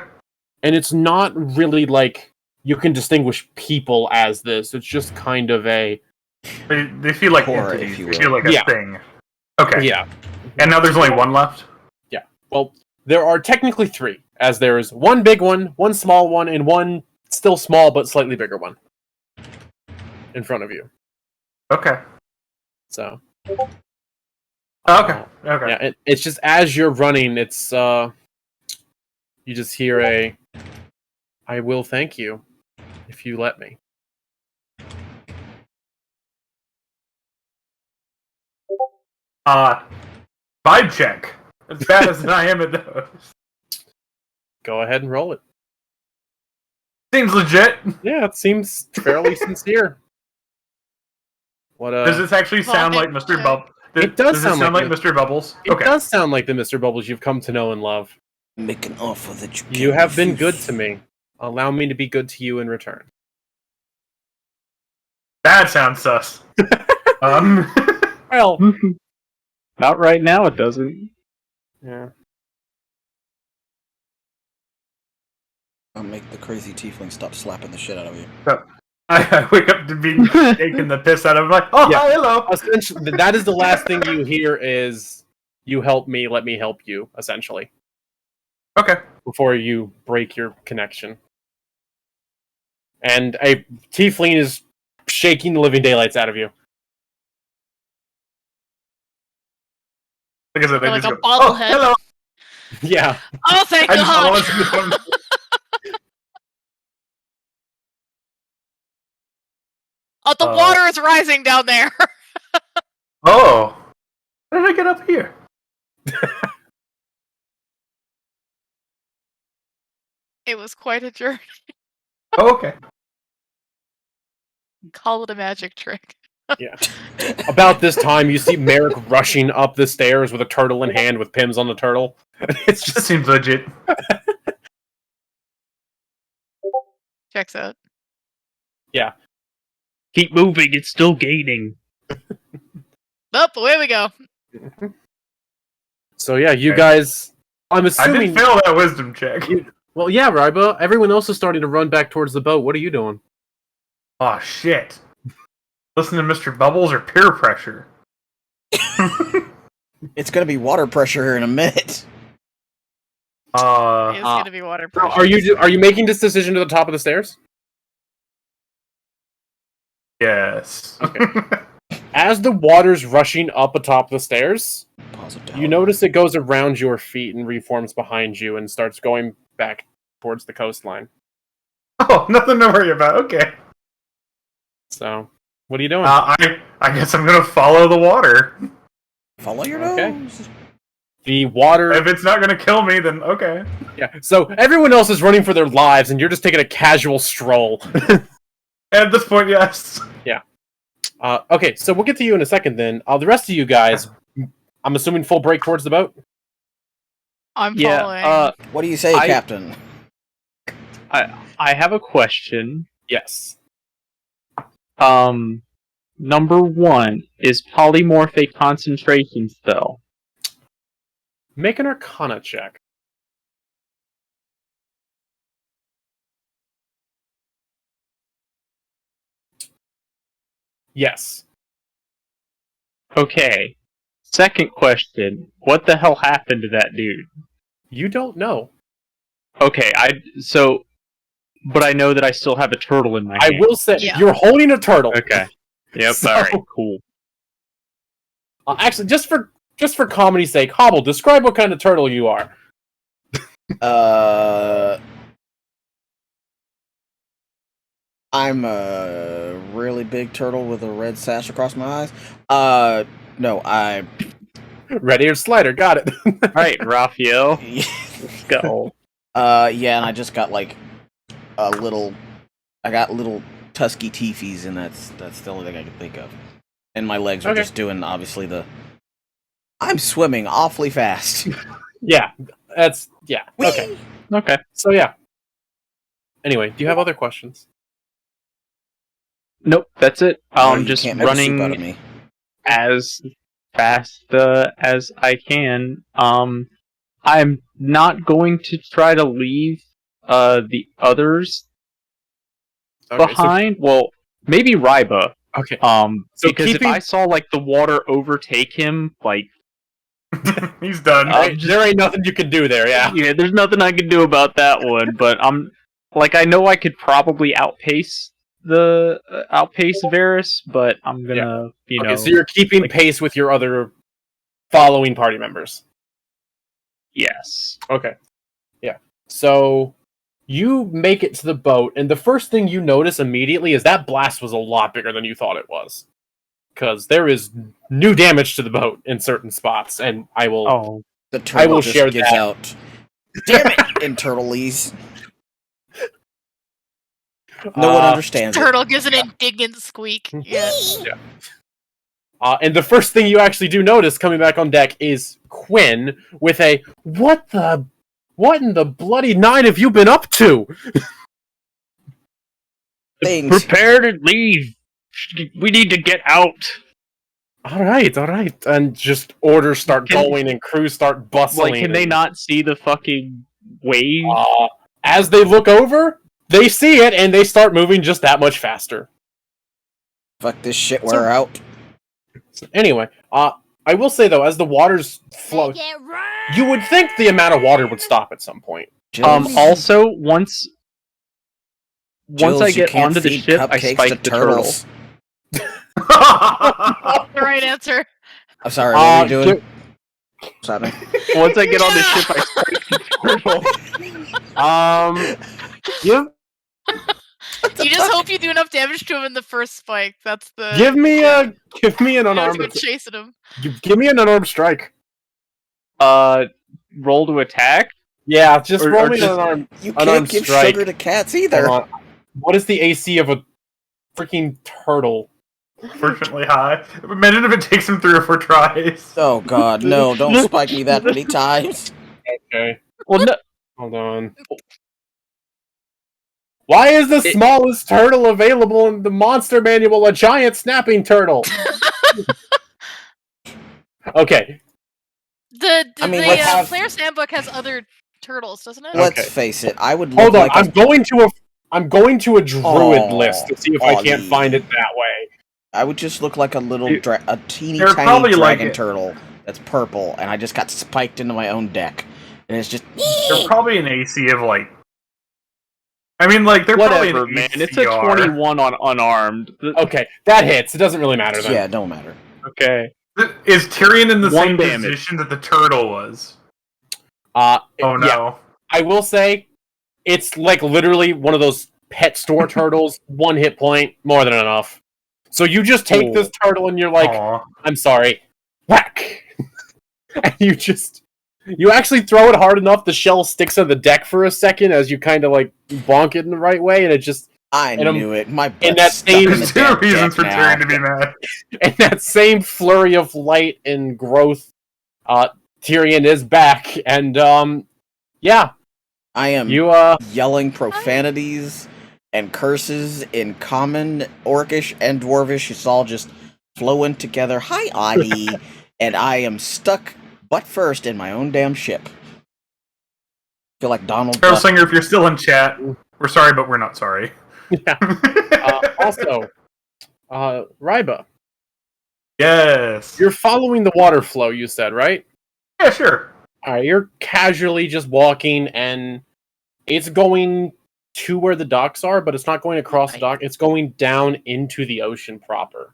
And it's not really like you can distinguish people as this. It's just kind of a... They feel like Aura, entities. if you They will. feel like a Yeah. thing. Okay. Yeah. And now there's only one left? Yeah. Well, there are technically 3, as there is one big one small one, and one still small but slightly bigger one in front of you. Okay. So... Okay. Okay. Yeah, it's just as you're running, it's you just hear I will thank you if you let me. Vibe check. As bad as I am at those. Go ahead and roll it. Seems legit. Yeah, it seems fairly sincere. What Does this actually sound like Mr. check. Bubbles? It does this sound sound like like Mr. Bubbles? It does sound like the Mr. Bubbles you've come to know and love. Make an offer that you You can't have been good refuse. to me. Allow me to be good to you in return. That sounds sus. Well, Not right now, it doesn't. yeah. I'll make the crazy tiefling stop slapping the shit out of you. I wake up to be shaking the piss out of him. Like, oh, Yeah. hi, hello. Essentially, that is the last thing you hear is, you help me, let me help you, essentially. Okay. Before you break your connection. And a tiefling is shaking the living daylights out of you. Like I said, they Like just a go, oh, bobblehead. hello. Yeah. Oh, thank I just God! want to listen to them. Oh, the water is rising down there. Oh. How did I get up here? It was quite a journey. Oh, okay. Call it a magic trick. Yeah. About this time, you see Merrick rushing up the stairs with a turtle in hand with Pims on the turtle. It's That just... seems legit. Checks out. Keep moving, it's still gaining. Oh, away we go. So yeah, you Okay. guys... I'm I assuming... did fail that wisdom check. Well, yeah, Ryba. Everyone else is starting to run back towards the boat. What are you doing? Oh, shit. Listen to Mr. Bubbles or peer pressure? It's gonna be water pressure here in a minute. It's gonna be water pressure. Are you making this decision to the top of the stairs? Yes. Okay. As the water's rushing up atop the stairs, Pause it down. you notice it goes around your feet and reforms behind you and starts going back towards the coastline. Oh, nothing to worry about. Okay. So, what are you doing? I guess I'm gonna follow the water. Follow your Okay. nose. The water... If it's not gonna kill me, then okay. Yeah. So, everyone else is running for their lives, and you're just taking a casual stroll. At this point, yes. Okay, so we'll get to you in a second then. The rest of you guys, I'm assuming full break towards the boat? I'm Yeah, following. What do you say, Captain? I have a question. Yes. Number 1, is polymorph a concentration spell? Make an Arcana check. Yes. Okay. Second question, what the hell happened to that dude? You don't know. Okay, but I know that I still have a turtle in my I hand. will say, Yeah. you're holding a turtle. Okay. Yep, So- alright, cool. Actually, just for comedy's sake, Hobble, describe what kind of turtle you are. I'm a really big turtle with a red sash across my eyes. No, I. Ready or slider, got it. Alright, Raphael, let's go. Yeah, and I just got like a little. I got little tusky teefies, and that's the only thing I can think of. And my legs are Okay. just doing obviously the. I'm swimming awfully fast. Yeah, that's... Yeah, okay. Okay. So, yeah. Anyway, do you have other questions? Nope, that's it. No, you Just can't make a soup out of running me. as fast as I can. I'm not going to try to leave the others Okay, behind. Well, maybe Ryba. Okay. So Because if I saw like the water overtake him, like He's done. There ain't nothing you can do there, yeah. yeah, there's nothing I can do about that one. But I know I could probably outpace Varys, but I'm gonna Okay, so you're keeping pace with your other following party members. yes. Okay. Yeah. So you make it to the boat, and the first thing you notice immediately is that blast was a lot bigger than you thought it was. because there is new damage to the boat in certain spots, and I will. Oh, The turtle will just share gives that. out. Damn it! In turtlese. No one understands it. Turtle gives an indignant squeak. Yeah. And the first thing you actually do notice coming back on deck is Quinn with a what in the bloody nine have you been up to? Things. prepare to leave. We need to get out. All right, and just orders start Can- going and crews start bustling. Like, can they not see the fucking wave? As they look over, they see it and they start moving just that much faster. Fuck this shit, we're out. Anyway, I will say though, as the waters flow, you would think the amount of water would stop at some point. Jills, Also, once Jills, I you get can't onto the feed ship, I cupcakes spike to the turtle. turtles. The right answer. I'm sorry, what are you doing? Gi- What's happening? Once I get on the ship, I spike the turtle. give You just hope you do enough damage to him in the first spike. That's the give me an you know, unarmed to go chasing him. give me an unarmed strike. Roll to attack. Yeah, just Or- roll or me just- an unarmed. You Unarmed can't give strike. sugar to cats either. Hold on. What is the AC of a freaking turtle? Fortunately high. Imagine if it takes him 3 or 4 tries. Oh god, no, don't spike me that many times. Okay, Well, no, hold on. Why is the smallest turtle available in the monster manual a giant snapping turtle? Okay, The I mean, the let's have- player's handbook has other turtles, doesn't it? Let's Okay. face it, I would look hold on. like I'm going to a druid Aw, list to see if I can't Ollie. find it that way. I would just look like a little a teeny They're tiny probably like dragon it. turtle that's purple, and I just got spiked into my own deck. And it's just They're probably an AC of like. I mean, like they're whatever, probably man. an It's a ACR. 21 on unarmed. Okay, that hits. It doesn't really matter then. yeah, don't matter. Okay. Is Tyrion in the One same damage. position that the turtle was? Oh Oh no. Yeah, I will say, it's like literally one of those pet store turtles. 1 hit point, more than enough. So you just take Cool. this turtle and you're like, Aw. I'm sorry, whack, and you actually throw it hard enough the shell sticks on the deck for a second as you kind of like bonk it in the right way, and it just I And I'm- knew it. My and butt's that stuck in the There's 2 damn reasons deck for now. Tyrion to be mad. in that same flurry of light and growth, Tyrion is back, and yeah, I am you yelling profanities and curses in common, Orcish, and Dwarvish. It's all just flowing together. Hi, Audie. And I am stuck butt first in my own damn ship. Feel like Donald Carol Duck. Singer, if you're still in chat, we're sorry, but we're not sorry. yeah. Also, Ryba, Yes. you're following the water flow. You said, right? Yeah, sure. All right, you're casually just walking, and it's going to where the docks are, but it's not going across the dock. It's going down into the ocean proper.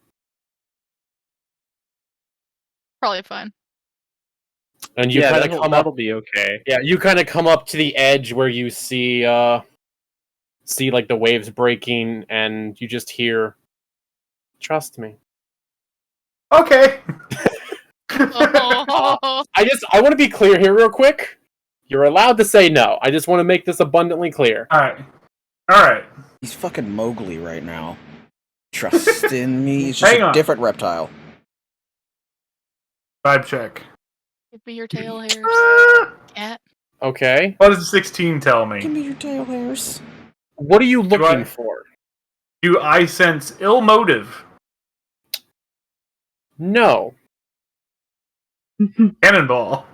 Probably fine. And you Yeah, kind of that'll, come up. that'll be okay. Yeah, you kind of come up to the edge where you see like the waves breaking, and you just hear, "Trust me." Okay. Oh, I want to be clear here, real quick. You're allowed to say no. I just want to make this abundantly clear. Alright. Alright. He's fucking Mowgli right now. Trust in me. He's just Hang a on. different reptile. Vibe check. give me your tail hairs, Ah! cat. Okay. What does 16 tell Give me? me your tail hairs. What are you Do looking I- for? Do I sense ill motive? No. Cannonball.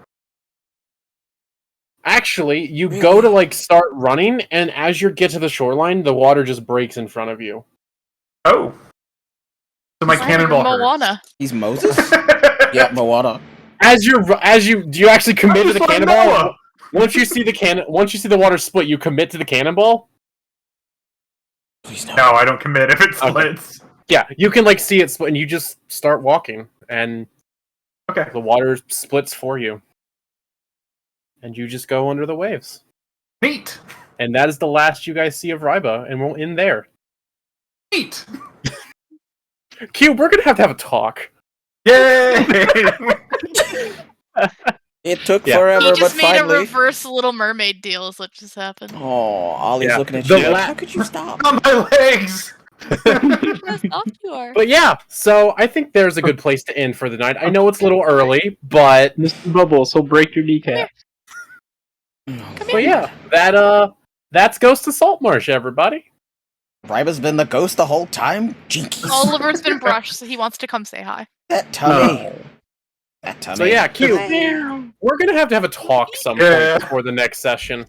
Actually, you Really? go to like start running, and as you get to the shoreline, the water just breaks in front of you. Oh. So my It's like cannonball Moana. He's Moses? hurts. Yeah, Moana. Do you actually commit to I'm the just like cannonball? Noah. Once you see the water split, you commit to the cannonball. Please no. No, I don't commit if it Okay. splits. Yeah, you can like see it split, and you just start walking, and Okay. the water splits for you, and you just go under the waves. Neat. And that is the last you guys see of Ryba, and we'll end there. Neat. Cube, we're gonna have a talk. Yay! It took Yeah. forever, He but just made a finally. reverse Little Mermaid deal. Is what just happened. Oh, Ollie's Yeah. looking at The you. la- How could you stop? On my legs. How soft you are. But yeah, so I think there's a good place to end for the night. I know it's a little early, but Mr. Bubbles, he'll break your kneecap. but yeah, that's Ghost of Saltmarsh, everybody. Ryba's been the ghost the whole time? Jinkies. Oliver's been brushed, so he wants to come say hi. That tummy. No. That tummy. So yeah, Cube, we're gonna have a talk some Yeah. point before the next session.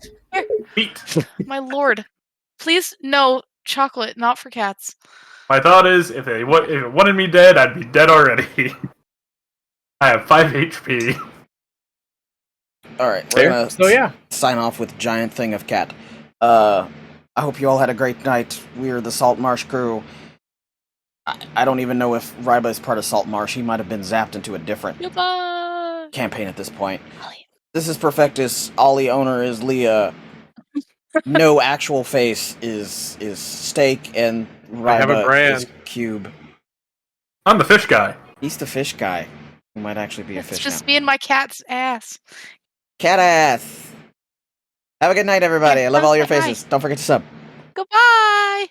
Eat. My lord. Please, no chocolate, not for cats. My thought is, if it wanted me dead, I'd be dead already. I have 5 HP. Alright, we're Fair. gonna So yeah, sign off with Giant Thing of Cat. I hope you all had a great night. We're the Salt Marsh crew. I don't even know if Ryba is part of Salt Marsh. He might have been zapped into a different Goodbye. campaign at this point. Ollie. This is Perfectus. Ollie owner is Leah. No actual face is Steak, and I have a Ryba brand. is Cube. I'm the fish guy. He's the fish guy. Who might actually be a It's fish just now. me and my cat's ass. Cat ass. Have a good night, everybody. I love all your Bye. faces. Don't forget to sub. Goodbye.